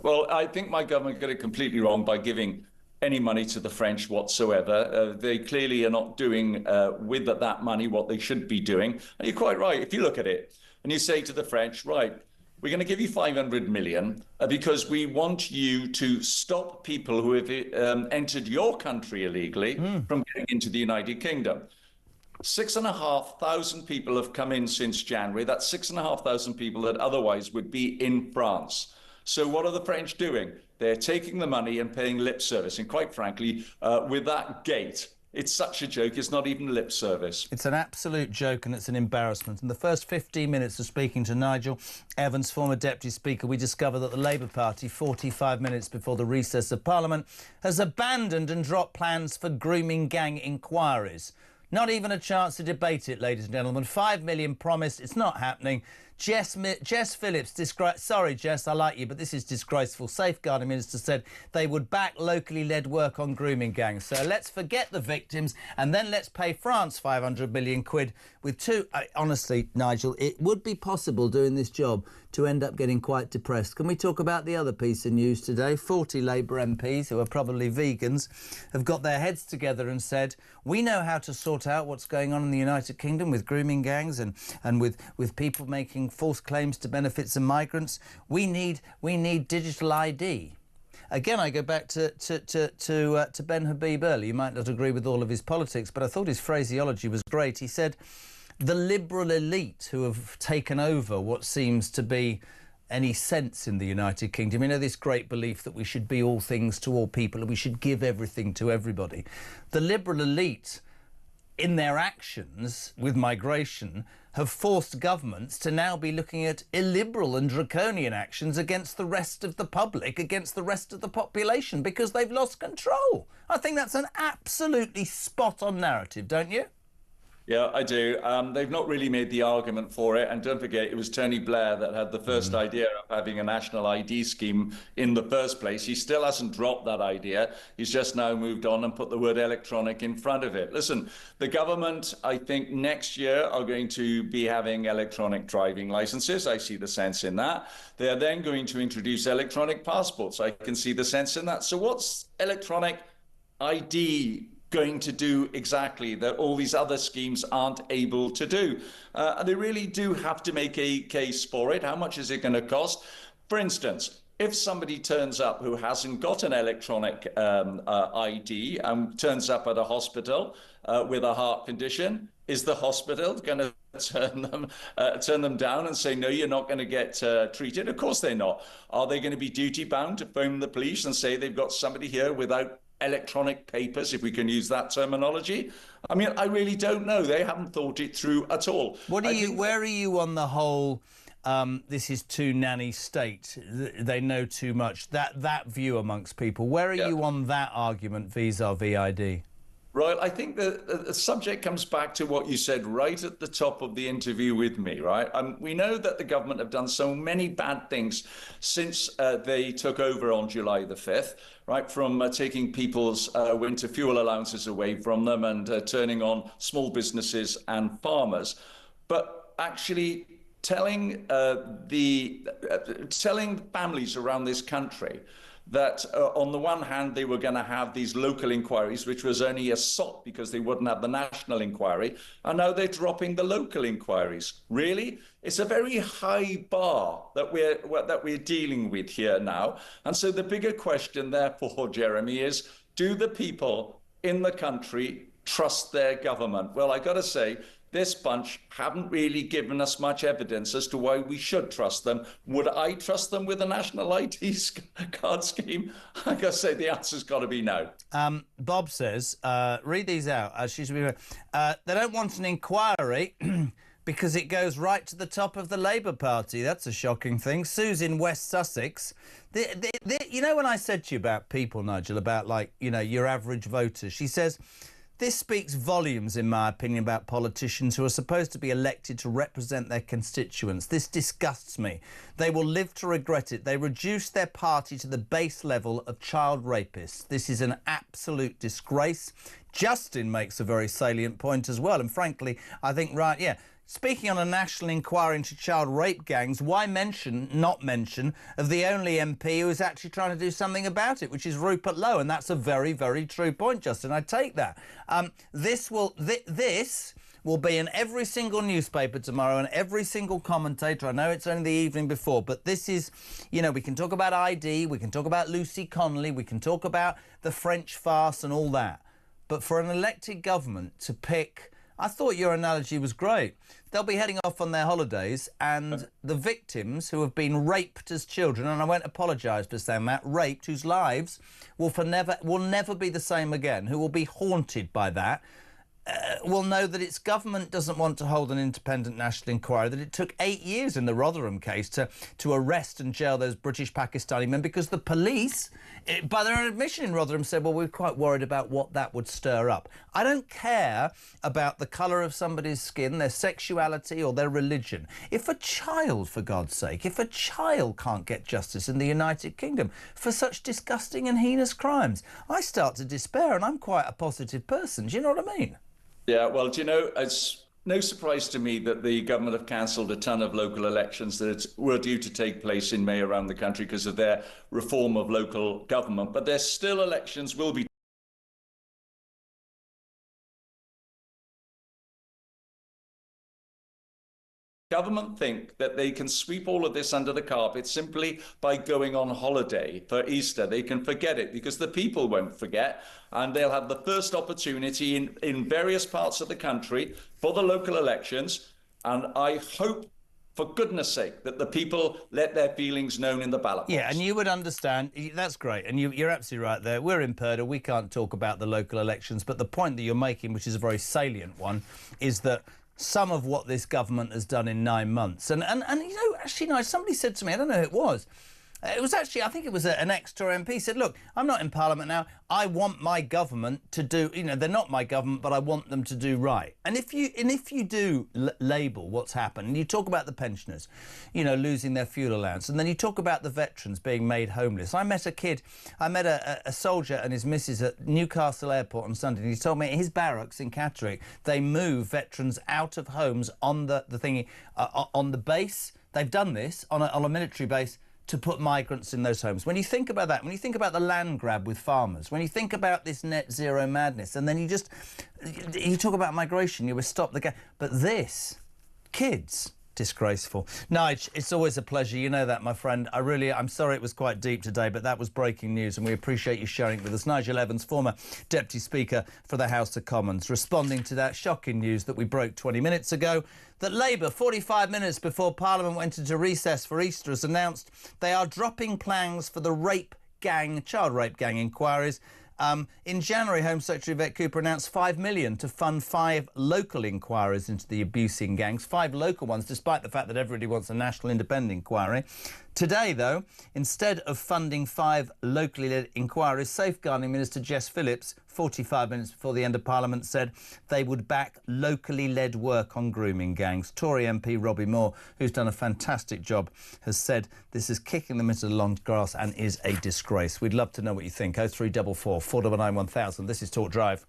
Well, I think my government got it completely wrong by giving any money to the French whatsoever. They clearly are not doing with that money what they should be doing. And you're quite right. If you look at it and you say to the French, right, we're going to give you 500 million because we want you to stop people who have entered your country illegally from getting into the United Kingdom. 6,500 people have come in since January. That's 6,500 people that otherwise would be in France. So what are the French doing? They're taking the money and paying lip service. And quite frankly, with that gate, it's such a joke, it's not even lip service. It's an absolute joke, and it's an embarrassment. In the first 15 minutes of speaking to Nigel Evans, former Deputy Speaker, we discover that the Labour Party, 45 minutes before the recess of Parliament, has abandoned and dropped plans for grooming gang inquiries. Not even a chance to debate it, ladies and gentlemen. 5 million promised, it's not happening. Jess Phillips, sorry Jess, I like you, but this is disgraceful. Safeguarding Minister said they would back locally led work on grooming gangs. So let's forget the victims and then let's pay France 500 million quid with two... honestly, Nigel, it would be possible doing this job to end up getting quite depressed. Can we talk about the other piece of news today? 40 Labour MPs, who are probably vegans, have got their heads together and said, we know how to sort out what's going on in the United Kingdom with grooming gangs and with people making false claims to benefits and migrants. We need digital ID. Again, I go back to Ben Habib earlier. You might not agree with all of his politics, but I thought his phraseology was great. He said, the liberal elite who have taken over what seems to be any sense in the United Kingdom, you know, this great belief that we should be all things to all people and we should give everything to everybody. The liberal elite, in their actions with migration, have forced governments to now be looking at illiberal and draconian actions against the rest of the public, against the rest of the population, because they've lost control. I think that's an absolutely spot-on narrative, don't you? Yeah, I do. They've not really made the argument for it. And don't forget, it was Tony Blair that had the first idea of having a national ID scheme in the first place. He still hasn't dropped that idea. He's just now moved on and put the word electronic in front of it. Listen, the government, I think next year are going to be having electronic driving licenses. I see the sense in that. They're then going to introduce electronic passports. I can see the sense in that. So what's electronic ID going to do exactly that all these other schemes aren't able to do. And they really do have to make a case for it. How much is it going to cost? For instance, if somebody turns up who hasn't got an electronic ID and turns up at a hospital with a heart condition, is the hospital going to turn them down and say, no, you're not going to get treated? Of course they're not. Are they going to be duty bound to phone the police and say they've got somebody here without electronic papers, if we can use that terminology? I mean, I really don't know. They haven't thought it through at all. Where are you on the whole this is too nanny state, they know too much, that view amongst people? Where are you on that argument vis-a-vis ID? Right, I think the subject comes back to what you said right at the top of the interview with me, right? We know that the government have done so many bad things since they took over on July the 5th, right? From taking people's winter fuel allowances away from them and turning on small businesses and farmers. But actually telling families around this country that on the one hand, they were going to have these local inquiries, which was only a sop because they wouldn't have the national inquiry. And now they're dropping the local inquiries. Really? It's a very high bar that we're dealing with here now. And so the bigger question, therefore, Jeremy, is do the people in the country trust their government? Well, I got to say, this bunch haven't really given us much evidence as to why we should trust them. Would I trust them with a national ID card scheme? I got to say the answer's got to be no. Bob says, read these out. They don't want an inquiry because it goes right to the top of the Labour Party. That's a shocking thing. Sue's in West Sussex. You know when I said to you about people, Nigel, about like, you know, your average voter, she says, this speaks volumes, in my opinion, about politicians who are supposed to be elected to represent their constituents. This disgusts me. They will live to regret it. They reduce their party to the base level of child rapists. This is an absolute disgrace. Justin makes a very salient point as well. And frankly, I think, right, yeah, speaking on a national inquiry into child rape gangs, why not mention of the only MP who is actually trying to do something about it, which is Rupert Lowe? And that's a very, very true point, Justin. I take that. This will be in every single newspaper tomorrow and every single commentator. I know it's only the evening before, but this is, you know, we can talk about ID, we can talk about Lucy Connolly, we can talk about the French farce and all that. But for an elected government to pick... I thought your analogy was great. They'll be heading off on their holidays and the victims who have been raped as children, and I won't apologise for saying that, raped, whose lives will never be the same again, who will be haunted by that, will know that its government doesn't want to hold an independent national inquiry, that it took 8 years in the Rotherham case to arrest and jail those British Pakistani men because the police, by their own admission in Rotherham, said, well, we're quite worried about what that would stir up. I don't care about the colour of somebody's skin, their sexuality or their religion. If a child, for God's sake, if a child can't get justice in the United Kingdom for such disgusting and heinous crimes, I start to despair, and I'm quite a positive person. Do you know what I mean? Yeah, well, do you know, it's no surprise to me that the government have cancelled a ton of local elections that were due to take place in May around the country because of their reform of local government. But there's still elections will be. Government think that they can sweep all of this under the carpet simply by going on holiday for Easter. They can forget it because the people won't forget, and they'll have the first opportunity in various parts of the country for the local elections. And I hope, for goodness sake, that the people let their feelings known in the ballot box. Yeah, and you would understand, that's great, and you're absolutely right there. We're in Purdah, we can't talk about the local elections, but the point that you're making, which is a very salient one, is that some of what this government has done in 9 months. And you know, actually, no, somebody said to me, I don't know who it was actually, I think it was an ex-Tory MP, said, look, I'm not in Parliament now. I want my government to do, you know, they're not my government, but I want them to do right. And if you do label what's happened, and you talk about the pensioners, you know, losing their fuel allowance, and then you talk about the veterans being made homeless. I met a soldier and his missus at Newcastle Airport on Sunday, and he told me at his barracks in Catterick, they move veterans out of homes on the base. They've done this on a military base to put migrants in those homes. When you think about that, when you think about the land grab with farmers, when you think about this net zero madness, and then you talk about migration, you would stop the gap. But this, kids, disgraceful. Nige, it's always a pleasure. You know that, my friend. I'm sorry it was quite deep today, but that was breaking news, and we appreciate you sharing it with us. Nigel Evans, former Deputy Speaker for the House of Commons, responding to that shocking news that we broke 20 minutes ago, that Labour, 45 minutes before Parliament went into recess for Easter, has announced they are dropping plans for the child rape gang inquiries. In January, Home Secretary Yvette Cooper announced $5 million to fund 5 local inquiries into the abusing gangs, 5 local ones, despite the fact that everybody wants a national independent inquiry. Today, though, instead of funding 5 locally led inquiries, Safeguarding Minister Jess Phillips, 45 minutes before the end of Parliament, said they would back locally led work on grooming gangs. Tory MP Robbie Moore, who's done a fantastic job, has said this is kicking them into the long grass and is a disgrace. We'd love to know what you think. 0344 499 1000. This is Talk Drive.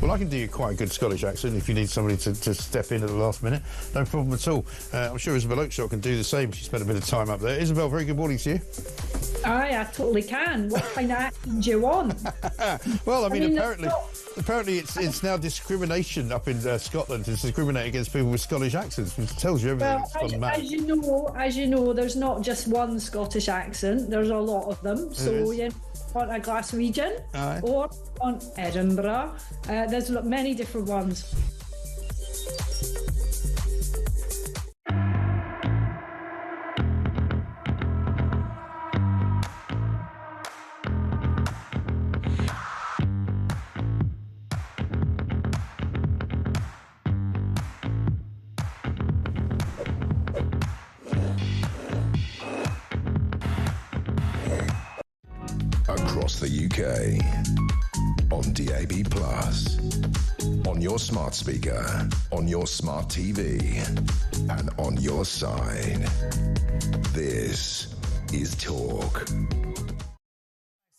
Well, I can do quite a good Scottish accent if you need somebody to step in at the last minute. No problem at all. I'm sure Isabel Oakeshott can do the same. She spent a bit of time up there. Isabel, very good morning to you. Aye, I totally can. What kind of accent do you want? Well, I mean apparently it's now discrimination up in Scotland to discriminate against people with Scottich accents, which tells you everything. Well, as you know, there's not just one Scottish accent. There's a lot of them. So you want a Glaswegian or on Edinburgh. There's many different ones. Across the UK, on DAB+, on your smart speaker, on your smart TV, and on your side. This is Talk.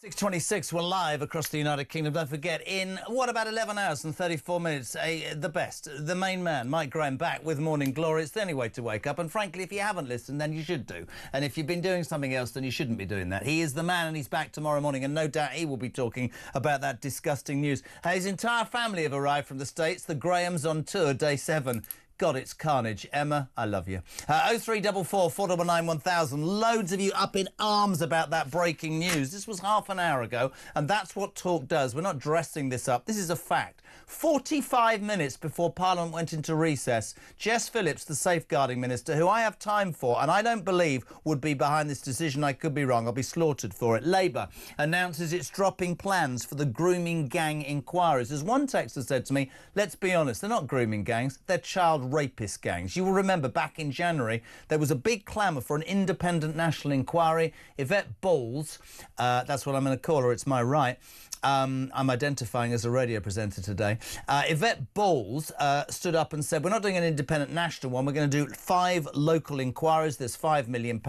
6:26, we're live across the United Kingdom. Don't forget, in what, about 11 hours and 34 minutes, the best, the main man, Mike Graham, back with Morning Glory. It's the only way to wake up. And frankly, if you haven't listened, then you should do. And if you've been doing something else, then you shouldn't be doing that. He is the man, and he's back tomorrow morning. And no doubt he will be talking about that disgusting news. His entire family have arrived from the States. The Grahams on tour, day 7. God, it's carnage. Emma, I love you. 0344 499 1000. Loads of you up in arms about that breaking news. This was half an hour ago, and that's what talk does. We're not dressing this up. This is a fact. 45 minutes before Parliament went into recess, Jess Phillips, the safeguarding minister, who I have time for and I don't believe would be behind this decision, I could be wrong, I'll be slaughtered for it, Labour announces it's dropping plans for the grooming gang inquiries. As one texter said to me, let's be honest, they're not grooming gangs, they're child rapist gangs. You will remember back in January there was a big clamour for an independent national inquiry. Yvette Balls, that's what I'm going to call her, it's my right, I'm identifying as a radio presenter today. Yvette Balls stood up and said, we're not doing an independent national one, we're going to do 5 local inquiries, there's £5 million.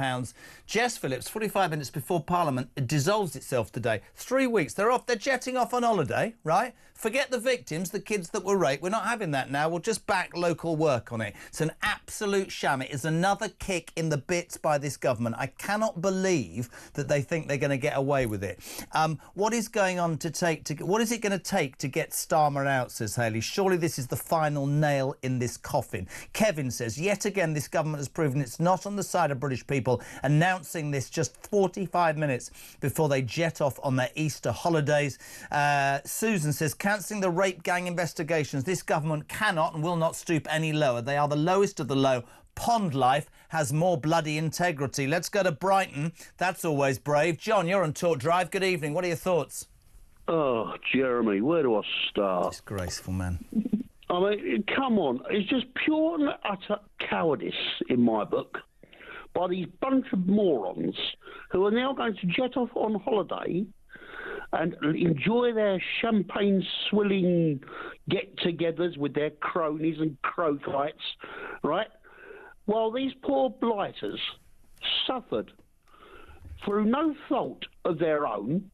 Jess Phillips, 45 minutes before Parliament, it dissolves itself today. 3 weeks, they're off, they're jetting off on holiday, right? Forget the victims, the kids that were raped, we're not having that now, we'll just back local work on it. It's an absolute sham. It is another kick in the bits by this government. I cannot believe that they think they're going to get away with it. What is going on what is it going to take to get Starmer out, says Hayley? Surely this is the final nail in this coffin. Kevin says, yet again, this government has proven it's not on the side of British people, announcing this just 45 minutes before they jet off on their Easter holidays. Susan says, cancelling the rape gang investigations. This government cannot and will not stoop any lower. They are the lowest of the low. Pond life has more bloody integrity. Let's go to Brighton. That's always brave. John, you're on Talk Drive. Good evening. What are your thoughts? Oh, Jeremy, where do I start? Disgraceful, man. I mean, come on. It's just pure and utter cowardice, in my book, by these bunch of morons who are now going to jet off on holiday and enjoy their champagne-swilling get-togethers with their cronies and crokites, right? While these poor blighters suffered through no fault of their own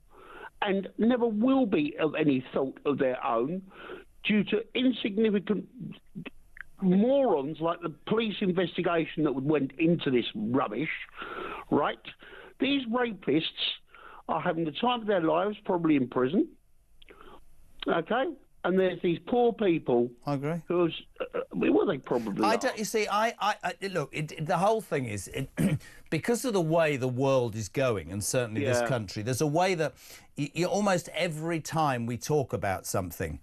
and never will be of any fault of their own due to insignificant morons like the police investigation that went into this rubbish, right? These rapists are having the time of their lives, probably in prison, okay? And there's these poor people. I agree. Who's, well, they probably are. You see, look, the whole thing is, because of the way the world is going, and certainly this country, there's a way that almost every time we talk about something.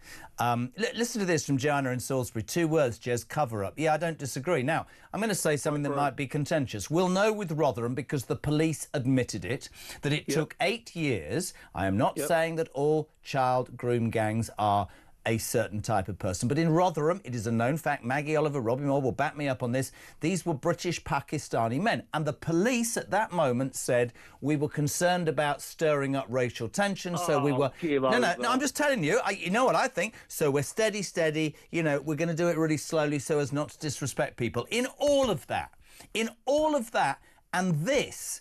Listen to this from Joanna in Salisbury. 2 words, Jez, cover up. Yeah, I don't disagree. Now, I'm going to say something that might be contentious. We'll know with Rotherham, because the police admitted it, that it took 8 years. I am not saying that all child groom gangs are a certain type of person. But in Rotherham, it is a known fact, Maggie Oliver, Robbie Moore will back me up on this, these were British Pakistani men. And the police at that moment said, we were concerned about stirring up racial tension, so we were... No, I'm just telling you, you know what I think? So we're steady, you know, we're going to do it really slowly so as not to disrespect people. In all of that, and this,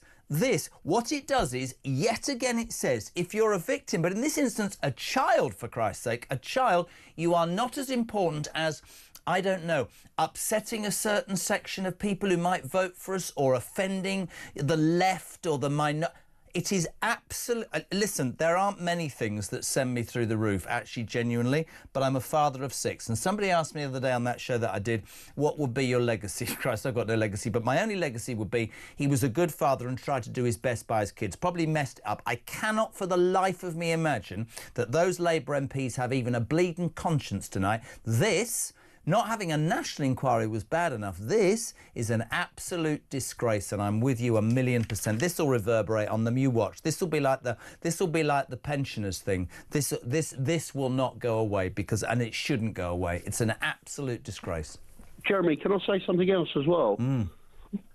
what it does is, yet again it says, if you're a victim, but in this instance, a child, for Christ's sake, a child, you are not as important as, I don't know, upsetting a certain section of people who might vote for us or offending the left or the minority. It is absolute. Listen, there aren't many things that send me through the roof, actually, genuinely, but I'm a father of 6. And somebody asked me the other day on that show that I did, what would be your legacy? Christ, I've got no legacy, but my only legacy would be he was a good father and tried to do his best by his kids. Probably messed it up. I cannot for the life of me imagine that those Labour MPs have even a bleeding conscience tonight. This... Not having a national inquiry was bad enough. This is an absolute disgrace, and I'm with you 1,000,000%. This will reverberate on them. You watch. This will be like the pensioners thing. This will not go away and it shouldn't go away. It's an absolute disgrace. Jeremy, can I say something else as well?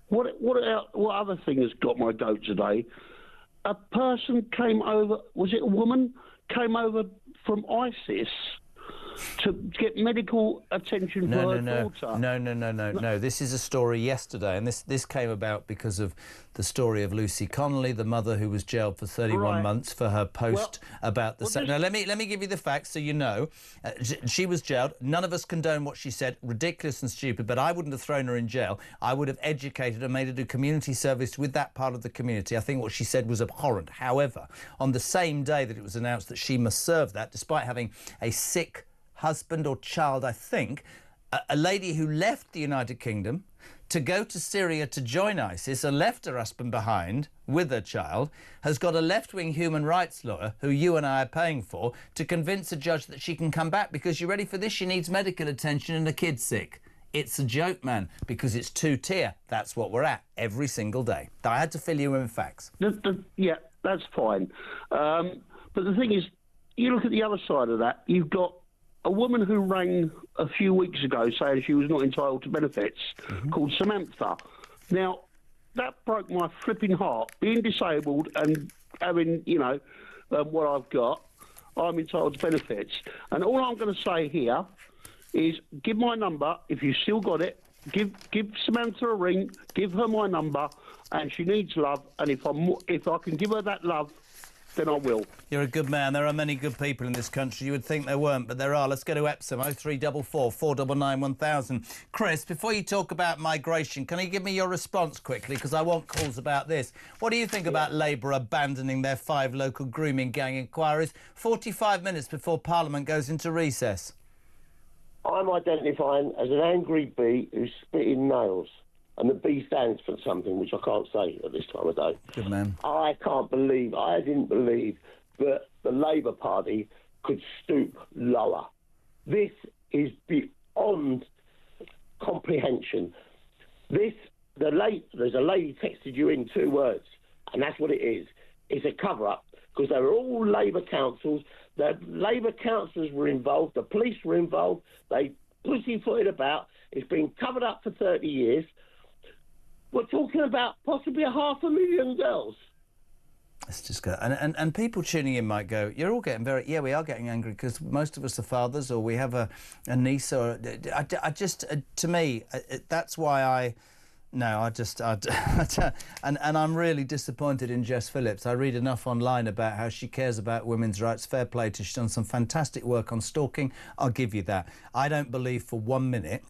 What other thing has got my goat today? A person came over. Was it a woman? Came over from ISIS to get medical attention for her daughter. No. This is a story yesterday, and this came about because of the story of Lucy Connolly, the mother who was jailed for 31 months for her post about the... Now, let me give you the facts so you know. She was jailed. None of us condone what she said. Ridiculous and stupid, but I wouldn't have thrown her in jail. I would have educated her, made her do community service with that part of the community. I think what she said was abhorrent. However, on the same day that it was announced that she must serve that, despite having a sick husband or child, I think, a lady who left the United Kingdom to go to Syria to join ISIS and left her husband behind with her child, has got a left-wing human rights lawyer, who you and I are paying for, to convince a judge that she can come back because, you ready for this, she needs medical attention and the kid's sick. It's a joke, man, because it's two-tier. That's what we're at every single day. I had to fill you in with facts. Yeah, that's fine. But the thing is, you look at the other side of that, you've got a woman who rang a few weeks ago saying she was not entitled to benefits, called Samantha. Now, that broke my flipping heart. Being disabled and having, what I've got, I'm entitled to benefits. And all I'm going to say here is give my number, if you've still got it, give Samantha a ring, give her my number, and she needs love, and if I can give her that love, then I will. You're a good man. There are many good people in this country. You would think there weren't, but there are. Let's go to Epsom, 0344 499 1000. Chris, before you talk about migration, can you give me your response quickly? Because I want calls about this. What do you think about Labour abandoning their 5 local grooming gang inquiries 45 minutes before Parliament goes into recess? I'm identifying as an angry bee who's spitting nails. And the B stands for something which I can't say at this time of day. Good man. I didn't believe that the Labour Party could stoop lower. This is beyond comprehension. There's a lady texted you in 2 words, and that's what it is. It's a cover-up, because they were all Labour councils. The Labour councillors were involved, the police were involved, they pussyfooted about. It's been covered up for 30 years. We're talking about possibly 500,000 girls. It's just good. And people tuning in might go, you're all getting very... Yeah, we are getting angry because most of us are fathers, or we have a niece, or... I just... to me, that's why I... No, and I'm really disappointed in Jess Phillips. I read enough online about how she cares about women's rights. Fair play to her. She's done some fantastic work on stalking. I'll give you that. I don't believe for 1 minute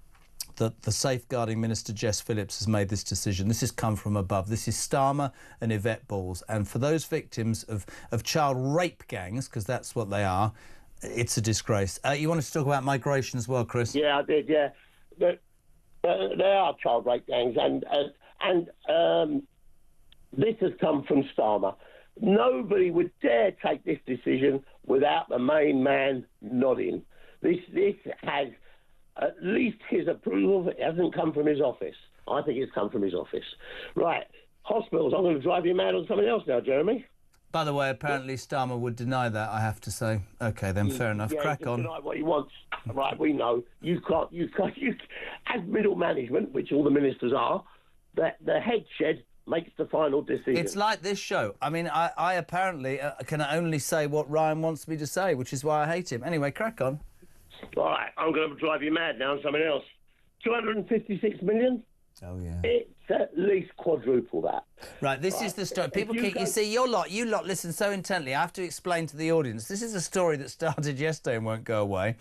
that the safeguarding minister Jess Phillips has made this decision. This has come from above. This is Starmer and Yvette Balls. And for those victims of child rape gangs, because that's what they are, it's a disgrace. You wanted to talk about migration as well, Chris? Yeah, I did, yeah. But there are child rape gangs, and this has come from Starmer. Nobody would dare take this decision without the main man nodding. This has at least his approval. It hasn't come from his office. I think it's come from his office. Right, hospitals. I'm going to drive you mad on something else now, Jeremy. By the way, apparently Starmer would deny that, I have to say. OK, then, fair enough. Crack on. Deny what he wants. Right, we know. You as middle management, which all the ministers are, that the head shed makes the final decision. It's like this show. I mean, I apparently can only say what Ryan wants me to say, which is why I hate him. Anyway, crack on. All right, I'm going to drive you mad now on something else. 256 million? Oh, yeah. It's at least quadruple that. Right, this is the story. People keep... You see, you lot listen so intently. I have to explain to the audience. This is a story that started yesterday and won't go away.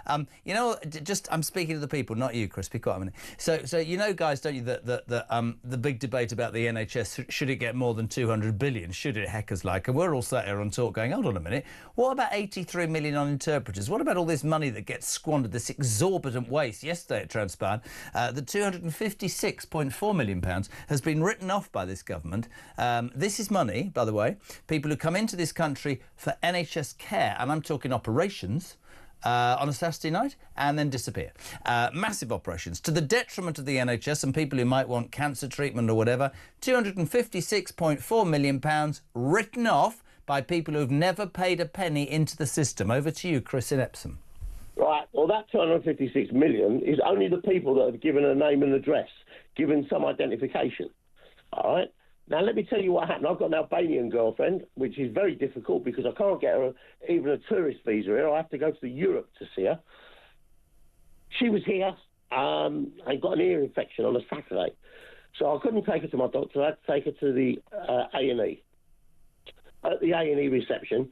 I'm speaking to the people, not you, Chris. Be quiet a minute. So you know, guys, don't you, that the big debate about the NHS, should it get more than 200 billion? Should it, heckers like? And we're all sat here on talk going, hold on a minute. What about 83 million on interpreters? What about all this money that gets squandered, this exorbitant waste? Yesterday it transpired that £256.4 million has been written off by this government. This is money, by the way, people who come into this country for NHS care, and I'm talking operations, on a Saturday night and then disappear. Massive operations to the detriment of the NHS and people who might want cancer treatment or whatever. £256.4 million written off by people who've never paid a penny into the system. Over to you, Chris in Epsom. Right, well, that 256 million is only the people that have given a name and address, given some identification. All right? Now, let me tell you what happened. I've got an Albanian girlfriend, which is very difficult because I can't get her even a tourist visa here. I have to go to Europe to see her. She was here and got an ear infection on a Saturday. So I couldn't take her to my doctor. I had to take her to the A&E. At the A&E reception,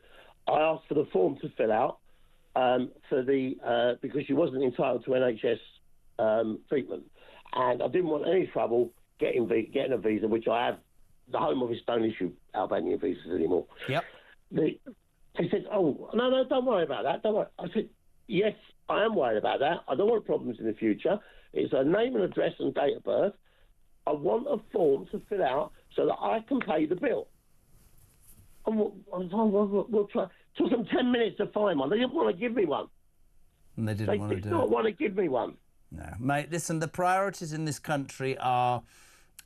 I asked for the form to fill out because she wasn't entitled to NHS treatment. And I didn't want any trouble getting a visa, which I have. The Home Office don't issue Albanian visas anymore. Yep. They said, oh, no, don't worry about that. Don't worry. I said, yes, I am worried about that. I don't want problems in the future. It's a name and address and date of birth. I want a form to fill out so that I can pay the bill. And we'll try. It took them 10 minutes to find one. They didn't want to give me one. And they didn't want to do it. They did not want to give me one. No. Mate, listen, the priorities in this country are,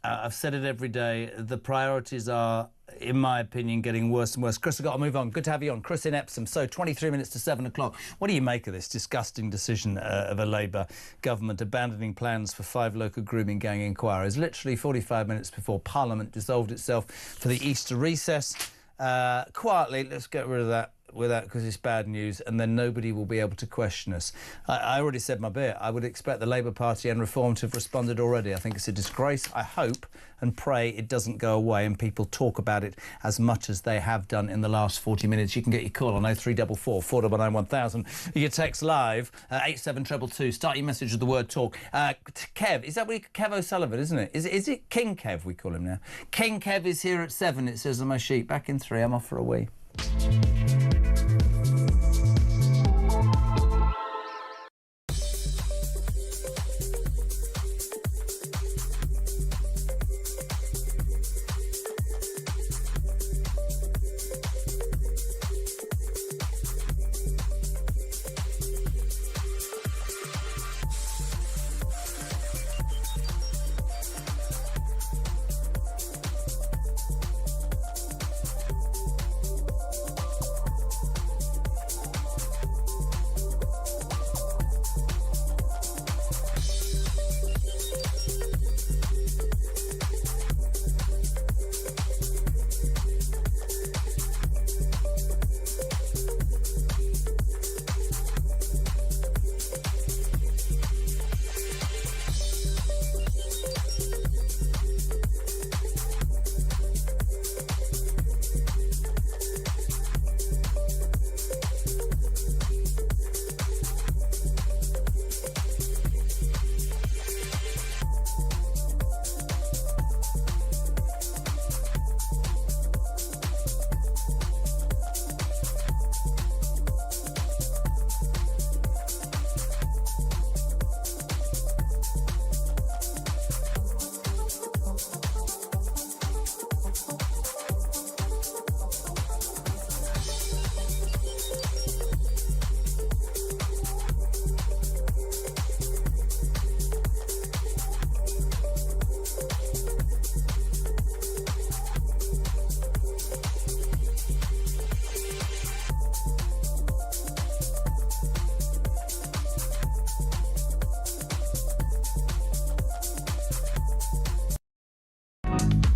I've said it every day, the priorities are, in my opinion, getting worse and worse. Chris, I've got to move on. Good to have you on. Chris in Epsom. So, 23 minutes to 7 o'clock. What do you make of this disgusting decision of a Labour government abandoning plans for 5 local grooming gang inquiries? Literally 45 minutes before Parliament dissolved itself for the Easter recess. Quietly, let's get rid of that because it's bad news, and then nobody will be able to question us. I already said my bit. I would expect the Labour Party and Reform to have responded already. I think it's a disgrace. I hope and pray it doesn't go away and people talk about it as much as they have done in the last 40 minutes. You can get your call on 0344 499 1000. You text live 87222. Start your message with the word talk. Kev, is that Kev O'Sullivan, isn't it? Is it King Kev we call him now? King Kev is here at 7, it says on my sheet. Back in 3, I'm off for a wee.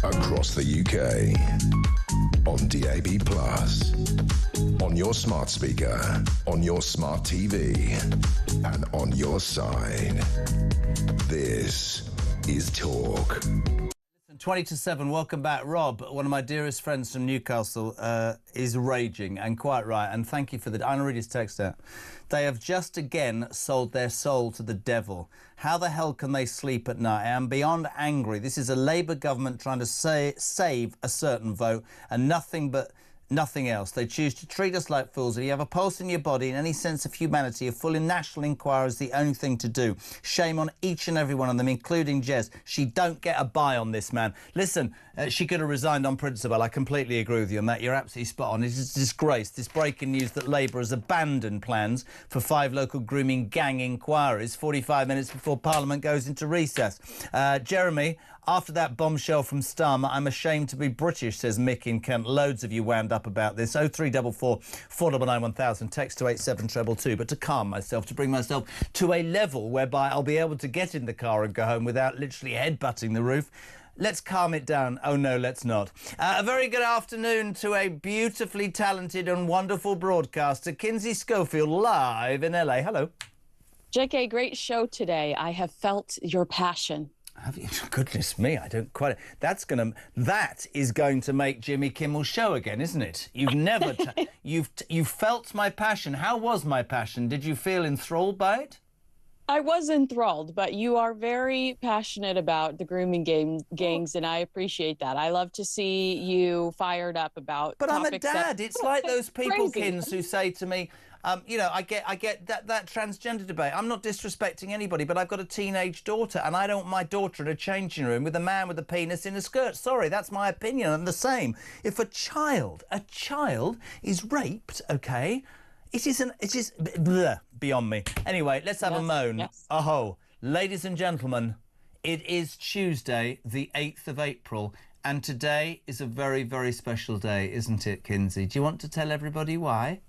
Across the UK, on DAB+, on your smart speaker, on your smart TV, and on your side. This is Talk. 20 to 7, welcome back. Rob, one of my dearest friends from Newcastle, is raging, and quite right, and thank you for the... I'm going to read his text out. They have just again sold their soul to the devil. How the hell can they sleep at night? I am beyond angry. This is a Labour government trying to save a certain vote and nothing else. They choose to treat us like fools. If you have a pulse in your body and any sense of humanity, a full national inquiry is the only thing to do. Shame on each and every one of them, including Jez. She don't get a buy on this, man. Listen, she could have resigned on principle. I completely agree with you on that. You're absolutely spot on. It's a disgrace. This breaking news that Labour has abandoned plans for 5 local grooming gang inquiries 45 minutes before Parliament goes into recess. Jeremy, after that bombshell from Starmer, I'm ashamed to be British, says Mick in Kent. Loads of you wound up about this. 0344 499 1000, text to 87222. But to calm myself, to bring myself to a level whereby I'll be able to get in the car and go home without literally headbutting the roof, let's calm it down. Oh, no, let's not. A very good afternoon to a beautifully talented and wonderful broadcaster, Kinsey Schofield, live in LA. Hello. JK, great show today. I have felt your passion. Have you? Goodness me, I don't quite... That is going to make Jimmy Kimmel's show again, isn't it? You've never... You've felt my passion. How was my passion? Did you feel enthralled by it? I was enthralled, but you are very passionate about the grooming gangs, and I appreciate that. I love to see you fired up about. But I'm a topics that- dad. It's like those people, Crazy. Kins, who say to me, you know, I get that transgender debate. I'm not disrespecting anybody, but I've got a teenage daughter, and I don't want my daughter in a changing room with a man with a penis in a skirt. Sorry, that's my opinion. I'm the same. If a child is raped, okay, it is bleh, beyond me. Anyway, let's have a moan. Yes. Oh, ladies and gentlemen, it is Tuesday, the 8th of April, and today is a very, very special day, isn't it, Kinsey? Do you want to tell everybody why?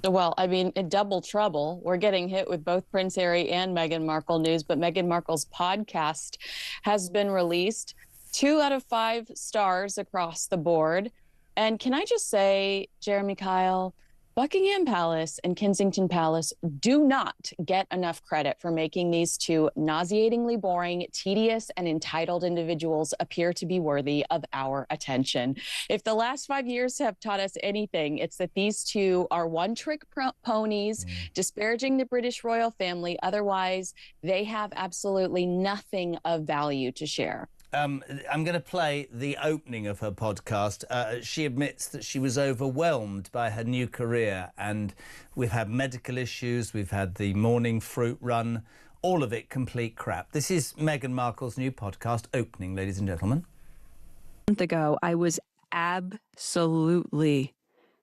Well, I mean, in double trouble. We're getting hit with both Prince Harry and Meghan Markle news, but Meghan Markle's podcast has been released. 2 out of 5 stars across the board. And can I just say, Jeremy Kyle, Buckingham Palace and Kensington Palace do not get enough credit for making these 2 nauseatingly boring, tedious, and entitled individuals appear to be worthy of our attention. If the last 5 years have taught us anything, it's that these 2 are one-trick ponies, disparaging the British royal family. Otherwise, they have absolutely nothing of value to share. I'm going to play the opening of her podcast. She admits that she was overwhelmed by her new career, and we've had medical issues, we've had the morning fruit run, all of it complete crap. This is Meghan Markle's new podcast opening, ladies and gentlemen. A month ago, I was absolutely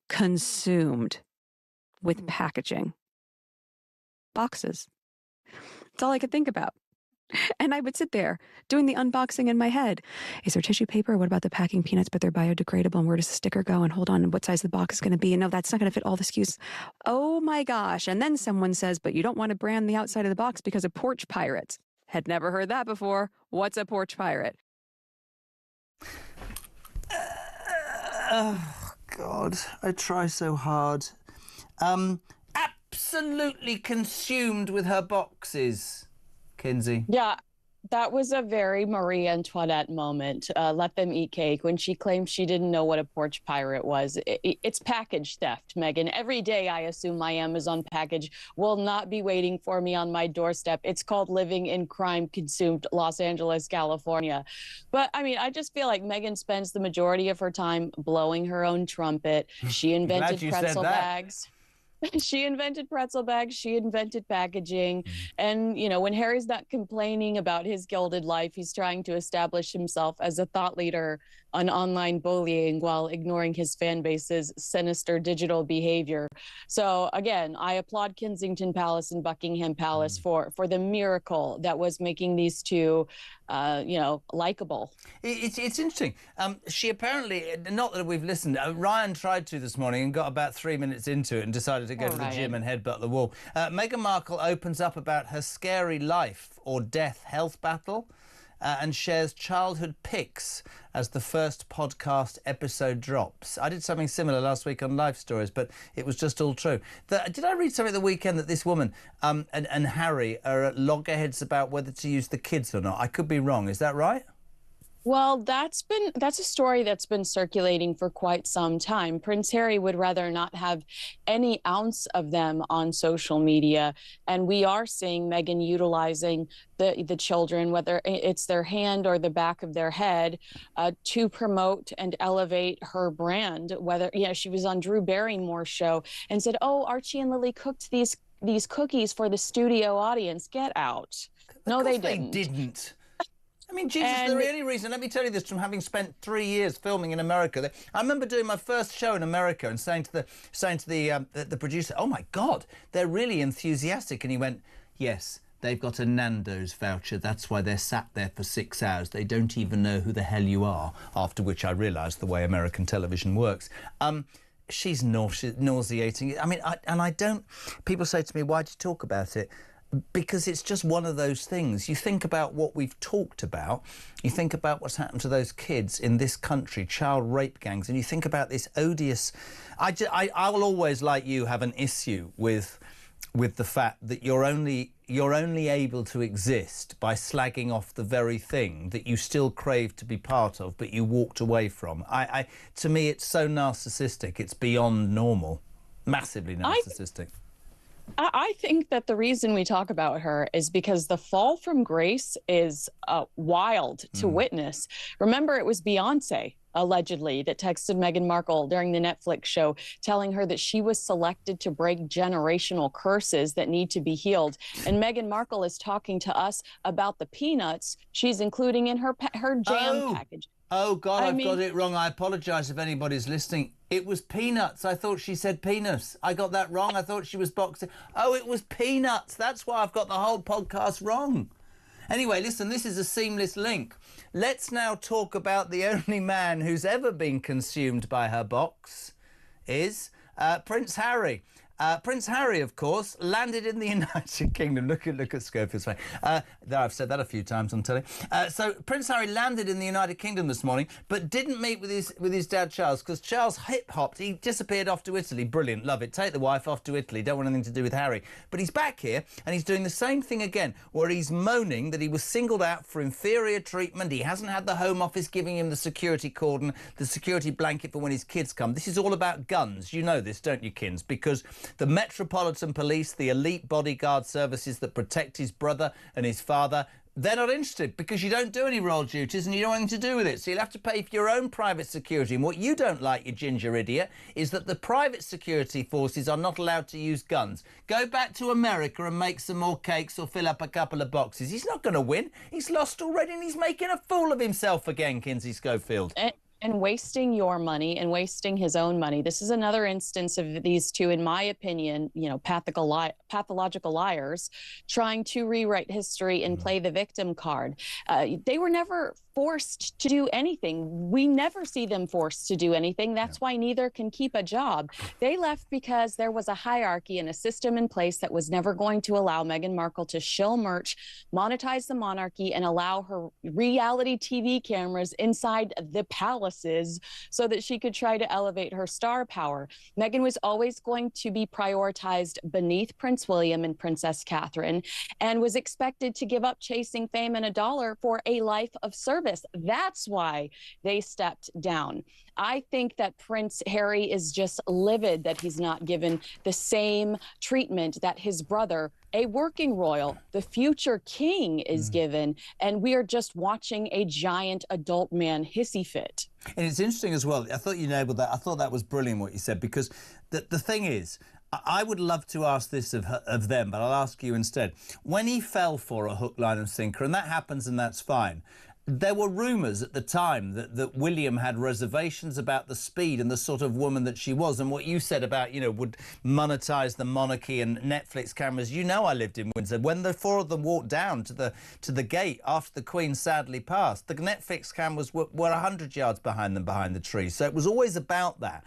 consumed with packaging. Boxes. That's all I could think about. And I would sit there doing the unboxing in my head. Is there tissue paper? What about the packing peanuts? But they're biodegradable. And where does the sticker go? And hold on, and what size the box is going to be? And no, that's not going to fit all the SKUs. Oh my gosh. And then someone says, but you don't want to brand the outside of the box because of porch pirates. Had never heard that before. What's a porch pirate? Oh, God, I try so hard. Absolutely consumed with her boxes. Kinsey. Yeah, that was a very Marie Antoinette moment. Let them eat cake when she claimed she didn't know what a porch pirate was. It's package theft, Meghan. Every day I assume my Amazon package will not be waiting for me on my doorstep. It's called living in crime-consumed Los Angeles, California. But, I mean, I just feel like Meghan spends the majority of her time blowing her own trumpet. She invented pretzel bags. She invented pretzel bags. She invented packaging. And, you know, when Harry's not complaining about his gilded life, he's trying to establish himself as a thought leader on online bullying while ignoring his fan base's sinister digital behavior. So, again, I applaud Kensington Palace and Buckingham Palace for the miracle that was making these 2, you know, likable. It's interesting. She apparently, not that we've listened, Ryan tried to this morning and got about 3 minutes into it and decided to go to the gym and headbutt the wall. Meghan Markle opens up about her scary life or death health battle and shares childhood pics as the first podcast episode drops. I did something similar last week on Life Stories, but it was just all true. Did I read something the weekend that this woman and Harry are at loggerheads about whether to use the kids or not? I could be wrong. Is that right? Well, that's a story that's been circulating for quite some time. Prince Harry would rather not have any ounce of them on social media. And we are seeing Meghan utilizing the children, whether it's their hand or the back of their head, to promote and elevate her brand. Whether, you know, she was on Drew Barrymore's show and said, oh, Archie and Lily cooked these cookies for the studio audience. Get out. No, they didn't. I mean, Jesus, the only reason, let me tell you this from having spent 3 years filming in America. I remember doing my first show in America and saying to the producer, oh my God, they're really enthusiastic. And he went, yes, they've got a Nando's voucher. That's why they're sat there for 6 hours. They don't even know who the hell you are. After which I realised the way American television works. She's nauseating. I mean, I don't, people say to me, why'd you talk about it? Because it's just one of those things. You think about what we've talked about, you think about what's happened to those kids in this country, child rape gangs, and you think about this odious... I will always, like you, have an issue with the fact that you're only able to exist by slagging off the very thing that you still crave to be part of, but you walked away from. To me, it's so narcissistic, it's beyond normal. Massively narcissistic. I think that the reason we talk about her is because the fall from grace is wild to witness. Remember, it was Beyonce, allegedly, that texted Meghan Markle during the Netflix show, telling her that she was selected to break generational curses that need to be healed. And Meghan Markle is talking to us about the peanuts she's including in her jam package. Oh, God, I've got it wrong. I apologise if anybody's listening. It was peanuts. I thought she said penis. I got that wrong. I thought she was boxing. Oh, it was peanuts. That's why I've got the whole podcast wrong. Anyway, listen, this is a seamless link. Let's now talk about the only man who's ever been consumed by her box is Prince Harry. Prince Harry, of course, landed in the United Kingdom. Look at Schofield's face. I've said that a few times on telly. So Prince Harry landed in the United Kingdom this morning, but didn't meet with his dad Charles, because Charles hip-hopped. He disappeared off to Italy. Brilliant, love it. Take the wife off to Italy. Don't want anything to do with Harry. But he's back here, and he's doing the same thing again, where he's moaning that he was singled out for inferior treatment. He hasn't had the Home Office giving him the security cordon, the security blanket for when his kids come. This is all about guns. You know this, don't you, Kins? Because the Metropolitan Police, the elite bodyguard services that protect his brother and his father, they're not interested because you don't do any royal duties and you don't want anything to do with it. So you'll have to pay for your own private security. And what you don't like, you ginger idiot, is that the private security forces are not allowed to use guns. Go back to America and make some more cakes or fill up a couple of boxes. He's not going to win. He's lost already and he's making a fool of himself again, Kinsey Schofield. And wasting your money and wasting his own money. This is another instance of these two, in my opinion, pathological liars trying to rewrite history and play the victim card. They were never forced to do anything. We never see them forced to do anything. That's why neither can keep a job. They left because there was a hierarchy and a system in place that was never going to allow Meghan Markle to shill merch, monetize the monarchy, and allow her reality TV cameras inside the palaces so that she could try to elevate her star power. Meghan was always going to be prioritized beneath Prince William and Princess Catherine, and was expected to give up chasing fame and a dollar for a life of service. That's why they stepped down. I think that Prince Harry is just livid that he's not given the same treatment that his brother, a working royal, the future king, is given. And we are just watching a giant adult man hissy fit. And it's interesting as well. I thought you nailed that. I thought that was brilliant what you said, because the thing is, I would love to ask this of them, but I'll ask you instead. When he fell for a hook, line and sinker, and that happens and that's fine, there were rumours at the time that William had reservations about the speed and the sort of woman that she was. And what you said about, would monetise the monarchy and Netflix cameras. I lived in Windsor. When the four of them walked down to the gate after the Queen sadly passed, the Netflix cameras were 100 yards behind them, behind the tree. So it was always about that.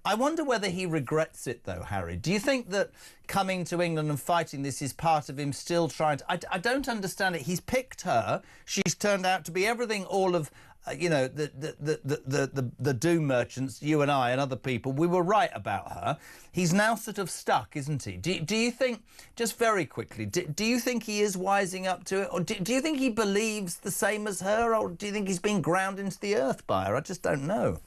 I wonder whether he regrets it, though, Harry. Do you think that coming to England and fighting this is part of him still trying to... I don't understand it. He's picked her. She's turned out to be everything all of, the doom merchants, you and I and other people. We were right about her. He's now sort of stuck, isn't he? Do you think, just very quickly, do you think he is wising up to it? Or do you think he believes the same as her? Or do you think he's been ground into the earth by her? I just don't know.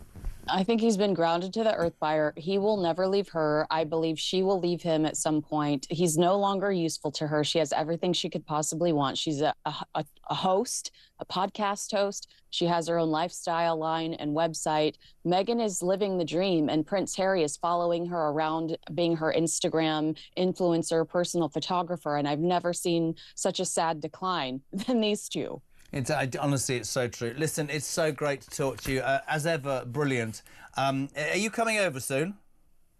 I think he's been grounded to the earth by her. He will never leave her. I believe she will leave him at some point. He's no longer useful to her. She has everything she could possibly want. She's a host, a podcast host. She has her own lifestyle line and website. Meghan is living the dream, and Prince Harry is following her around, being her Instagram influencer, personal photographer. And I've never seen such a sad decline than these two. Honestly, it's so true. Listen, it's so great to talk to you. As ever, brilliant. Are you coming over soon?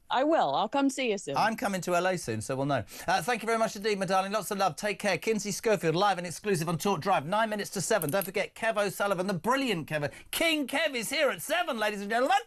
I will. I'll come see you soon. I'm coming to LA soon, so we'll know. Thank you very much indeed, my darling. Lots of love. Take care. Kinsey Schofield, live and exclusive on Talk Drive, 9 minutes to 7. Don't forget Kev O'Sullivan, the brilliant Kev. King Kev is here at 7, ladies and gentlemen.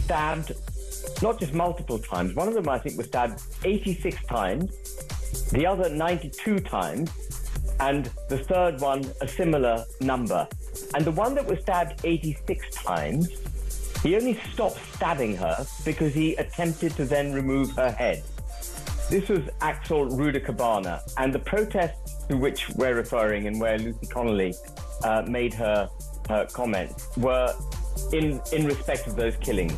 stabbed not just multiple times. One of them, I think, was stabbed 86 times, the other 92 times, and the third one a similar number. And the one that was stabbed 86 times, he only stopped stabbing her because he attempted to then remove her head. This was Axel Rudacabana, and the protests to which we're referring and where Lucy Connolly made her comments were in respect of those killings.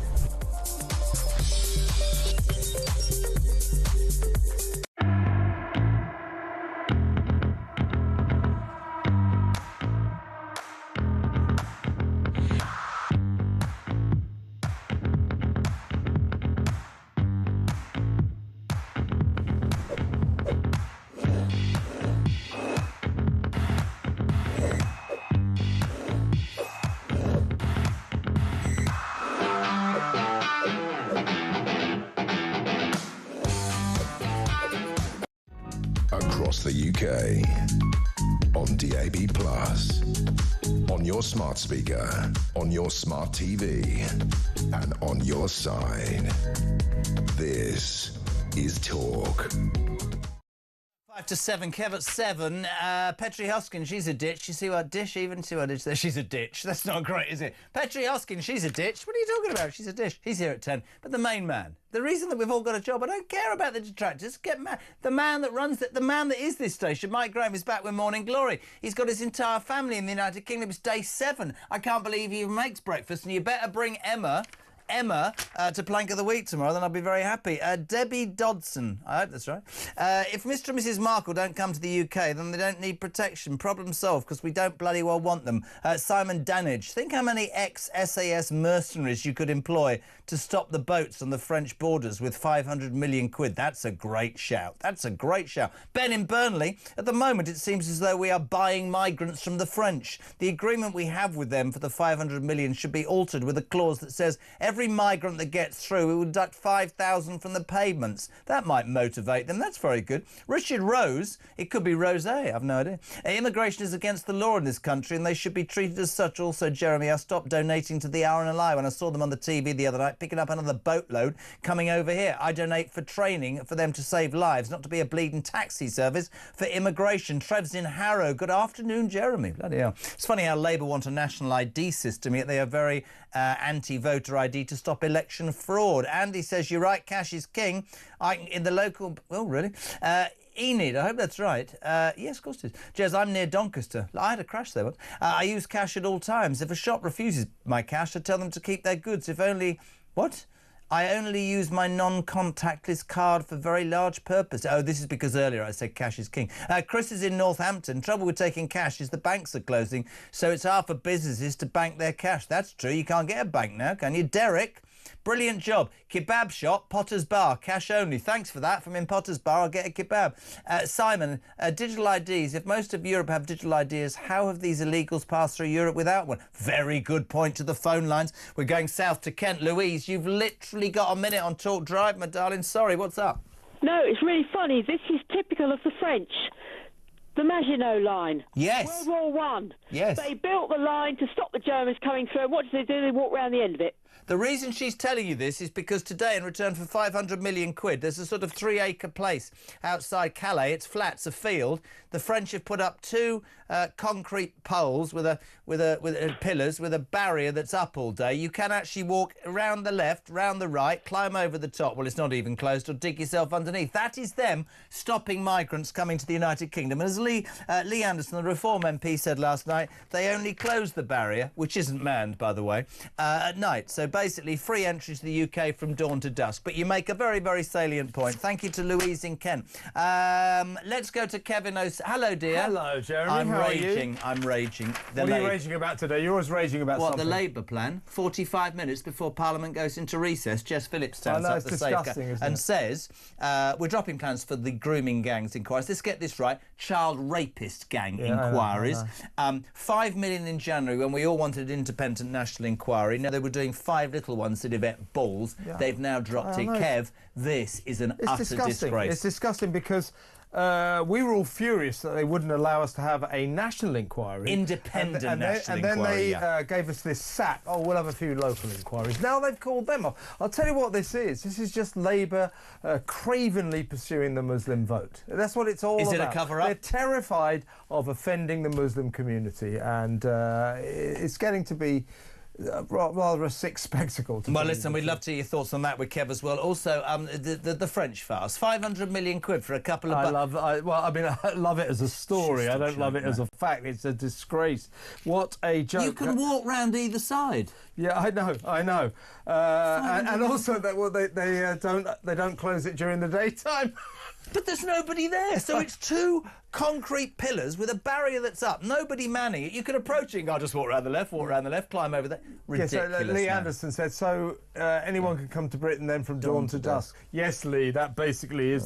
Across the UK, on DAB+, on your smart speaker, on your smart TV, and on your side. This is Talk. 5 to 7, Kev at 7. Petri Hoskin, she's a ditch. You see what dish? Even see what ditch there? She's a ditch. That's not great, is it? Petri Hoskin, she's a ditch. What are you talking about? She's a dish. He's here at 10. But the main man, the reason that we've all got a job, I don't care about the detractors. Get mad. The man that runs the man that is this station, Mike Graham, is back with Morning Glory. He's got his entire family in the United Kingdom. It's day 7. I can't believe he even makes breakfast. And you better bring Emma to Plank of the Week tomorrow, then I'll be very happy. Debbie Dodson, I hope that's right. If Mr and Mrs Markle don't come to the UK, then they don't need protection. Problem solved, because we don't bloody well want them. Simon Danage, think how many ex-SAS mercenaries you could employ to stop the boats on the French borders with 500 million quid. That's a great shout. That's a great shout. Ben in Burnley, at the moment it seems as though we are buying migrants from the French. The agreement we have with them for the 500 million should be altered with a clause that says every migrant that gets through, we will deduct 5,000 from the payments. That might motivate them. That's very good. Richard Rose, it could be Rose, I've no idea. Immigration is against the law in this country and they should be treated as such. Also, Jeremy, I stopped donating to the Hour and a Lie when I saw them on the TV the other night picking up another boatload coming over here. I donate for training for them to save lives, not to be a bleeding taxi service for immigration. Trev's in Harrow. Good afternoon, Jeremy. Bloody hell. It's funny how Labour want a national ID system, yet they are very anti-voter ID to stop election fraud. Andy says, you're right, cash is king. In the local... Oh, really? Enid, I hope that's right. Yes, of course it is. Jez, I'm near Doncaster. I had a crash there once. I use cash at all times. If a shop refuses my cash, I tell them to keep their goods. If only... What? I only use my non-contactless card for very large purpose. Oh, this is because earlier I said cash is king. Chris is in Northampton. Trouble with taking cash is the banks are closing, so it's hard for businesses to bank their cash. That's true. You can't get a bank now, can you? Derek, brilliant job. Kebab shop, Potter's Bar, cash only. Thanks for that. From in Potter's Bar, I'll get a kebab. Simon, digital IDs. If most of Europe have digital IDs, how have these illegals passed through Europe without one? Very good point to the phone lines. We're going south to Kent. Louise, you've literally got a minute on Talk Drive, my darling. Sorry, what's up? No, it's really funny. This is typical of the French. The Maginot Line. Yes. World War I. Yes. They built the line to stop the Germans coming through. What do? They walk round the end of it. The reason she's telling you this is because today, in return for 500 million quid, there's a sort of 3-acre place outside Calais. It's flat, it's a field. The French have put up 2 concrete poles with pillars with a barrier that's up all day. You can actually walk around the left, round the right, climb over the top. Well, it's not even closed, or dig yourself underneath. That is them stopping migrants coming to the United Kingdom. And as Lee Anderson, the Reform MP, said last night, they only closed the barrier, which isn't manned, by the way, at night. So basically, free entry to the UK from dawn to dusk. But you make a very, very salient point. Thank you to Louise in Kent. Let's go to Kevin O'S. Hello, dear. Hello, Jeremy. I'm How raging. Are you? I'm raging. What are you raging about today? You're always raging about something. What, the Labour plan? 45 minutes before Parliament goes into recess, Jess Phillips stands up the safeguard and says, we're dropping plans for the grooming gangs inquiries. Let's get this right. Child rapist gang inquiries. I know. 5 million in January when we all wanted an independent national inquiry. Now they were doing 5 little ones that Yvette balls. Yeah. They've now dropped it. Kev, this is an utter disgrace. It's disgusting because we were all furious that they wouldn't allow us to have a national inquiry. Independent national inquiry. And then they gave us this sap. Oh, we'll have a few local inquiries. Now they've called them off. I'll tell you what this is. This is just Labour cravenly pursuing the Muslim vote. That's what it's all about. Is it a cover-up? They're terrified of offending the Muslim community, and it's getting to be rather a sick spectacle. Well, listen, we'd love to hear your thoughts on that with Kev as well. Also, the French farce, 500 million quid for a couple of... I love it as a story. I don't love it as a fact. It's a disgrace. What a joke. You can walk round either side. Yeah, I know. And also, they don't close it during the daytime. But there's nobody there, so it's two concrete pillars with a barrier that's up. Nobody manning it. You can approach it and go, I'll just walk around the left, climb over there. Ridiculous. Yeah, so Lee Anderson said, anyone can come to Britain then from dawn to dusk. Yes, Lee, that basically is the